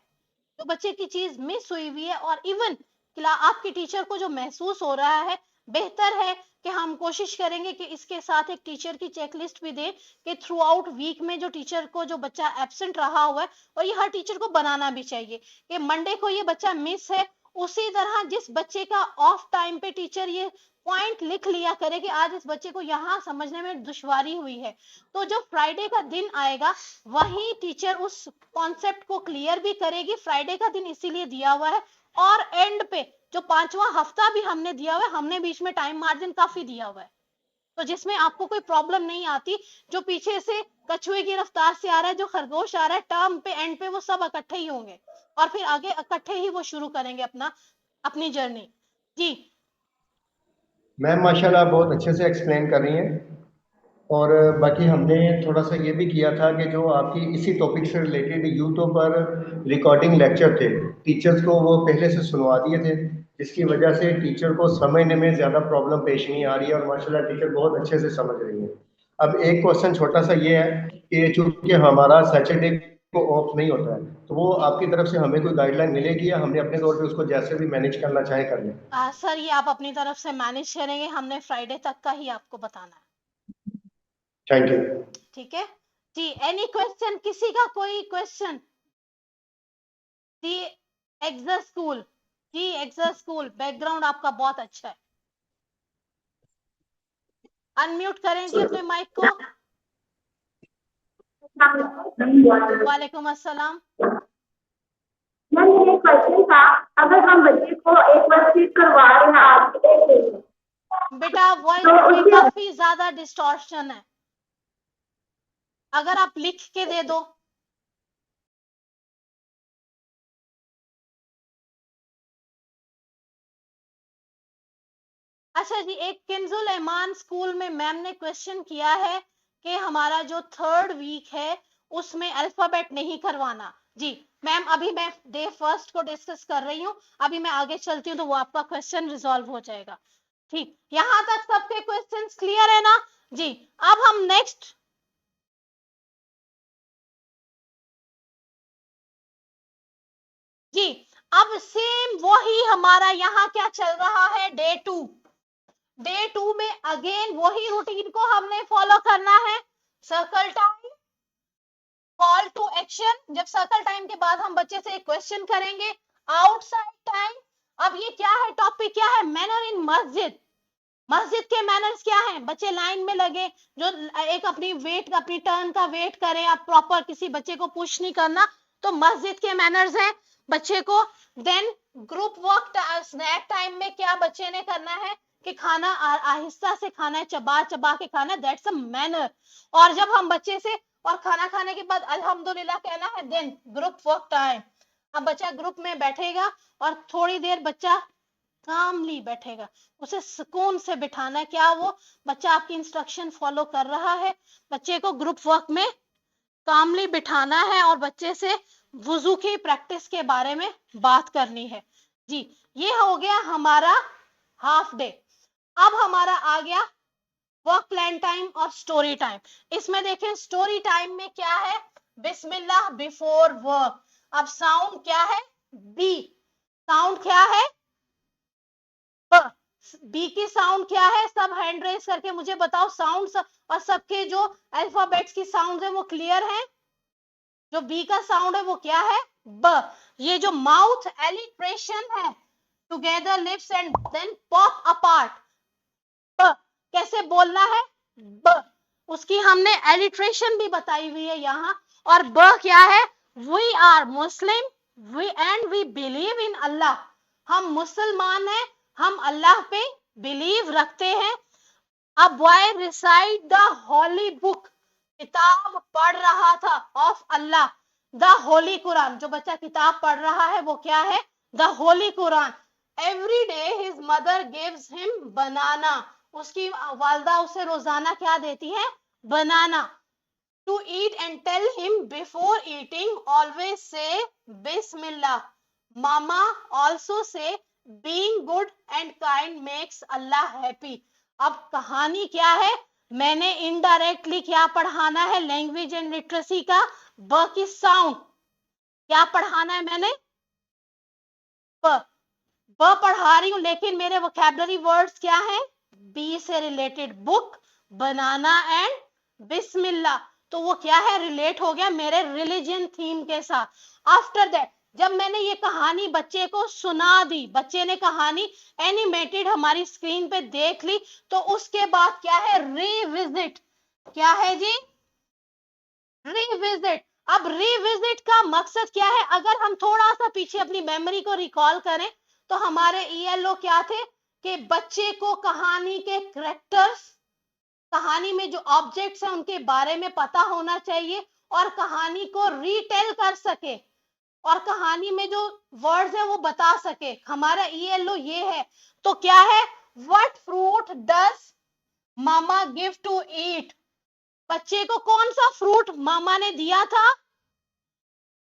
जो बच्चे की चीज मिस हुई हुई है, और इवन आपकी टीचर को जो महसूस हो रहा है, बेहतर है कि हम कोशिश करेंगे कि इसके साथ एक टीचर की चेकलिस्ट भी दें कि थ्रू आउट वीक में जो टीचर को जो बच्चा एब्सेंट रहा हुआ है, और ये हर टीचर को बनाना भी चाहिए कि मंडे को ये बच्चा मिस है, उसी तरह जिस बच्चे का ऑफ टाइम पे टीचर ये पॉइंट लिख लिया करे कि आज इस बच्चे को यहाँ समझने में दुश्वारी हुई है, तो जो फ्राइडे का दिन आएगा वही टीचर उस कॉन्सेप्ट को क्लियर भी करेगी। फ्राइडे का दिन इसीलिए दिया हुआ है, और एंड पे जो 5वां हफ्ता भी हमने दिया हुआ है, हमने बीच में टाइम मार्जिन काफी दिया हुआ है, तो जिसमें आपको कोई प्रॉब्लम नहीं आती। जो पीछे से कछुए की रफ्तार से आ रहा है, जो खरगोश आ रहा है, टर्म पे एंड पे वो सब इकट्ठे ही होंगे और फिर आगे इकट्ठे ही वो शुरू करेंगे अपनी जर्नी। जी
मैम माशाल्लाह बहुत अच्छे से एक्सप्लेन कर रही हैं। और बाकी हमने थोड़ा सा ये भी किया था कि जो आपकी इसी टॉपिक से रिलेटेड यूट्यूब पर रिकॉर्डिंग लेक्चर थे, टीचर्स को वो पहले से सुनवा दिए थे, जिसकी वजह से टीचर को समझने में ज़्यादा प्रॉब्लम पेश नहीं आ रही है और माशाल्लाह टीचर बहुत अच्छे से समझ रही है। अब एक क्वेश्चन छोटा सा ये है कि चूँकि हमारा सैटरडे को ऑफ नहीं होता है, तो वो आपकी तरफ से हमें कोई गाइडलाइन मिलेगी या हमने अपने तौर पर उसको जैसे भी मैनेज करना चाहे कर लें?
सर, ये आप अपनी तरफ से मैनेज करेंगे, हमने फ्राइडे तक का ही आपको बताना है।
Thank you.
ठीक है जी। एनी क्वेश्चन, किसी का कोई क्वेश्चन? जी एग्जर स्कूल, जी एग्जर स्कूल, बैकग्राउंड आपका बहुत अच्छा है। अनम्यूट करें जी अपने माइक को। वालेकुम अस्सलाम।
मैम मेरा क्वेश्चन था, अगर हम बच्चे को एक बार सीट करवा रहे हैं आपके
बेटा वॉइस
तो
में
उसके
काफी ज्यादा डिस्टॉर्शन है, अगर आप लिख के दे दो। अच्छा जी, एक किंजुल ईमान स्कूल में मैम ने क्वेश्चन किया है कि हमारा जो 3rd वीक है उसमें अल्फाबेट नहीं करवाना। जी मैम, अभी मैं डे फर्स्ट को डिस्कस कर रही हूँ, अभी मैं आगे चलती हूँ तो वो आपका क्वेश्चन रिजॉल्व हो जाएगा। ठीक, यहां तक सबके क्वेश्चंस क्लियर है ना जी। अब हम नेक्स्ट जी, अब सेम वही हमारा यहाँ क्या चल रहा है, डे 2। डे 2 में अगेन वही रूटीन को हमने फॉलो करना है। Circle time, call to action. जब सर्कल टाइम के बाद हम बच्चे से एक क्वेश्चन करेंगे। आउटसाइड टाइम, अब ये क्या है, टॉपिक क्या है, मैनर इन मस्जिद। मस्जिद के मैनर्स क्या हैं, बच्चे लाइन में लगे, जो एक अपनी वेट, अपनी टर्न का वेट करें, आप प्रॉपर किसी बच्चे को पुश नहीं करना, तो मस्जिद के मैनर्स हैं बच्चे को। Then group work, snack time में क्या बच्चे ने करना है कि खाना आहिस्ता से खाना है, चबा चबा के खाना है, दैट्स अ मैनर। और जब हम बच्चे से और खाना खाने के बाद अल्हम्दुलिल्लाह कहना है, देन ग्रुप वर्क टाइम। अब बच्चा ग्रुप में बैठेगा और थोड़ी देर बच्चा कामली बैठेगा, उसे सुकून से बिठाना है। क्या वो बच्चा आपकी इंस्ट्रक्शन फॉलो कर रहा है, बच्चे को ग्रुप वर्क में कामली बिठाना है और बच्चे से वुजू की प्रैक्टिस के बारे में बात करनी है जी। ये हो गया हमारा हाफ डे। अब हमारा आ गया वर्क प्लान टाइम और स्टोरी टाइम। इसमें देखें स्टोरी टाइम में क्या है, बिस्मिल्लाह बिफोर वर्क। अब साउंड क्या है, बी। साउंड क्या है, बी की साउंड क्या है, सब हैंड रेस करके मुझे बताओ। साउंड और सबके जो अल्फाबेट्स की साउंड है वो क्लियर है। जो बी का साउंड है वो क्या है, ब। ये जो माउथ एलिट्रेशन है, together lips and then pop apart, ब कैसे बोलना है, ब। उसकी हमने एलिट्रेशन भी बताई हुई है यहाँ। और ब क्या है, we are Muslim we and we believe in Allah. हम मुसलमान हैं, हम अल्लाह पे बिलीव रखते हैं। अब boy recite the holy book, किताब पढ़ रहा था, of Allah, the holy Quran. जो बच्चा किताब पढ़ रहा है वो क्या है, the holy Quran. Every his mother gives him banana, उसकी वालदा उसे रोजाना क्या देती है, banana. To eat and tell him before eating always say बिस्मिल्लाह। Mama also say being good and kind makes Allah happy. अब कहानी क्या है, मैंने इनडायरेक्टली क्या पढ़ाना है, लैंग्वेज एंड लिटरेसी का ब की साउंड क्या पढ़ाना है, मैंने ब पढ़ा रही हूं, लेकिन मेरे वोकैबुलरी वर्ड्स क्या हैं, बी से रिलेटेड, बुक, बनाना एंड बिस्मिल्लाह। तो वो क्या है, रिलेट हो गया मेरे रिलीजन थीम के साथ। आफ्टर दैट जब मैंने ये कहानी बच्चे को सुना दी, बच्चे ने कहानी एनिमेटेड हमारी स्क्रीन पे देख ली, तो उसके बाद क्या है, रिविजिट। क्या है जी, रिविजिट। अब रिविजिट का मकसद क्या है, अगर हम थोड़ा सा पीछे अपनी मेमोरी को रिकॉल करें तो हमारे ईएलओ क्या थे कि बच्चे को कहानी के कैरेक्टर्स, कहानी में जो ऑब्जेक्ट्स हैं उनके बारे में पता होना चाहिए और कहानी को रीटेल कर सके और कहानी में जो वर्ड्स है वो बता सके। हमारा ईएलओ ये है। तो क्या है, what fruit does mama give to eat. बच्चे को कौन सा फ्रूट मामा ने दिया था,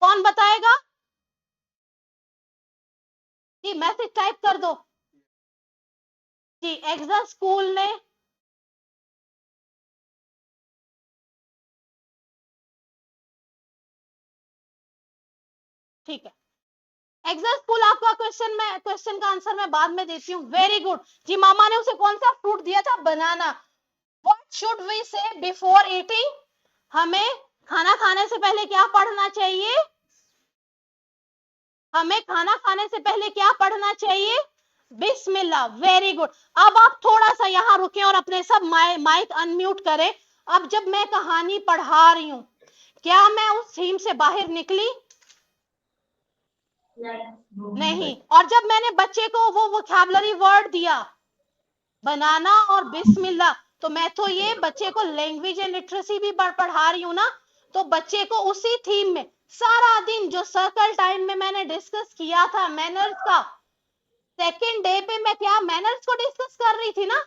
कौन बताएगा जी, मैसेज टाइप कर दो जी। एग्जा स्कूल ने ठीक है, एग्जा स्कूल आपका क्वेश्चन का आंसर मैं बाद में देती हूँ। वेरी गुड जी, मामा ने उसे कौन सा फ्रूट दिया था, बनाना। व्हाट शुड वी से बिफोर ईटिंग, हमें खाना खाने से पहले क्या पढ़ना चाहिए, हमें खाना खाने से पहले क्या पढ़ना चाहिए, बिस्मिल्लाह। Very good. अब आप थोड़ा सा यहाँ रुके और अपने सब माइक अनम्यूट करें। अब जब मैं कहानी पढ़ा रही हूँ, क्या मैं उस थीम से बाहर निकली, नहीं। और जब मैंने बच्चे को वो वोकैबुलरी वर्ड दिया, बनाना और बिस्मिल्लाह, तो मैं तो ये बच्चे को लैंग्वेज एंड लिटरेसी भी पढ़ा रही हूँ ना। तो बच्चे को उसी थीम में सारा दिन जो सर्कल टाइम में मैंने डिस्कस किया था मैनर्स का, सेकेंड डे पे मैं क्या मैनर्स को डिस्कस कर रही थी ना,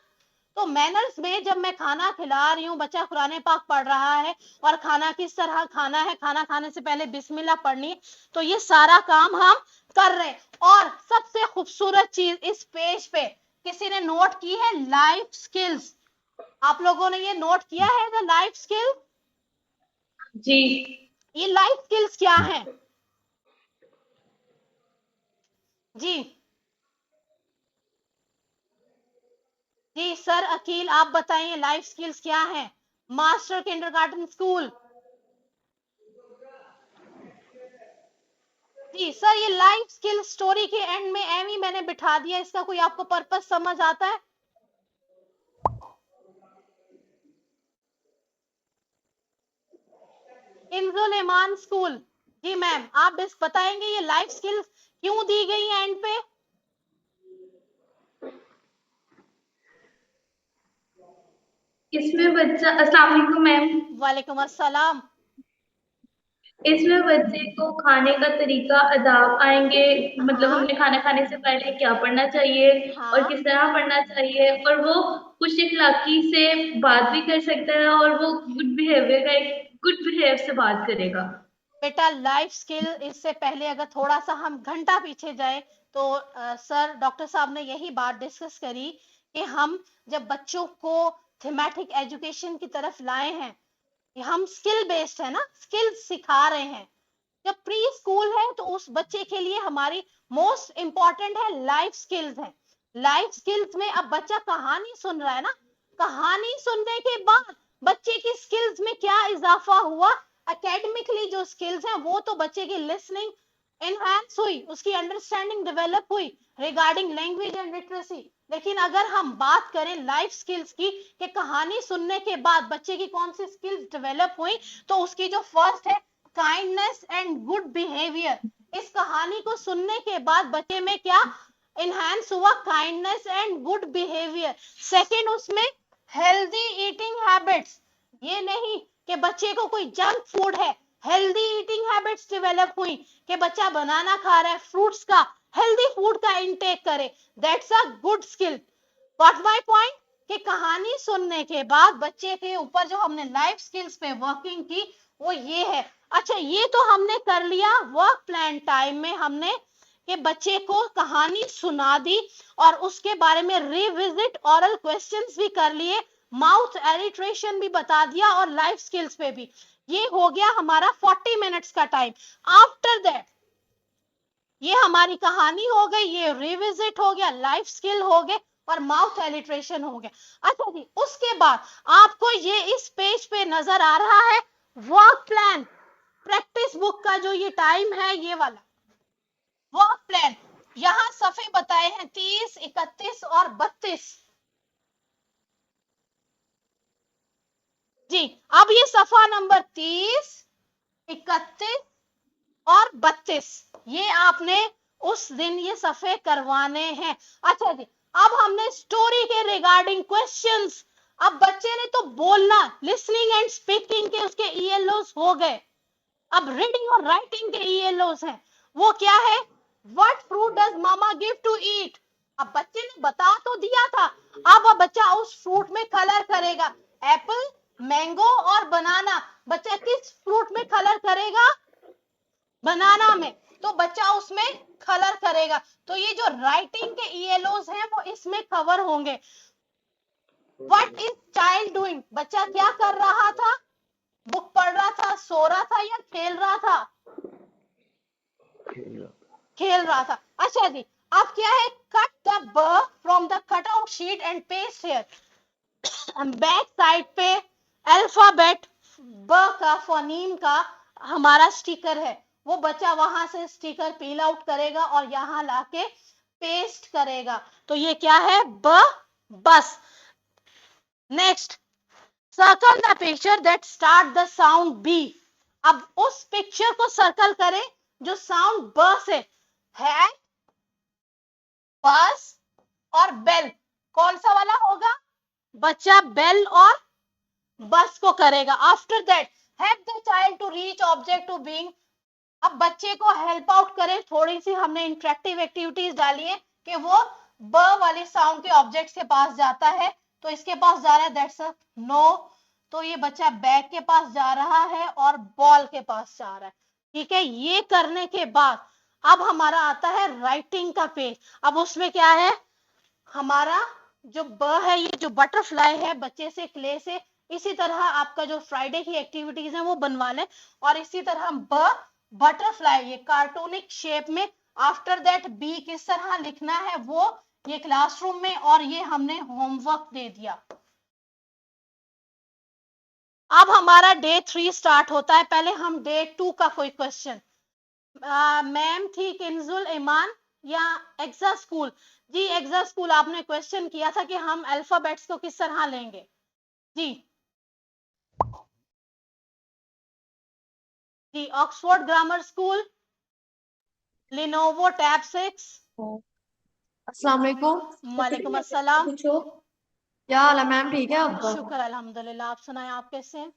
तो मैनर्स में जब मैं खाना खिला रही हूँ, बच्चा कुरान पाक पढ़ रहा है और खाना किस तरह खाना है, खाना खाने से पहले बिस्मिल्लाह पढ़नी है, तो ये सारा काम हम कर रहे हैं। और सबसे खूबसूरत चीज इस पेज पे किसी ने नोट की है, लाइफ स्किल्स। आप लोगों ने ये नोट किया है द लाइफ स्किल?
जी।
ये लाइफ स्किल्स क्या है जी? जी सर अकील आप बताइए लाइफ स्किल्स क्या है? Master kindergarten school. जी सर, ये लाइफ स्किल स्टोरी के एंड में एमी मैंने बिठा दिया, इसका कोई आपको पर्पस समझ आता है? इंजुल ईमान स्कूल। जी मैम, आप बस बताएंगे ये लाइफ स्किल्स क्यों दी गई है एंड पे?
इसमें बच्चा, अस्सलाम वालेकुम मैम।
वालेकुम अस्सलाम।
इसमें बच्चे को खाने का तरीका, आदाब आएंगे, मतलब
हाँ
हमें खाना खाने से पहले क्या पढ़ना चाहिए और
हाँ
किस तरह पढ़ना चाहिए, और वो कुछ इखलाकी से बात भी कर सकता है और वो गुड बिहेव से बात करेगा।
बेटा लाइफ स्किल, इससे पहले अगर थोड़ा सा हम घंटा पीछे जाए तो सर डॉक्टर साहब ने यही बात डिस्कस करी कि हम जब बच्चों को थीमेटिक एजुकेशन की तरफ लाए हैं, हम स्किल बेस्ड है ना, स्किल सिखा रहे हैं। जब प्री स्कूल है तो उस बच्चे के लिए हमारी मोस्ट इंपॉर्टेंट है लाइफ स्किल्स है। लाइफ स्किल्स में अब बच्चा कहानी सुन रहा है ना, कहानी सुनने के बाद बच्चे की स्किल्स में क्या इजाफा हुआ, एकेडमिकली जो स्किल्स हैं वो तो बच्चे की लिसनिंग एनहांस हुई, उसकी अंडरस्टैंडिंग डेवलप हुई रिगार्डिंग लैंग्वेज एंड लिटरेसी। लेकिन अगर हम बात करें लाइफ स्किल्स की कि कहानी सुनने के बाद बच्चे की कौन सी स्किल्स डेवलप हुई, तो उसकी जो फर्स्ट है काइंडनेस एंड गुड बिहेवियर। इस कहानी को सुनने के बाद बच्चे में क्या इनहैंस हुआ? Kindness and good behaviour. Second, उसमें हेल्दी ईटिंग हैबिट्स। ये नहीं कि बच्चे को कोई जंक फूड है, हेल्दी ईटिंग हैबिट्स डेवलप हुई कि बच्चा बनाना खा रहा है, फ्रूट्स का, हेल्दी फूड का इंटेक करे, that's a good skill. What my point कि कहानी सुनने के बाद बच्चे के ऊपर जो हमने लाइफ स्किल्स पे वर्किंग की वो ये है। अच्छा, ये तो हमने कर लिया वर्क प्लान टाइम में, हमने कि बच्चे को कहानी सुना दी और उसके बारे में रिविजिट ऑरल क्वेश्चंस भी कर लिए, माउथ एलिट्रेशन भी बता दिया और लाइफ स्किल्स पे भी। ये हो गया हमारा 40 मिनट्स का टाइम। आफ्टर दैट ये हमारी कहानी हो गई, ये रिविजिट हो गया, लाइफ स्किल हो गए और माउथ एलिट्रेशन हो गया। अच्छा जी, उसके बाद आपको ये इस पेज पे नजर आ रहा है वर्क प्लान, प्रैक्टिस बुक का जो ये टाइम है, ये वाला वर्क प्लान। यहां सफे बताए हैं 30, 31 और 32 जी। अब ये सफा नंबर 30, 31 और 32 ये आपने उस दिन ये सफे करवाने हैं। अच्छा जी, अब हमने स्टोरी के रिगार्डिंग क्वेश्चंस, अब बच्चे ने तो बोलना, लिसनिंग एंड स्पीकिंग के उसके ईएलओस हो गए, अब रीडिंग और राइटिंग के ईएलओस हैं। वो क्या है? What fruit does mama give to eat. अब बच्चे ने बता तो दिया था, अब बच्चा उस फ्रूट में कलर करेगा, एप्पल, मैंगो और बनाना। बच्चा किस फ्रूट में कलर करेगा? बनाना में। तो बच्चा उसमें कलर करेगा। तो ये जो राइटिंग के ईएलओस हैं वो इसमें कवर होंगे। व्हाट इज चाइल्ड डूइंग, बच्चा क्या कर रहा था? बुक पढ़ रहा था, सो रहा था या खेल रहा था? खेल रहा था। अच्छा जी, अब क्या है? कट द ब from the cut out sheet and paste here. Back side पे अल्फाबेट ब का, फोनीम का हमारा स्टिकर है, वो बच्चा वहां से स्टिकर पील आउट करेगा और यहां लाके पेस्ट करेगा। तो ये क्या है? ब, bus. Next, circle the picture that start the sound B. अब उस पिक्चर को सर्कल करें जो साउंड ब से है, बस और बेल। कौन सा वाला होगा? बच्चा बेल और बस को करेगा। After that help the child to reach object to being. अब बच्चे को हेल्प आउट करें, थोड़ी सी हमने इंटरेक्टिव एक्टिविटीज डाली है कि वो ब वाले साउंड के ऑब्जेक्ट के पास जाता है, तो इसके पास जा रहा है, दैट्स अ नो। तो ये बच्चा बैग के पास जा रहा है और बॉल के पास जा रहा है। ठीक है, ये करने के बाद अब हमारा आता है राइटिंग का पेज। अब उसमें क्या है, हमारा जो ब है, ये जो बटरफ्लाई है, बच्चे से क्ले से इसी तरह आपका जो फ्राइडे की एक्टिविटीज है वो बनवा लें, और इसी तरह ब बटरफ्लाई ये कार्टूनिक शेप में। आफ्टर दैट बी किस तरह लिखना है वो ये क्लासरूम में, और ये हमने होमवर्क दे दिया। अब हमारा डे 3 स्टार्ट होता है। पहले हम डे 2 का कोई क्वेश्चन, मैम थी किंजुल ईमान या एग्जा स्कूल? जी एग्जा स्कूल, आपने क्वेश्चन किया था कि हम अल्फाबेट्स को किस तरह लेंगे। जी Oxford grammar school, Lenovo tab 6।
अस्सलाम वालेकुम।
वालेकुम अस्सलाम।
क्या हाल है मैम, ठीक है आपका?
शुक्र अल्हम्दुलिल्लाह, आप सुनाएं, आप कैसे हैं?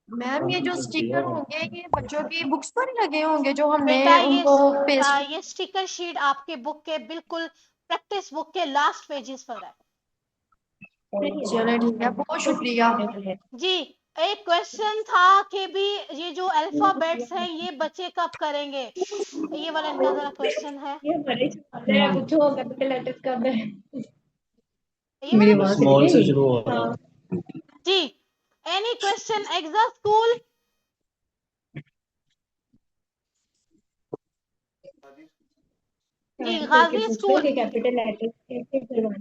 मैम ये जो स्टिकर होंगे ये बच्चों की बुक्स पर ही लगे होंगे जो हमने
बेटा
उनको पेस्ट।
ये स्टिकर शीट आपके बुक के बिल्कुल प्रैक्टिस बुक के लास्ट पेजेस पर है।
चले ठीक है, बहुत शुक्रिया।
जी एक क्वेश्चन था कि भी ये जो अल्फाबेट्स हैं ये बच्चे कब करेंगे, ये वाला इनका जरा क्वेश्चन है।
ये बड़े वाले हैं, पूछो कैपिटल लेटर कब है?
ये वाला
स्मॉल से शुरू हो रहा है।
जी एनी क्वेश्चन एग्जा स्कूल? जी गाजी स्कूल।
कैपिटल लेटर कैसे करवाना?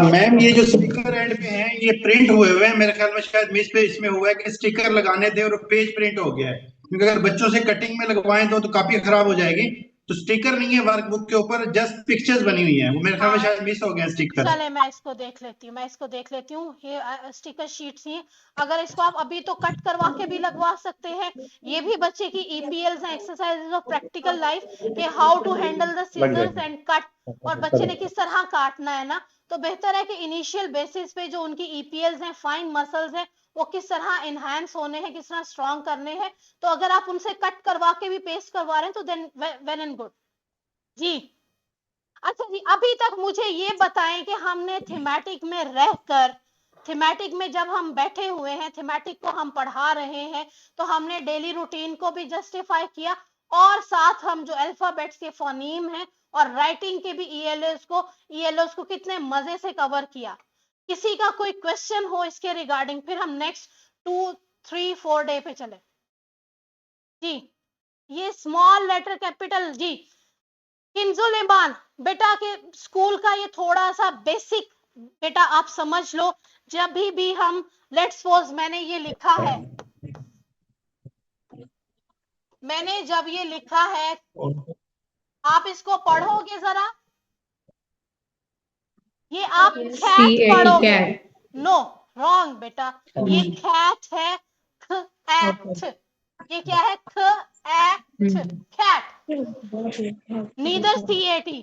मैम ये जो स्टिकर एंड पे हैं ये प्रिंट हुए हुए हैं, मेरे ख्याल में शायद मिस पे इसमें हुआ है कि स्टिकर लगाने थे और पेज प्रिंट हो गया है, क्योंकि अगर बच्चों से कटिंग में लगवाएं तो काफी खराब हो जाएगी। तो स्टिकर नहीं है वर्कबुक के ऊपर, जस्ट पिक्चर्स बनी हुई है, वो मेरे ख्याल में शायद मिस हो गया स्टिकर।
चले मैं इसको देख लेती हूँ, ये स्टिकर शीट्स ही। अगर इसको आप अभी तो कट करवा के भी लगवा सकते हैं। ये भी बच्चे की ईपीएल्स हैं, एक्सरसाइजेज ऑफ प्रैक्टिकल लाइफ, कि how to handle the scissors and cut, और बच्चे ने किस तरह काटना है ना। तो बेहतर है कि इनिशियल बेसिस पे जो उनकी ईपीएल्स हैं, फाइन मसल्स हैं, वो किस तरह इनहैंस होने हैं, किस तरह स्ट्रॉन्ग करने हैं। तो अगर आप उनसे कट करवा के भी पेस्ट करवा रहे हैं तो देन वेल एंड गुड। जी अच्छा जी, अभी तक मुझे ये बताएं कि हमने थीमेटिक में रहकर, थीमेटिक में जब हम बैठे हुए हैं, थीमेटिक को हम पढ़ा रहे हैं, तो हमने डेली रूटीन को भी जस्टिफाई किया, और साथ हम जो अल्फाबेट्स के फोनीम हैं और राइटिंग के भी ईएलओस को कितने मजे से कवर किया। किसी का कोई क्वेश्चन हो इसके रिगार्डिंग, फिर हम नेक्स्ट 2, 3, 4 डे पे चले। जी ये स्मॉल लेटर कैपिटल, जी किंजुल ईमान बेटा के स्कूल का ये थोड़ा सा बेसिक बेटा आप समझ लो। जब भी हम लेट्स सपोज मैंने ये लिखा है, मैंने जब ये लिखा है, आप इसको पढ़ोगे जरा, ये आप कैट पढ़ोगे। नो रॉन्ग बेटा, ये कैट है, कैट। ये क्या है, कैट, नीदर सीएटी।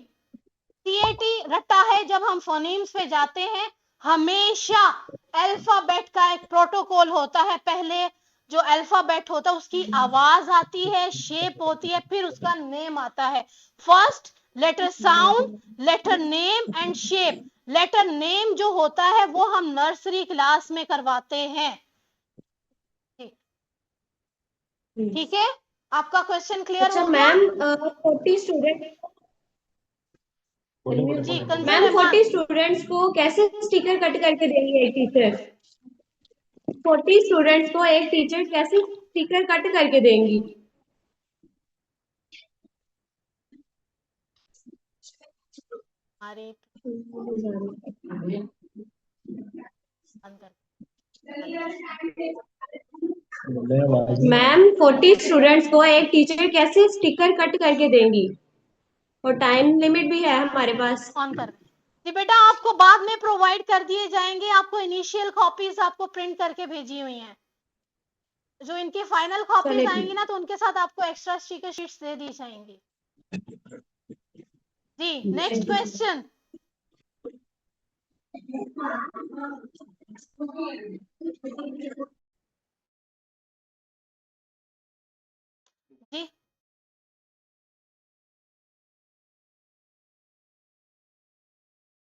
सीएटी रट्टा है। जब हम फोनीम्स पे जाते हैं हमेशा अल्फाबेट का एक प्रोटोकॉल होता है। पहले जो अल्फाबेट होता है उसकी आवाज आती है, शेप होती है, फिर उसका नेम आता है। First letter sound, letter name and shape. Letter name जो होता है वो हम नर्सरी क्लास में करवाते हैं। ठीक है, आपका क्वेश्चन क्लियर
अच्छा
हो गया?
मैम 40 स्टूडेंट,
जी
मैम 40 स्टूडेंट्स को कैसे स्टिकर कट करके देंगे एक टीचर? 40 स्टूडेंट्स को एक टीचर कैसे स्टिकर कट करके देंगी?
अरे
मैम 40 स्टूडेंट्स को एक टीचर कैसे स्टिकर कट करके देंगी? और टाइम लिमिट भी है हमारे पास।
ऑन कर जी बेटा, आपको बाद में प्रोवाइड कर दिए जाएंगे। आपको इनिशियल कॉपीज आपको प्रिंट करके भेजी हुई हैं। जो इनकी फाइनल कॉपीज आएंगी ना तो उनके साथ आपको एक्स्ट्रा स्टिकर शीट्स दे दी जाएंगी। जी नेक्स्ट क्वेश्चन। जी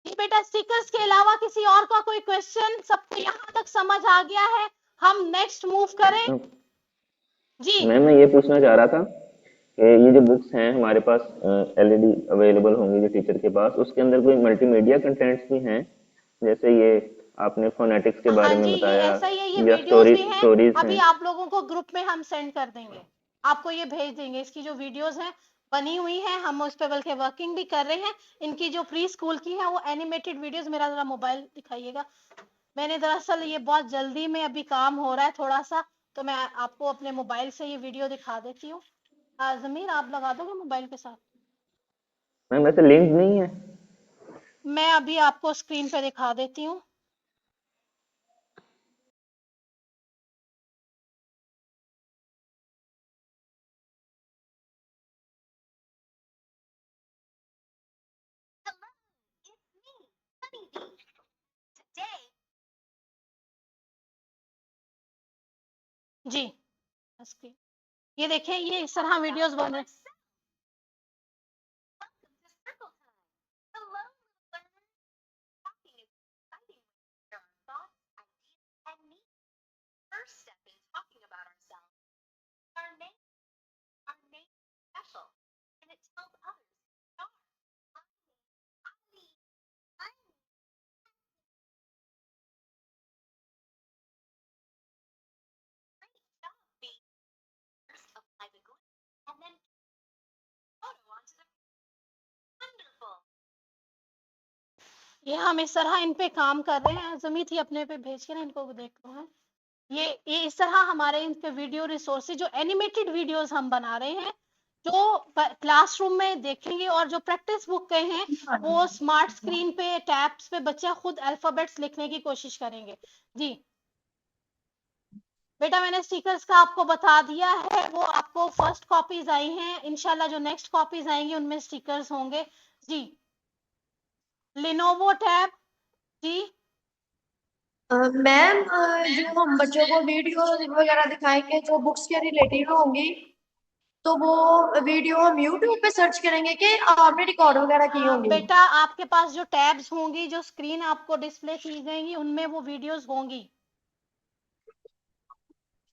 जी बेटा बेटा स्टिकर्स के अलावा किसी और का कोई क्वेश्चन? सबको यहाँ तक समझ आ गया है? हम नेक्स्ट मूव करें जी।
मैम मैं ये पूछना चाह रहा था कि ये जो बुक्स हैं हमारे पास एलईडी अवेलेबल होंगी जो टीचर के पास, उसके अंदर कोई मल्टीमीडिया कंटेंट्स भी हैं, जैसे ये आपने फोनेटिक्स के बारे
हाँ
में
जी, ये
बताया
ऐसा ही है, ये
या
वीडियोस भी हैं।
स्टोरीज
अभी
हैं।
आप लोगों को ग्रुप में हम सेंड कर देंगे, आपको ये भेज देंगे। इसकी जो वीडियोस हैं बनी हुई हैं, हम उस पे बल्कि वर्किंग भी कर रहे हैं। इनकी जो प्री स्कूल की है वो एनिमेटेड वीडियोस, मेरा जरा मोबाइल दिखाइएगा। मैंने दरअसल ये बहुत जल्दी में अभी काम हो रहा है थोड़ा सा, तो मैं आपको अपने मोबाइल से ये वीडियो दिखा देती हूँ। जमीर आप लगा दोगे मोबाइल के साथ?
मैम ऐसे लिंक नहीं है?
मैं अभी आपको स्क्रीन पे दिखा देती हूँ। जी ये देखें, ये इस तरह वीडियोस बन रहे हैं। ये हम इस तरह इन पे काम कर रहे हैं। जमी थी अपने पे भेज के ना इनको देख लो है। ये इस तरह हमारे इनके वीडियो रिसोर्सेज जो एनिमेटेड वीडियोस हम बना रहे हैं, जो क्लासरूम में देखेंगे, और जो प्रैक्टिस बुक के हैं वो स्मार्ट स्क्रीन पे टैब्स पे बच्चा खुद अल्फाबेट्स लिखने की कोशिश करेंगे। जी बेटा मैंने स्टिकर्स का आपको बता दिया है, वो आपको फर्स्ट कॉपीज आई हैं, इंशाल्लाह जो नेक्स्ट कॉपीज आएंगी उनमें स्टिकर्स होंगे। जी लिनोवो टैब। जी
मैम जो हम बच्चों को वीडियो वगैरह दिखाएंगे जो बुक्स के रिलेटेड होंगी, तो वो वीडियो हम यूट्यूब पे सर्च करेंगे कि आपने रिकॉर्ड वगैरह की होंगी?
बेटा आपके पास जो टैब्स होंगी, जो स्क्रीन आपको डिस्प्ले की जाएंगी, उनमें वो वीडियोस होंगी।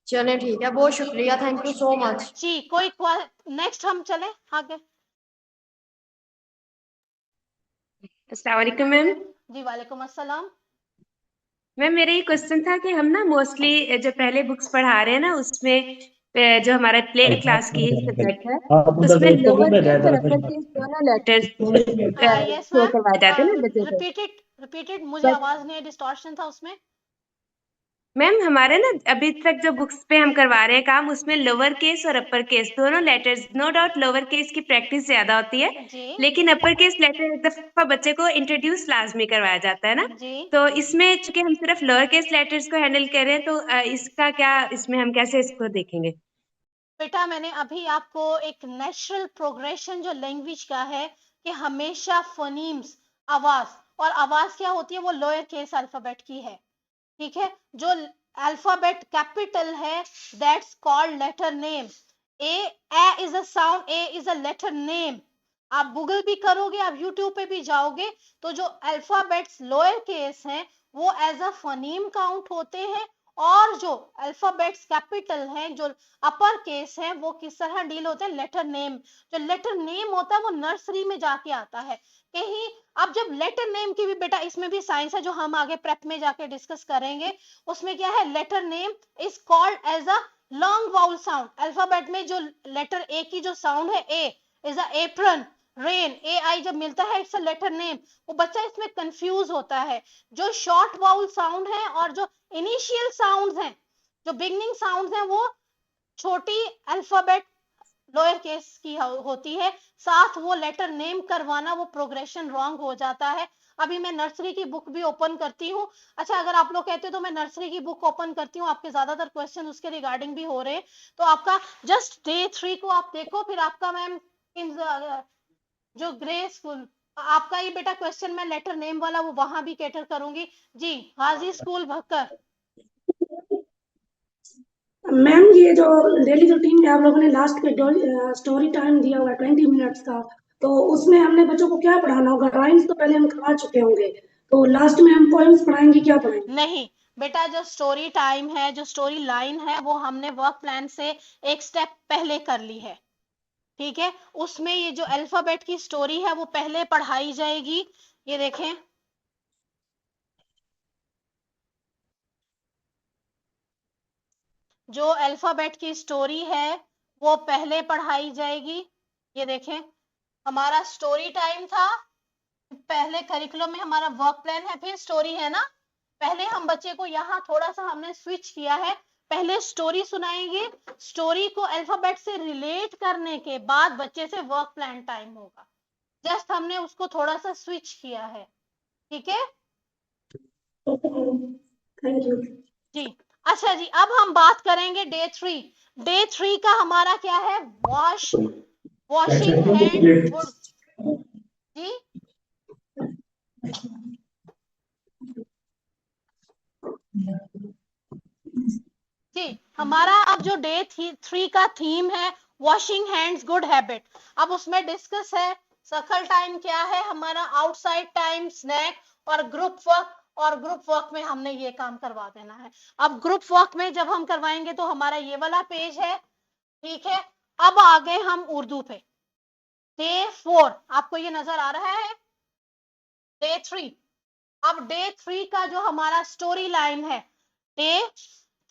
चले ठीक है, बहुत शुक्रिया, थैंक यू सो मच।
जी कोई नेक्स्ट हम चले आगे।
अस्सलाम वालेकुम मैम।
जी वालेकुम अस्सलाम।
मैम मेरा ये क्वेश्चन था कि हम ना मोस्टली जो पहले बुक्स पढ़ा रहे हैं ना, उसमें जो हमारा प्ले क्लास की सब्जेक्ट है,
आप उधर
उसमें
दोस्तों क्यों
लोअर
भेजा है
केस और
तरफ
अपर केस दोनों लेटर्स
यस
शो करवाए जाते हैं ना
मैम,
बच्चों को।
रिपीटेड मुझे
बट
आवाज नहीं, डिस्टॉर्शन था उसमें।
मैम हमारे ना अभी तक जो बुक्स पे हम करवा रहे हैं काम, उसमें लोअर केस और अपर केस दोनों letters, no doubt lower case की प्रैक्टिस ज्यादा होती है,
जी
लेकिन अपर केस लेटर एक दफा बच्चे को इंट्रोड्यूस लाजमी करवाया जाता है ना।
जी
तो इसमें चूंकि हम सिर्फ लोअर केस लेटर्स को हैंडल कर रहे हैं, तो इसका क्या, इसमें हम कैसे इसको देखेंगे?
बेटा मैंने अभी आपको एक नेचुरल प्रोग्रेशन जो लैंग्वेज का है कि हमेशा फोनीम्स आवाज, और आवाज क्या होती है वो लोअर केस अल्फाबेट की है, ठीक है। जो अल्फाबेट कैपिटल है that's called letter name. A is a sound, A is a letter name. आप गूगल भी करोगे, आप यूट्यूब पे भी जाओगे, तो जो अल्फाबेट्स लोअर केस हैं वो एज अ फोनीम काउंट होते हैं, और जो अल्फाबेट्स कैपिटल हैं, जो अपर केस हैं, वो किस तरह डील होते हैं, लेटर नेम। जो लेटर नेम होता है वो नर्सरी में जाके आता है कहीं। अब जब लेटर नेम की भी बेटा इसमें भी साइंस है जो हम आगे प्रेप में जाके डिस्कस करेंगे। उसमें क्या है, letter name is called as a long vowel sound. Alphabet में जो लेटर ए की जो साउंड है, A is a apron, rain, A I जब मिलता है इट्स अ लेटर नेम। वो बच्चा इसमें कंफ्यूज होता है। जो शॉर्ट वाउल साउंड है और जो इनिशियल साउंड्स हैं, जो बिगनिंग साउंड्स हैं, वो छोटी अल्फाबेट लोअर केस की होती है, साथ वो लेटर नेम करवाना, वो प्रोग्रेशन रॉन्ग हो जाता है। अभी मैं नर्सरी की बुक भी ओपन करती हूँ। अच्छा अगर आप लोग कहते हो तो मैं नर्सरी की बुक ओपन करती हूँ, आपके ज्यादातर क्वेश्चन उसके रिगार्डिंग भी हो रहे हैं, तो आपका जस्ट डे 3 को आप देखो, फिर आपका मैम जो ग्रे स्कूल आपका ये बेटा क्वेश्चन मैं लेटर नेम वाला वो वहां भी कैटर करूंगी। जी हाजी स्कूल भक्कर।
मैम ये जो डेली रूटीन में आप लोगों ने लास्ट में स्टोरी टाइम दिया हुआ है 20 मिनट्स का, तो उसमें हमने बच्चों को क्या पढ़ाना होगा? राइम्स तो पहले हम करवा चुके होंगे, तो लास्ट में हम पोएम्स पढ़ाएंगे, क्या पढ़ाएंगे?
नहीं बेटा, जो स्टोरी टाइम है, जो स्टोरी लाइन है, वो हमने वर्क प्लान से एक स्टेप पहले कर ली है, ठीक है। उसमें ये जो अल्फाबेट की स्टोरी है वो पहले पढ़ाई जाएगी। ये देखें, जो अल्फाबेट की स्टोरी है वो पहले पढ़ाई जाएगी। ये देखें, हमारा स्टोरी टाइम था, पहले करिकुलम में हमारा वर्क प्लान है, फिर स्टोरी है ना। पहले हम बच्चे को यहाँ थोड़ा सा हमने स्विच किया है, पहले स्टोरी सुनाएंगे, स्टोरी को अल्फाबेट से रिलेट करने के बाद बच्चे से वर्क प्लान टाइम होगा। जस्ट हमने उसको थोड़ा सा स्विच किया है, ठीक है
थैंक यू।
जी। अच्छा जी, अब हम बात करेंगे डे 3। डे 3 का हमारा क्या है? Washing hand good. जी जी, हमारा अब जो डे 3 का थीम है वॉशिंग हैंड्स गुड हैबिट। अब उसमें डिस्कस है सर्कल टाइम क्या है हमारा, आउटसाइड टाइम, स्नैक और ग्रुप वर्क। और ग्रुप वर्क में हमने ये काम करवा देना है। अब ग्रुप वर्क में जब हम करवाएंगे तो हमारा ये वाला पेज है, ठीक है। अब आ गए हम उर्दू पे। डे 4 आपको ये नजर आ रहा है, डे 3। अब डे 3 का जो हमारा स्टोरी लाइन है, डे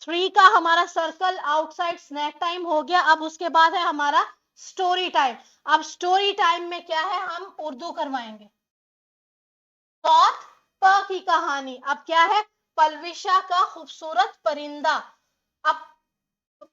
3 का हमारा सर्कल, आउटसाइड, स्नैक टाइम हो गया। अब उसके बाद है हमारा स्टोरी टाइम। अब स्टोरी टाइम में क्या है, हम उर्दू करवाएंगे। सौत प की कहानी। अब क्या है, पलविशा का खूबसूरत परिंदा। अब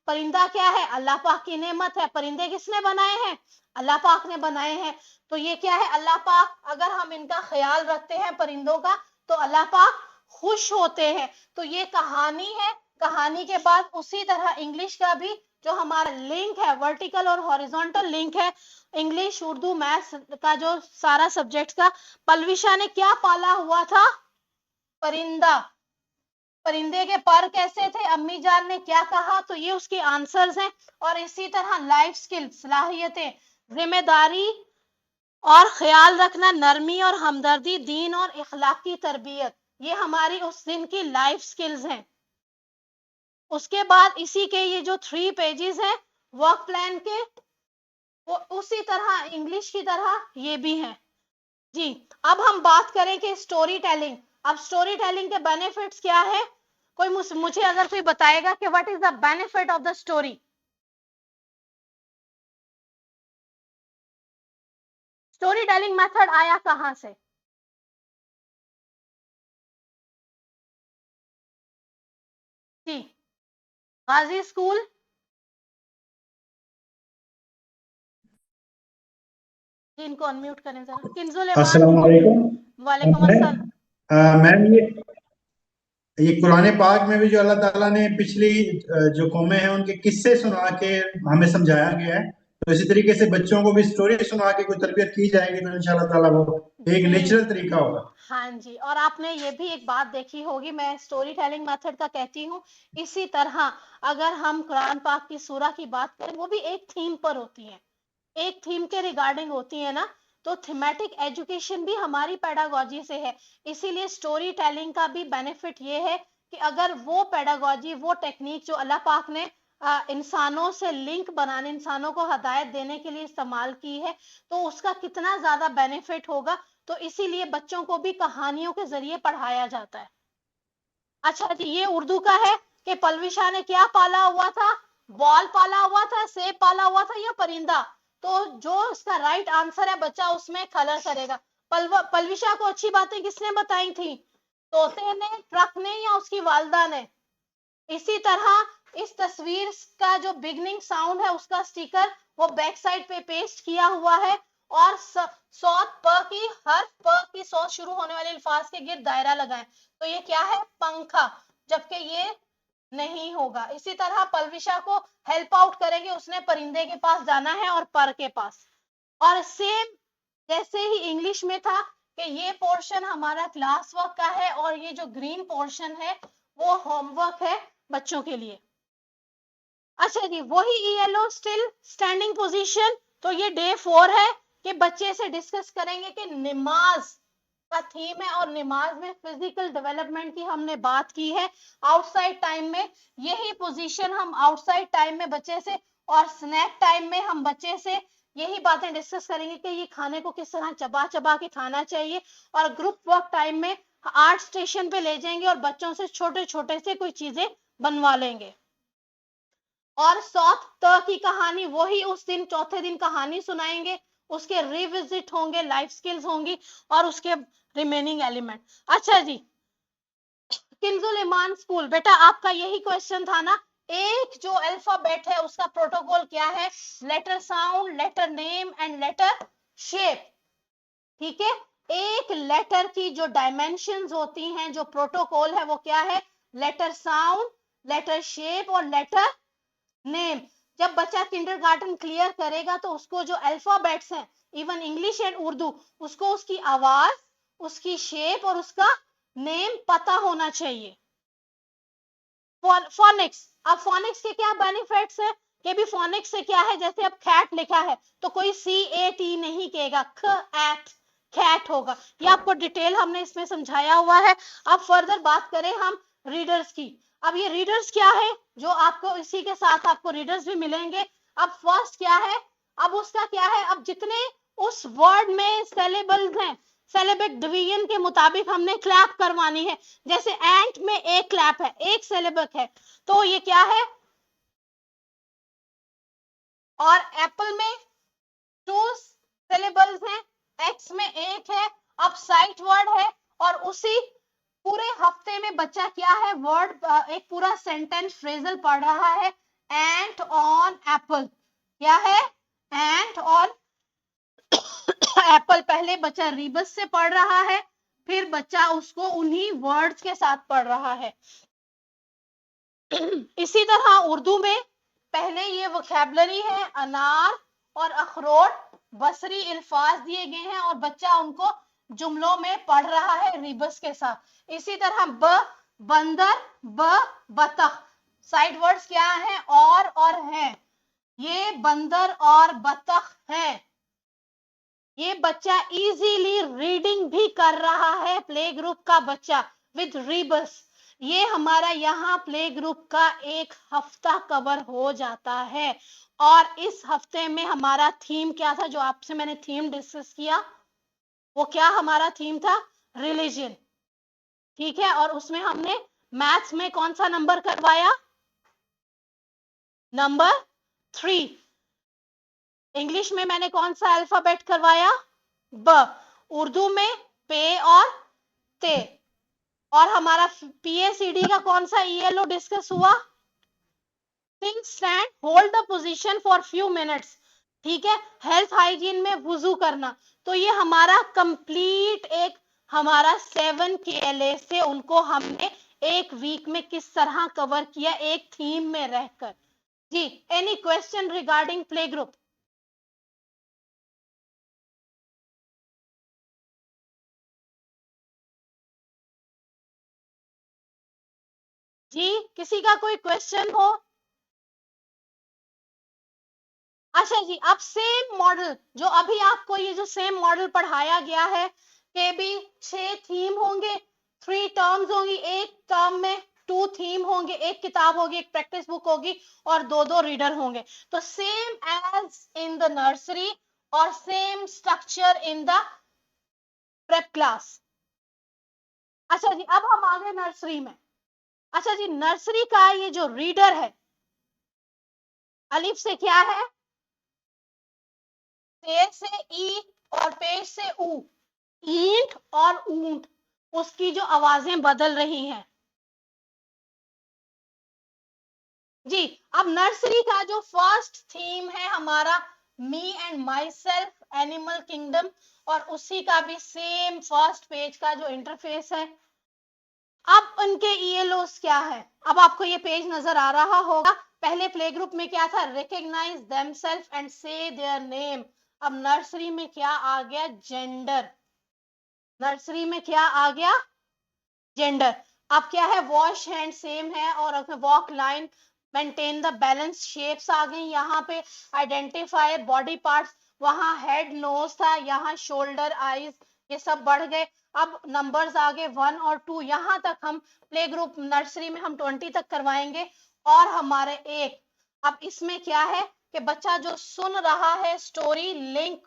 परिंदा क्या है, अल्लाह पाक की नेमत है। परिंदे किसने बनाए हैं? अल्लाह पाक ने बनाए हैं। तो ये क्या है, अल्लाह पाक, अगर हम इनका ख्याल रखते हैं परिंदों का, तो अल्लाह पाक खुश होते हैं। तो ये कहानी है। कहानी के बाद उसी तरह इंग्लिश का भी जो हमारा लिंक है, वर्टिकल और हॉरिजॉन्टल लिंक है, इंग्लिश, उर्दू, मैथ्स का जो सारा सब्जेक्ट का, पलविशा ने क्या पाला हुआ था? परिंदा। परिंदे के पर कैसे थे, अम्मी जान ने क्या कहा, तो ये उसके आंसर्स हैं। और इसी तरह लाइफ स्किल, सलाहियतें, जिम्मेदारी और ख्याल रखना, नरमी और हमदर्दी, दीन और इखलाकी तरबियत, ये हमारी उस दिन की लाइफ स्किल्स हैं। उसके बाद इसी के ये जो 3 पेजेस हैं वर्क प्लान के, वो उसी तरह इंग्लिश की तरह ये भी हैं जी। अब हम बात करें कि स्टोरी टेलिंग। अब स्टोरी टेलिंग के बेनिफिट्स क्या है? कोई मुझे अगर कोई बताएगा कि what is the benefit of the story. Story telling method आया कहां से? जी, गाजी स्कूल। जी, इनको अनम्यूट करें जरा। किंजुल
अस्सलाम वालेकुम।
वालेकुम अस्सलाम।
मैम, ये कुरान पाक में भी जो अल्लाह ताला ने पिछली जो कौमें हैं उनके किस्से सुना के हमें समझाया गया है, तो इसी तरीके से बच्चों को भी स्टोरी सुना के कोई तरबियत की जाएगी तो इंशाल्लाह ताला वो एक नेचुरल तरीका होगा।
हाँ जी, और आपने ये भी एक बात देखी होगी, मैं स्टोरी टेलिंग मेथड का कहती हूँ। इसी तरह अगर हम कुरान पाक की सूरा की बात करें, वो भी एक थीम पर होती है, एक थीम के रिगार्डिंग होती है ना। तो थीमेटिक एजुकेशन भी हमारी पेडागोजी से है। इसीलिए स्टोरी टेलिंग का भी बेनिफिट ये है कि अगर वो पेडागोजी, वो टेक्निक जो अल्लाह पाक ने इंसानों से लिंक बनाने, इंसानों को हदायत देने के लिए इस्तेमाल की है, तो उसका कितना ज्यादा बेनिफिट होगा। तो इसीलिए बच्चों को भी कहानियों के जरिए पढ़ाया जाता है। अच्छा जी, ये उर्दू का है कि पलविशा ने क्या पाला हुआ था? बॉल पाला हुआ था, सेब पाला हुआ था, या परिंदा? तो जो इसका राइट आंसर है बच्चा उसमें कलर करेगा। पलविशा को अच्छी बातें किसने बताई थी? तोते ने, ट्रक ने, या उसकी वालदा ने? इसी तरह इस तस्वीर का जो बिगनिंग साउंड है उसका स्टिकर वो बैक साइड पे पेस्ट किया हुआ है। और सौत प की, हर प की सौत शुरू होने वाले अल्फाज के गिर्द दायरा लगाएं। तो ये क्या है? पंखा, जबकि ये नहीं होगा। इसी तरह पलविशा को हेल्प आउट करेंगे, उसने परिंदे के पास जाना है और पर के पास। और सेम जैसे ही इंग्लिश में था कि ये पोर्शन हमारा क्लास वर्क का है और ये जो ग्रीन पोर्शन है वो होमवर्क है बच्चों के लिए। अच्छा जी, वही ELO स्टिल स्टैंडिंग पोजीशन। तो ये डे 4 है, कि बच्चे से डिस्कस करेंगे कि नमाज का थीम है और नमाज में फिजिकल डेवलपमेंट की हमने बात की है आउटसाइड टाइम में, यही पोजीशन हम आउटसाइड टाइम में बच्चे से और स्नैक टाइम में हम बच्चे से यही बातें डिस्कस करेंगे कि ये खाने को किस तरह चबा चबा के खाना चाहिए। और ग्रुप वर्क टाइम में आर्ट स्टेशन पे ले जाएंगे और बच्चों से छोटे छोटे से कोई चीजें बनवा लेंगे। और सौत त की कहानी वही उस दिन चौथे दिन कहानी सुनाएंगे, उसके रिविजिट होंगे, लाइफ स्किल्स होंगी और उसके रिमेनिंग एलिमेंट। अच्छा जी, किंजुल ईमान स्कूल, बेटा आपका यही क्वेश्चन था ना, एक जो अल्फाबेट है उसका प्रोटोकॉल क्या है? Letter sound, letter name and letter shape. ठीक है, एक लेटर की जो डायमेंशंस होती हैं, जो प्रोटोकॉल है वो क्या है? लेटर साउंड, लेटर शेप और लेटर नेम। जब बच्चा किंडरगार्टन क्लियर करेगा तो उसको जो अल्फाबेट्स हैं, इवन इंग्लिश एंड उर्दू, उसको उसकी आवाज, उसकी शेप और उसका नेम पता होना चाहिए। फोनिक्स, अब फोनिक्स के क्या बेनिफिट्स है? कि भी फोनिक्स से क्या है, जैसे अब कैट लिखा है तो कोई CAT नहीं कहेगा, कैट होगा। ये आपको डिटेल हमने इसमें समझाया हुआ है। अब फर्दर बात करें हम रीडर्स की। अब ये रीडर्स क्या है, जो आपको इसी के साथ आपको रीडर्स भी मिलेंगे। अब फर्स्ट क्या है, अब उसका क्या है, अब जितने उस वर्ड में सिलेबल्स हैं, सिलेबिक डिवीजन के मुताबिक हमने क्लैप करवानी है। जैसे एंट में एक क्लैप है, एक सिलेबक है, तो ये क्या है? और एप्पल में 2 सिलेबल्स हैं, एक्स में एक है। अब साइट वर्ड है और उसी पूरे हफ्ते में बच्चा क्या है, वर्ड एक पूरा सेंटेंस फ्रेजल पढ़ रहा है। एंट ऑन एप्पल, क्या है? एंट ऑन एप्पल। पहले बच्चा रिबस से पढ़ रहा है, फिर बच्चा उसको उन्हीं वर्ड्स के साथ पढ़ रहा है। इसी तरह उर्दू में पहले ये वोकैबुलरी है, अनार और अखरोट बसरी अल्फाज दिए गए हैं और बच्चा उनको जुमलों में पढ़ रहा है रिबस के साथ। इसी तरह बंदर, बतख, साइड वर्ड्स क्या है? और हैं। ये बंदर और बतख हैं। ये बच्चा इजीली रीडिंग भी कर रहा है, प्ले ग्रुप का बच्चा विद रिबस। ये हमारा यहाँ प्ले ग्रुप का एक हफ्ता कवर हो जाता है। और इस हफ्ते में हमारा थीम क्या था, जो आपसे मैंने थीम डिस्कस किया, वो क्या हमारा थीम था? रिलीजन। ठीक है, और उसमें हमने मैथ्स में कौन सा नंबर करवाया? नंबर 3। इंग्लिश में मैंने कौन सा अल्फाबेट करवाया? ब। उर्दू में पे और ते। और हमारा PACD का कौन सा ELO डिस्कस हुआ? Think, stand, hold the position for few minutes. ठीक है, हेल्थ हाइजीन में वुजू करना। तो ये हमारा कंप्लीट एक हमारा 7 KLA से उनको हमने एक वीक में किस तरह कवर किया, एक थीम में रहकर। जी, any question regarding play group? जी, किसी का कोई क्वेश्चन हो? अच्छा जी, अब सेम मॉडल जो अभी आपको ये जो सेम मॉडल पढ़ाया गया है कि भी 6 थीम होंगे, 3 टर्म्स होंगी, एक टर्म में 2 थीम होंगे, एक किताब होगी, एक प्रैक्टिस बुक होगी और 2 रीडर होंगे। तो same age in the nursery और same structure in the prep class. अच्छा जी, अब हम आ गए नर्सरी में। अच्छा जी, नर्सरी का ये जो रीडर है, अलिफ से क्या है? से ई और पेश से ऊ, ईंट और ऊंट, उसकी जो आवाजें बदल रही हैं। जी, अब नर्सरी का जो फर्स्ट थीम है हमारा me and my self animal kingdom, और उसी का भी सेम फर्स्ट पेज का जो इंटरफेस है। अब उनके ELOs क्या है? अब आपको ये पेज नजर आ रहा होगा। पहले प्ले ग्रुप में क्या था? रिकॉग्नाइज देमसेल्फ एंड से देयर नेम। अब नर्सरी में क्या आ गया? जेंडर। नर्सरी में क्या आ गया? जेंडर। अब क्या है? वॉश हैंड सेम है और walk line, maintain the balance, shapes आ गई यहाँ पे, आइडेंटिफाई बॉडी पार्ट्स, वहां हेड नोज था, यहाँ शोल्डर आईज, ये सब बढ़ गए। अब नंबर्स आगे 1 और 2, यहाँ तक हम प्ले ग्रुप नर्सरी में हम 20 तक करवाएंगे। और हमारे एक अब इसमें क्या है कि बच्चा जो सुन रहा है स्टोरी, लिंक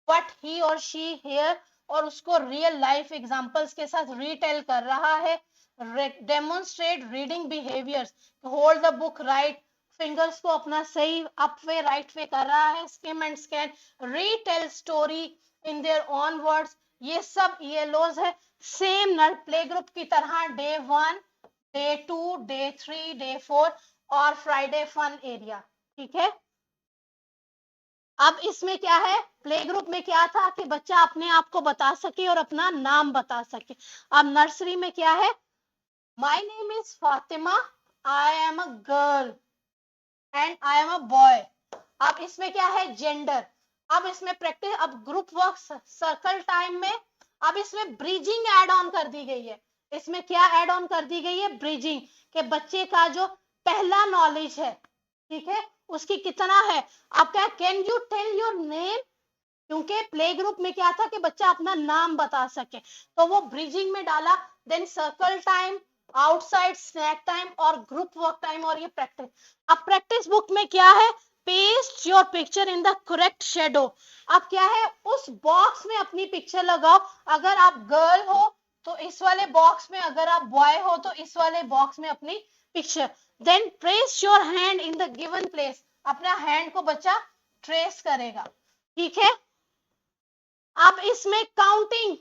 व्हाट ही और शी हियर, और उसको रियल लाइफ एग्जांपल्स के साथ रीटेल कर रहा है। Demonstrate reading behaviours, hold the book right, fingers को अपना सही अप वे राइट वे कर रहा है, scheme and scan, retail story in their own words, ये सब ELOs है। सेम प्ले ग्रुप की तरह डे 1, डे 2, डे 3, डे 4 और फ्राइडे फन एरिया। ठीक है। अब इसमें क्या है, प्ले ग्रुप में क्या था कि बच्चा अपने आप को बता सके और अपना नाम बता सके। अब नर्सरी में क्या है, my name is Fatima, I am a girl and I am a boy. अब इसमें क्या है, जेंडर। अब इसमें प्रैक्टिस, अब ग्रुप वर्क सर्कल टाइम में अब इसमें ब्रिजिंग ऐड ऑन कर दी गई है। इसमें क्या ऐड ऑन कर दी गई है, ब्रिजिंग, के बच्चे का जो पहला नॉलेज है, ठीक है, उसकी कितना है। आप क्या, can you tell your name, क्योंकि प्ले ग्रुप में क्या था कि बच्चा अपना नाम बता सके, तो वो ब्रिजिंग में डाला। Then circle time, outside snack time और ग्रुप वर्क टाइम, और ये प्रैक्टिस। अब प्रैक्टिस बुक में क्या है, paste your picture in the correct shadow. अब क्या है, उस बॉक्स में अपनी पिक्चर लगाओ। अगर आप गर्ल हो तो इस वाले बॉक्स में, अगर आप बॉय हो तो इस वाले बॉक्स में अपनी picture. Then trace your hand in the given place, अपना हैंड को बच्चा ट्रेस करेगा। ठीक है। अब इसमें काउंटिंग,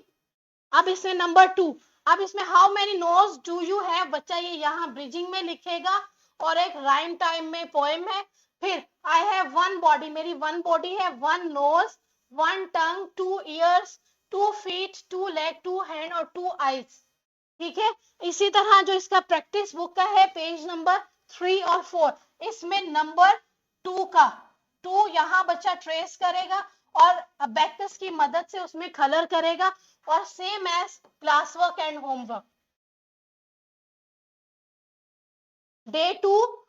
अब इसमें नंबर 2, अब इसमें how many nose do you have, बच्चा ये यहाँ ब्रिजिंग में लिखेगा, और एक राइम टाइम में पोएम है। फिर आई हैव 1 बॉडी, मेरी 1 बॉडी है, 1 नोज, 1 टंग, 2 ईयर्स, 2 फीट, 2 लेग, 2 हैंड और 2 आईज। ठीक है। इसी तरह जो इसका प्रैक्टिस बुक का है, पेज नंबर 3 और 4, इसमें नंबर 2 का 2 यहाँ बच्चा ट्रेस करेगा और अबैकस की मदद से उसमें कलर करेगा, और same as class work and homework.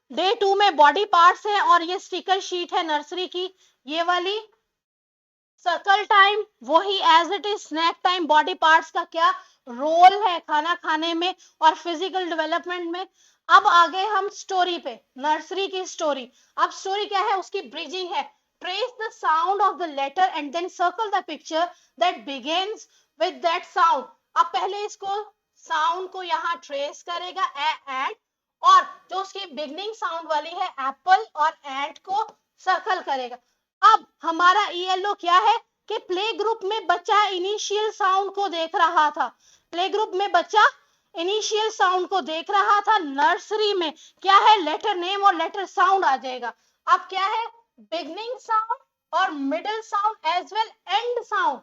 Day 2 में बॉडी पार्ट्स है, और ये स्टिकर शीट है नर्सरी की, ये वाली। सर्कल टाइम वही as it is, snack time, body parts का क्या रोल है खाना खाने में और फिजिकल डेवलपमेंट में। अब आ गए हम स्टोरी पे, नर्सरी की स्टोरी। अब स्टोरी क्या है, उसकी ब्रिजिंग है। Trace the sound of the letter and then circle the picture that begins with that sound. अब पहले इसको साउंड को यहाँ ट्रेस करेगा, एंड, और जो उसकी बिगनिंग साउंड वाली है एप्पल और एंट को सर्कल करेगा। अब हमारा ELO क्या है कि प्ले ग्रुप में बच्चा इनिशियल साउंड को देख रहा था, प्ले ग्रुप में बच्चा इनिशियल साउंड को देख रहा था। नर्सरी में क्या है, लेटर नेम और लेटर साउंड आ जाएगा। अब क्या है, बिगनिंग साउंड और middle sound as well end sound.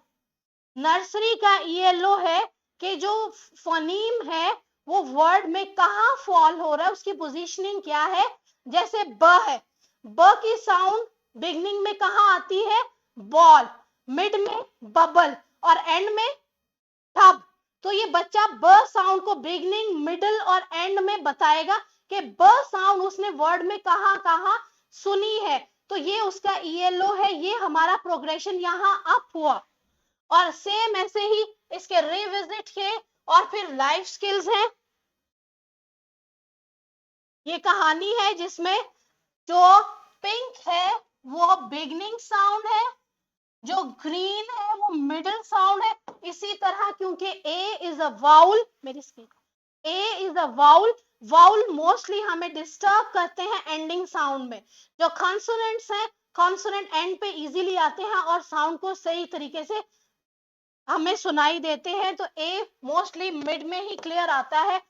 Nursery का ELO है कि जो फोनीम है वो वर्ड में कहाँ फॉल हो रहा है, उसकी पोजीशनिंग क्या है। जैसे ब है, ब की साउंड बिगनिंग में कहाँ आती है, बॉल, मिड में बबल और एंड में टब। तो ये बच्चा ब साउंड को बिगनिंग, मिडिल और एंड में बताएगा कि ब साउंड उसने वर्ड में कहाँ कहाँ सुनी है। तो ये उसका ELO है, ये हमारा प्रोग्रेशन यहाँ अप हुआ। और सेम ऐसे ही इसके रिविजिट के और फिर लाइफ स्किल्स हैं। ये कहानी है जिसमें जो पिंक है वो बिगनिंग साउंड है, जो ग्रीन है वो मिडिल साउंड है। इसी तरह क्योंकि ए इज अ वाउल, मेरी screen, A is a vowel, vowel mostly हमें डिस्टर्ब करते हैं एंडिंग साउंड में। जो कॉन्सोनेंट्स हैं, कॉन्सोनेंट एंड पे इजीली आते हैं और साउंड को सही तरीके से हमें सुनाई देते हैं, तो ए मोस्टली मिड में ही क्लियर आता है।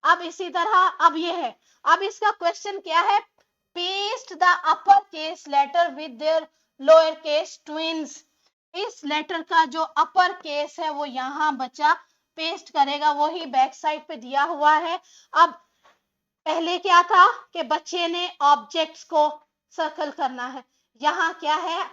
अब इसी तरह अब ये है, अब इसका क्वेश्चन क्या है, paste the upper case letter with their lower case twins. इस लेटर का जो अपर केस है वो यहाँ बच्चा पेस्ट करेगा, वही बैक साइड पे दिया हुआ है। अब पहले क्या था कि बच्चे ने ऑब्जेक्ट्स को सर्कल करना है, यहाँ क्या है,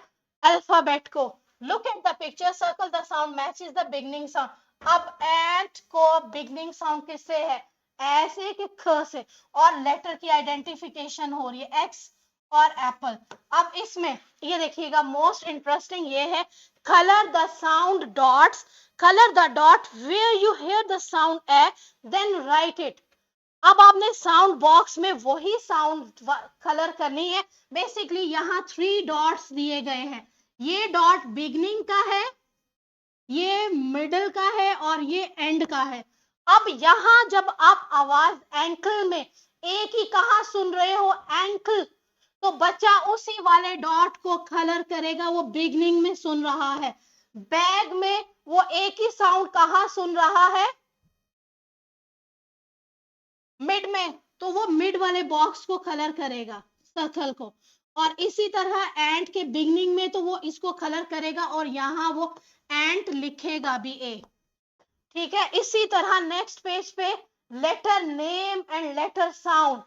अल्फाबेट को। Look at the picture, circle the sound matches the beginning sound. अब एंट को बिगनिंग साउंड किससे है, ऐसे कि ख से, और लेटर की आइडेंटिफिकेशन हो रही है, एक्स और एप्पल। अब इसमें ये देखिएगा, मोस्ट इंटरेस्टिंग ये है, colour the sound dots, colour the dot where you hear the sound A, then write it. अब आपने साउंड बॉक्स में वही साउंड कलर करनी है। बेसिकली यहाँ 3 डॉट्स दिए गए हैं, ये डॉट बिगनिंग का है, ये मिडल का है और ये एंड का है। अब यहाँ जब आप आवाज एंकल में एक ही कहाँ सुन रहे हो, एंकल, तो बच्चा उसी वाले डॉट को कलर करेगा, वो बिगनिंग में सुन रहा है। बैग में वो एक ही साउंड कहाँ सुन रहा है, मिड में, तो वो मिड वाले बॉक्स को कलर करेगा, सर्कल को। और इसी तरह एंट के बिगनिंग में तो वो इसको कलर करेगा और यहाँ वो एंट लिखेगा भी ए। ठीक है, इसी तरह नेक्स्ट पेज पे letter name and letter sound,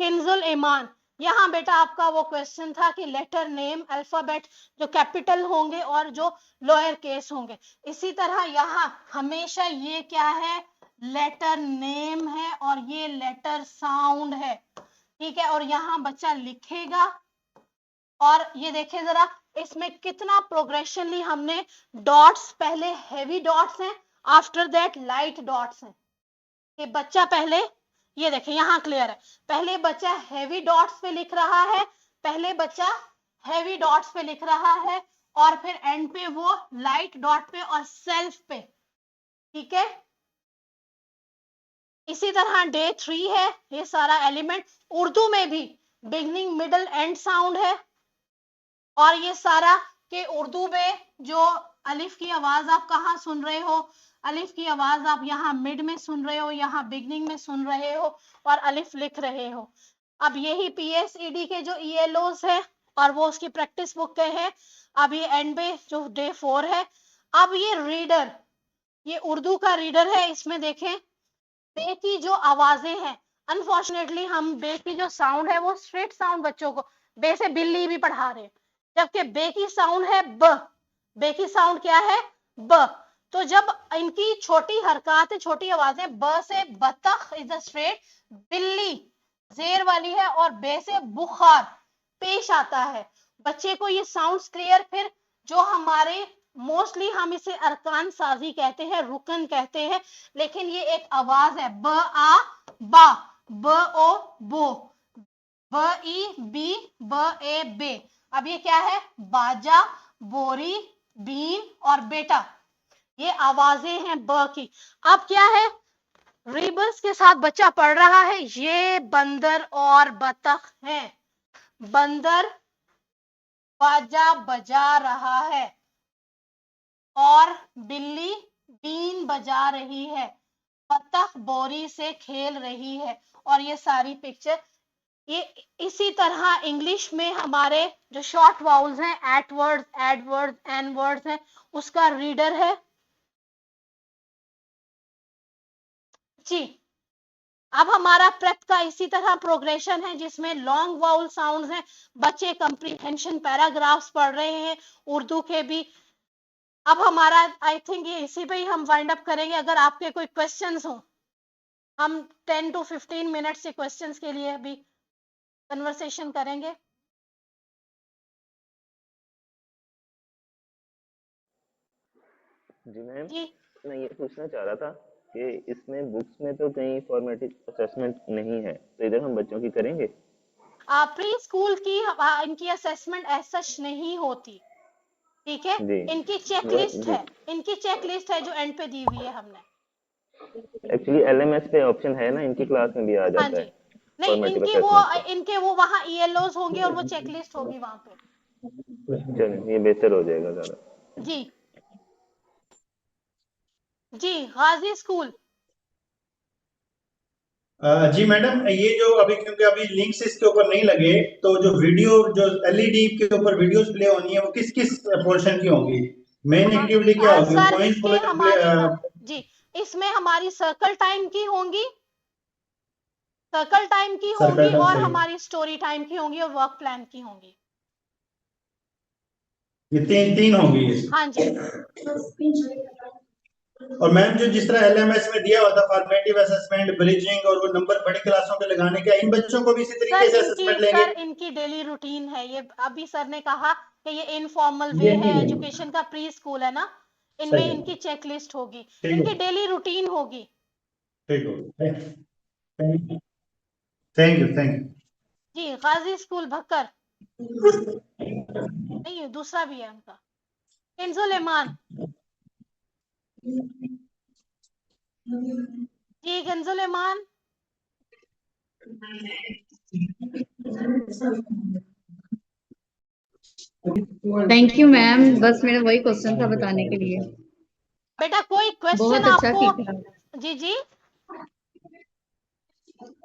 Kinzul Iman, यहाँ बेटा आपका वो क्वेश्चन था कि लेटर नेम अल्फाबेट जो कैपिटल होंगे और जो लोअर केस होंगे। इसी तरह यहाँ हमेशा ये क्या है, लेटर नेम है और ये लेटर साउंड है। ठीक है, और यहाँ बच्चा लिखेगा। और ये देखिए जरा, इसमें कितना प्रोग्रेशनली हमने डॉट्स, पहले हेवी डॉट्स हैं, आफ्टर दैट लाइट डॉट्स हैं। ये बच्चा पहले, ये देखिए यहाँ क्लियर है, पहले बच्चा हेवी डॉट्स पे लिख रहा है, पहले बच्चा हेवी डॉट्स पे लिख रहा है और फिर एंड पे वो लाइट डॉट पे और सेल्फ पे। ठीक है, इसी तरह डे 3 है, ये सारा एलिमेंट। उर्दू में भी बिगनिंग मिडल एंड साउंड है, और ये सारा के उर्दू में जो अलिफ की आवाज आप कहाँ सुन रहे हो, अलिफ की आवाज आप यहाँ मिड में सुन रहे हो, यहाँ बिगनिंग में सुन रहे हो और अलिफ लिख रहे हो। अब यही PSED के जो ELOs है और वो उसकी प्रैक्टिस बुक के है। अब ये एंड पे जो डे 4 है। अब ये रीडर, ये उर्दू का रीडर है, इसमें देखें बे की जो आवाजें हैं, अनफॉर्चुनेटली हम बे की जो साउंड है वो स्ट्रेट साउंड बच्चों को, बे से बिल्ली भी पढ़ा रहे हैं, जबकि बे की साउंड है ब, बे की साउंड क्या है, ब। तो जब इनकी छोटी हरकत है, छोटी आवाजें, ब से बतख इज अ स्ट्रेट, बिल्ली जेर वाली है, और बे से बुखार पेश आता है। बच्चे को ये साउंड्स क्लियर, फिर जो हमारे मोस्टली हम इसे अरकान साजी कहते हैं, रुकन कहते हैं, लेकिन ये एक आवाज है, ब आ बा, ब ओ बो, ब ई बी, ब ए बे। अब ये क्या है, बाजा, बोरी, बीन और बेटा, ये आवाजें हैं ब की। अब क्या है, रिबल्स के साथ बच्चा पढ़ रहा है, ये बंदर और बतख है, बंदर बाजा बजा रहा है और बिल्ली बीन बजा रही है, बतख बोरी से खेल रही है। और ये सारी पिक्चर, ये इसी तरह इंग्लिश में हमारे जो शॉर्ट वाउल्स हैं, at words, ad words, an words हैं, उसका रीडर है जी। अब हमारा प्रेप का इसी तरह प्रोग्रेशन है, जिसमें लॉन्ग वाउल साउंड्स हैं, बच्चे कंप्रीहेंशन पैराग्राफ्स पढ़ रहे हैं उर्दू के भी। अब हमारा आई थिंक ये इसी पे ही हम वाइंड अप करेंगे। अगर आपके कोई क्वेश्चंस हो, हम 10 to 15 मिनट से क्वेश्चंस के लिए अभी कन्वर्सेशन करेंगे।
जी मैम,
जी
मैं ये पूछना चाह रहा था कि इसमें बुक्स में तो कहीं फॉर्मेटिव असेसमेंट नहीं है, तो इधर हम बच्चों की करेंगे?
प्री स्कूल की इनकी असेसमेंट एज सच नहीं होती। ठीक है,
जी
इनकी चेकलिस्ट है, इनकी चेकलिस्ट है जो एंड पे दी हुई है हमने।
एक्चुअली LMS पे ऑप्शन है ना, इनकी क्लास में भी आ
हाँ
जाता
जी,
है
नहीं
फॉर्मेटिव
इनके वो वहाँ ELOs होंगे और वो चेकलिस्ट होगी वहां पे।
चलिए ये बेहतर हो जाएगा ज़्यादा।
जी जी, गाजी स्कूल।
जी मैडम, ये जो अभी, क्योंकि अभी लिंक्स इसके ऊपर नहीं लगे, तो जो वीडियो, जो LED के ऊपर वीडियोस प्ले होनी है, वो किस किस पोर्शन की होंगी? मेन एक्टिविटी क्या होगी?
सर
पॉइंट
इसके हमारी जी, इसमें हमारी सर्कल टाइम की होंगी, सर्कल टाइम की होंगी और हमारी स्टोरी टाइम की होंगी और वर्क प्लान की होंगी।
ये तीन होंगी।
हाँ जी
और मैम जो जिस तरह एलएमएस में दिया हुआ था फॉर्मेटिव असेसमेंट, ब्रिजिंग और वो नंबर बड़ी क्लासों के लगाने का, इन बच्चों को भी इसी तरीके से असेसमेंट लेंगे?
सर इनकी डेली रूटीन है ये। अभी सर ने कहा कि ये इनफॉर्मल वे
ये
है,
नहीं है।
एजुकेशन का प्री स्कूल है ना, इनमें
सही है।
इनकी चेकलिस्ट होगी,
ठीक
इनकी
है,
डेली रूटीन होगी।
ठीक हो, thank you, thank you, thank you.
जी गाजी स्कूल भक्कर, नहीं दूसरा भी है उनका, कंजुल ईमान। जी Kanzul Iman.
Thank you ma'am, बस मेरा वही क्वेश्चन था बताने के लिए।
बेटा कोई क्वेश्चन
बहुत अच्छा
आपको?
सीखा,
जी जी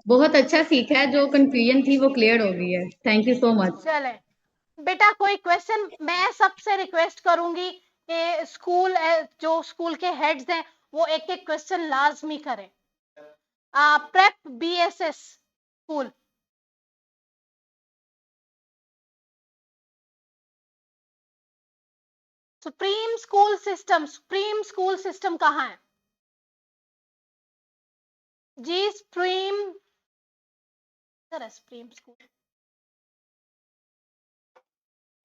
बहुत अच्छा सीखा है, जो कंफ्यूजन थी वो क्लियर हो गई है। Thank you so much.
चले बेटा कोई क्वेश्चन? मैं सबसे रिक्वेस्ट करूंगी कि स्कूल जो स्कूल के हेड्स हैं वो एक एक क्वेश्चन लाजमी करें। Prep BSS School, Supreme School System कहाँ है? जी सुप्रीम स्कूल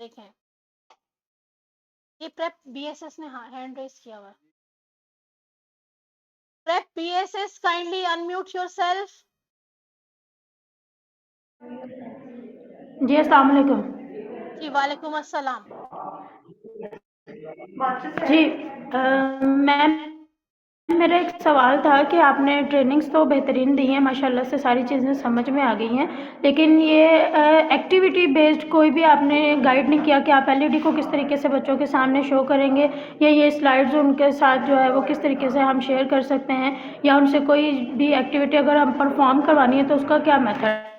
देखें, ये प्रेप बीएसएस ने हैंड रेस किया हुआ है। Prep BSS kindly unmute yourself.
जी अस्सलाम वालेकुम।
जी वालेकुम अस्सलाम।
जी मैम, मेरा एक सवाल था कि आपने ट्रेनिंग्स तो बेहतरीन दी हैं माशाल्लाह से, सारी चीज़ें समझ में आ गई हैं, लेकिन ये एक्टिविटी बेस्ड कोई भी आपने गाइड नहीं किया कि आप एलईडी को किस तरीके से बच्चों के सामने शो करेंगे, या ये स्लाइड्स उनके साथ जो है वो किस तरीके से हम शेयर कर सकते हैं, या उनसे कोई भी एक्टिविटी अगर हम परफॉर्म करवानी है तो उसका क्या मेथड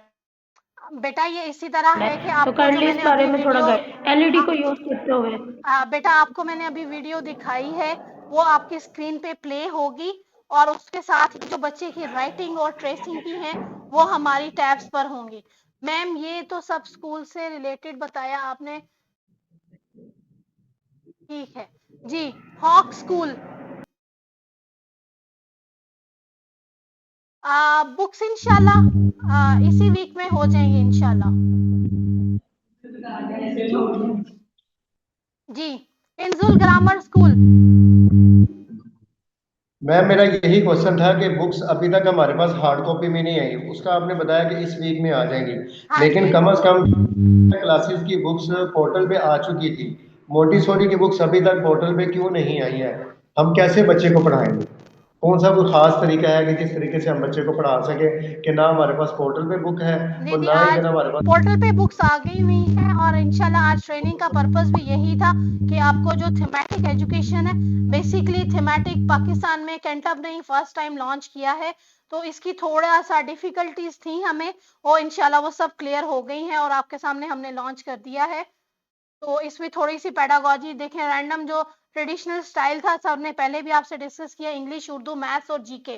बेटा ये इसी तरह है कि
है? तो
आपको जो
काइंडली इस
मैंने
बारे
अभी
में थोड़ा
वीडियो
एलईडी को यूज़ करते हुए।
बेटा आपको मैंने अभी वीडियो दिखाई है, वो आपकी स्क्रीन पे प्ले होगी, और उसके साथ जो बच्चे की राइटिंग और ट्रेसिंग की है वो हमारी टैब्स पर होंगी। मैम ये तो सब स्कूल से रिलेटेड बताया आपने, ठीक है जी। हॉक स्कूल, बुक्स इंशाल्लाह इसी वीक में हो जाएंगे इंशाल्लाह। जी इंजुल ग्रामर स्कूल।
मैम मेरा यही क्वेश्चन था कि बुक्स अभी तक हमारे पास हार्ड कॉपी में नहीं आई, उसका आपने बताया कि इस वीक में आ जाएंगी,
हाँ
लेकिन
जी।
कम से कम क्लासेस की बुक्स पोर्टल पे आ चुकी थी, मोंटेसोरी की बुक्स अभी तक पोर्टल पे क्यों नहीं आई है? हम कैसे बच्चे को पढ़ाएंगे? कौन सा कोई खास तरीका है कि जिस तरीके से हम बच्चे को पढ़ा सके कि ना हमारे पास पोर्टल पे बुक है
जी
और
जी
ना ही
आज
फिर हमारे पास।
पोर्टल पे बुक्स आ गई हुई हैं, और इंशाल्लाह आज ट्रेनिंग का पर्पस भी यही था कि आपको जो थीमेटिक एजुकेशन है, बेसिकली थीमेटिक पाकिस्तान में कैंटब ने ही फर्स्ट टाइम लॉन्च किया है, तो इसकी थोड़ा सा डिफिकल्टीज थी हमें, वो इंशाल्लाह वो सब क्लियर हो गई हैं और आपके सामने हमने लॉन्च कर दिया है। तो इसमें थोड़ी सी पेडागोजी देखें, रैंडम जो ट्रेडिशनल स्टाइल था सब ने पहले भी आपसे डिस्कस किया, इंग्लिश, उर्दू, मैथ्स और जीके,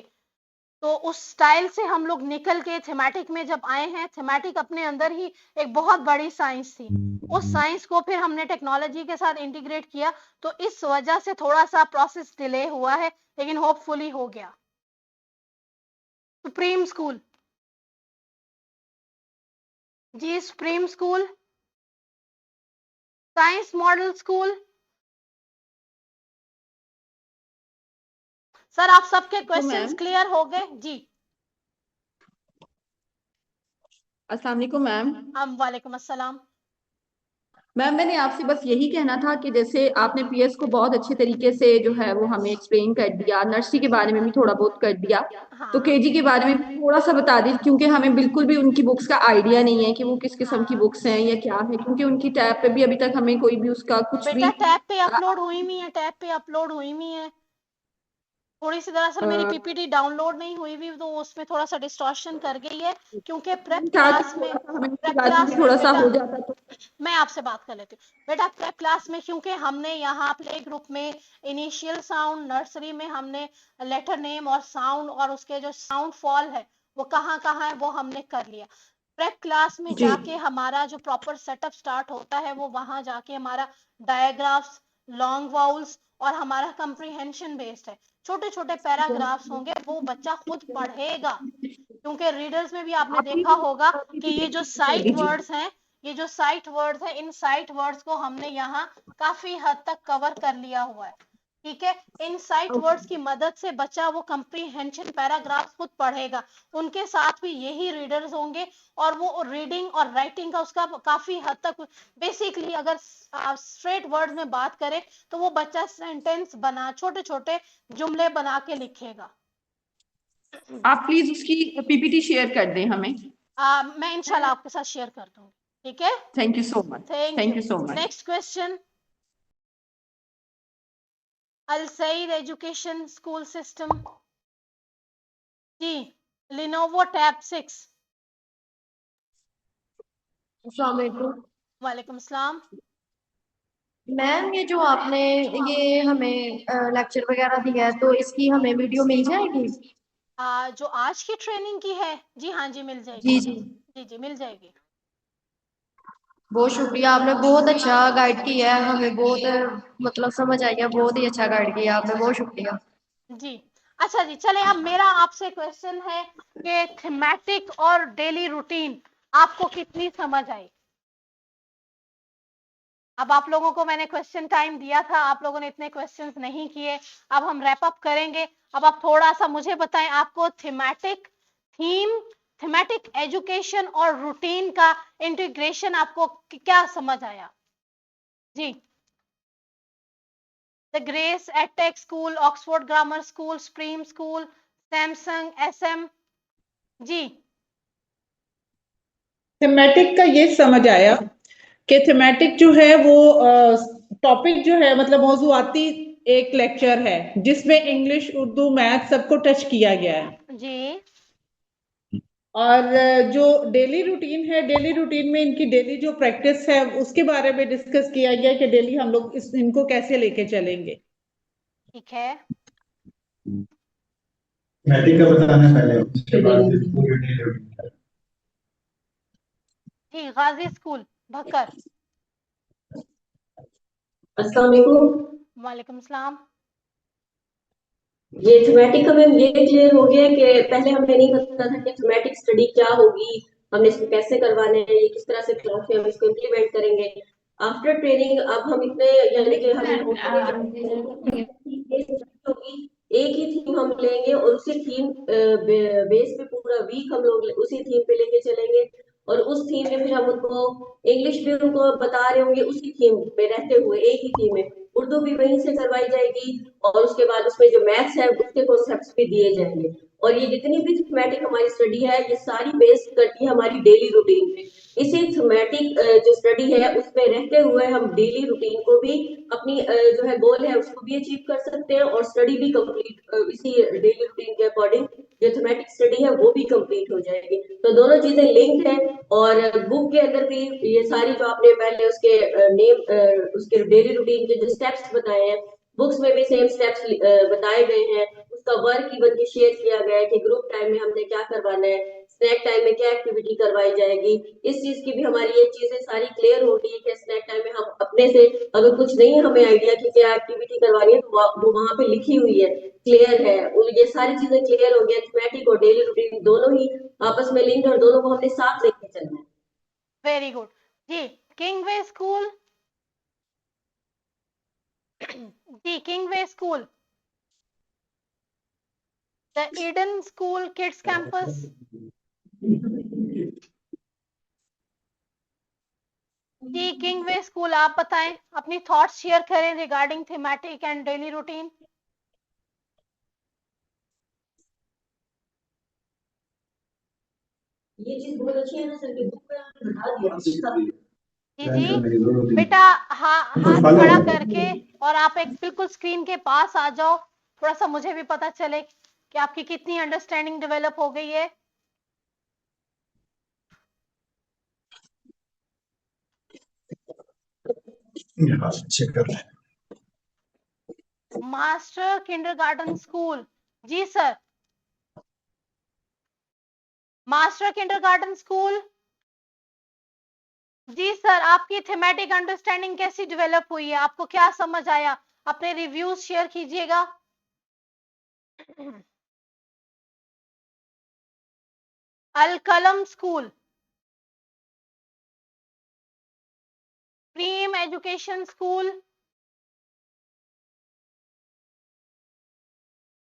तो उस स्टाइल से हम लोग निकल के थीमेटिक में जब आए हैं, थीमेटिक अपने अंदर ही एक बहुत बड़ी साइंस थी, उस साइंस को फिर हमने टेक्नोलॉजी के साथ इंटीग्रेट किया, तो इस वजह से थोड़ा सा प्रोसेस डिले हुआ है, लेकिन होपफुली हो गया। सुप्रीम स्कूल, जी Supreme School, Science model School. Sir आप सबके क्वेश्चंस क्लियर हो गए? जी
अस्सलाम वालेकुम मैम।
हम वालेकुम अस्सलाम।
मैम मैंने आपसे बस यही कहना था कि जैसे आपने पीएस को बहुत अच्छे तरीके से जो है वो हमें एक्सप्लेन कर दिया, नर्सरी के बारे में भी थोड़ा बहुत कर दिया, तो
हाँ
केजी के बारे में भी थोड़ा सा बता दीजिए, क्योंकि हमें बिल्कुल भी उनकी बुक्स का आइडिया नहीं है कि वो किस किस्म की
हाँ
बुक्स हैं या क्या है, क्योंकि उनकी टैब पे भी अभी तक हमें कोई भी उसका कुछ
बेटा
भी
टैब पे अपलोड हुई हुई है, टैब पे अपलोड हुई हुई है, थोड़ी सी दरअसल मेरी पीपीटी डाउनलोड नहीं हुई भी, तो उसमें थोड़ा सा डिस्टॉर्शन कर गई है, क्योंकि प्रेप क्लास में
थोड़ा सा
बेटा
हो जाता तो।
मैं आपसे बात कर लेती हूँ। बेटा प्रेप क्लास में क्योंकि हमने यहाँ प्ले ग्रुप में इनिशियल साउंड, नर्सरी में हमने लेटर नेम और साउंड और उसके जो साउंड फॉल है वो कहाँ कहाँ है वो हमने कर लिया। प्रेप क्लास में
जी
जाके हमारा जो प्रॉपर सेटअप स्टार्ट होता है वो वहां जाके हमारा डायग्राफ्स, लॉन्ग वाउल्स और हमारा कंप्रीहेंशन बेस्ड है। छोटे छोटे पैराग्राफ्स होंगे, वो बच्चा खुद पढ़ेगा। क्योंकि रीडर्स में भी आपने देखा होगा कि ये जो साइट वर्ड्स हैं, ये जो साइट वर्ड्स हैं, इन साइट वर्ड्स को हमने यहाँ काफी हद तक कवर कर लिया हुआ है। ठीक है, इन साइट वर्ड्स की मदद से बच्चा वो कंप्रीहेंशन पैराग्राफ खुद पढ़ेगा। उनके साथ भी यही रीडर्स होंगे और वो रीडिंग और राइटिंग का उसका काफी हद तक, बेसिकली अगर स्ट्रेट वर्ड में बात करें तो वो बच्चा सेंटेंस बना, छोटे छोटे जुमले बना के लिखेगा।
आप प्लीज उसकी पीपीटी शेयर कर दें हमें।
मैं इंशाल्लाह आपके साथ शेयर कर दूंगी। ठीक है,
thank you so much.
Thank
you so much.
Next question, Al Saeed education school system ji, Lenovo tab 6।
अस्सलाम वालेकुम
वालेकुम सलाम।
मैम, ये जो आपने ये हमें लेक्चर वगैरह दिया है, तो इसकी हमें वीडियो मिल जाएगी?
जो आज की ट्रेनिंग की है, जी हाँ जी मिल जाएगी।
जी जी,
जी जी मिल जाएगी।
बहुत शुक्रिया, आपने बहुत अच्छा गाइड किया है हमें, बहुत मतलब समझ आई है, बहुत ही अच्छा गाइड किया आपने, बहुत शुक्रिया।
जी अच्छा जी, चले अब मेरा आपसे क्वेश्चन है कि थीमेटिक और डेली रूटीन आपको कितनी समझ आई? अब आप लोगों को मैंने क्वेश्चन टाइम दिया था, आप लोगों ने इतने क्वेश्चंस नहीं किए। अब हम रैप अप करेंगे। अब आप थोड़ा सा मुझे बताएं, आपको थीमेटिक एजुकेशन और रूटीन का इंटीग्रेशन आपको क्या समझ आया? जी, the Grace EdTech School, Oxford grammar School, Stream School, Samsung, SM. जी,
थीमेटिक का ये समझ आया कि थीमेटिक जो है वो टॉपिक जो है, मतलब मौजूआती एक लेक्चर है जिसमें इंग्लिश, उर्दू, मैथ सबको टच किया गया है।
जी,
और जो डेली रूटीन है, डेली रूटीन में इनकी डेली जो प्रैक्टिस है उसके बारे में डिस्कस किया गया कि डेली हम लोग इनको कैसे लेके चलेंगे।
ठीक है।
मैथिक का बताना पहले, उसके बाद पूरी डेली रूटीन।
जी, गाजी स्कूल भक्कर।
अस्सलाम वालेकुम।
वालेकुम सलाम।
ये थीमेटिक का मैम ये क्लियर हो गया कि पहले हमें नहीं पता था कि थीमेटिक स्टडी क्या होगी, हमने इसको कैसे करवाना है, ये किस तरह से क्लास में हम इसको इम्प्लीमेंट करेंगे। आफ्टर ट्रेनिंग अब हम इतने, यानी कि हमें होगी, एक ही थीम हम लेंगे और उसी थीम बेस पे पूरा वीक हम लोग उसी थीम पे लेके चलेंगे, और उस थीम में फिर हम उनको इंग्लिश भी उनको बता रहे होंगे उसी थीम में रहते हुए, एक ही थीम में उर्दू भी वहीं से करवाई जाएगी, और उसके बाद उसमें जो मैथ्स है उसके कॉन्सेप्ट्स भी दिए जाएंगे। और ये जितनी भी थीमेटिक हमारी स्टडी है ये सारी बेस्ड करती है हमारी डेली रूटीन पे। इसी थीमेटिक जो स्टडी है उसमें रहते हुए हम डेली रूटीन को भी अपनी जो है गोल है उसको भी अचीव कर सकते हैं, और स्टडी भी कंप्लीट इसी डेली रूटीन के अकॉर्डिंग जो थीमेटिक स्टडी है वो भी कंप्लीट हो जाएगी। तो दोनों चीजें लिंक्ड है, और बुक के अंदर भी ये सारी जो आपने पहले उसके नेम उसके डेली रूटीन के जो स्टेप्स बताए हैं, बुक्स में भी सेम स्टेप्स बताए गए हैं। उसका वर्क इवन के शेयर किया गया है कि ग्रुप टाइम में हमने क्या करवाना है, स्नैक टाइम में क्या एक्टिविटी करवाई जाएगी। इस चीज की भी हमारी ये चीजें सारी क्लियर हो गई है कि स्नैक टाइम में हम अपने से अगर कुछ नहीं हमें आइडिया कि क्या एक्टिविटी करवानी है तो वो वहां पे लिखी हुई है, क्लियर है। ये सारी चीजें क्लियर हो गया, थीमेटिक और डेली रूटीन दोनों ही आपस में लिंक, और दोनों को हमने साथ लेके चलना है।
वेरी गुड जी। किंगवे स्कूल जी, Kingway School, the Eden School Kids Campus. जी, किंगवे स्कूल, आप बताएं, अपनी थॉट्स शेयर करें regarding thematic and daily routine.
ये चीज बहुत अच्छी है ना सर कि बुक में आपने बता दिया उसका।
जी जी बेटा, हाथ खड़ा करके और आप एक बिल्कुल स्क्रीन के पास आ जाओ, थोड़ा सा मुझे भी पता चले कि आपकी कितनी अंडरस्टैंडिंग डेवलप हो गई है।
चेक कर लें।
मास्टर किंडरगार्टन स्कूल, जी सर। मास्टर किंडरगार्टन स्कूल, जी सर। आपकी थीमेटिक अंडरस्टैंडिंग कैसी डेवलप हुई है, आपको क्या समझ आया? अपने रिव्यूज शेयर कीजिएगा। अल कलम school, prim education school,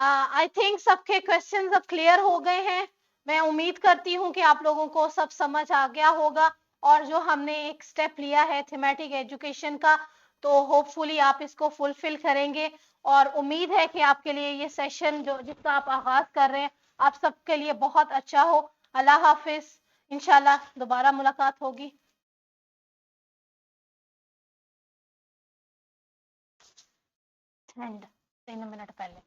I think सबके क्वेश्चंस अब क्लियर हो गए हैं। मैं उम्मीद करती हूँ कि आप लोगों को सब समझ आ गया होगा, और जो हमने एक स्टेप लिया है थीमेटिक एजुकेशन का, तो होपफुली आप इसको फुलफिल करेंगे। और उम्मीद है कि आपके लिए ये सेशन जो जिसका आप आगाज कर रहे हैं, आप सबके लिए बहुत अच्छा हो। अल्लाह हाफिज, इंशाल्लाह दोबारा मुलाकात होगी। 3 मिनट पहले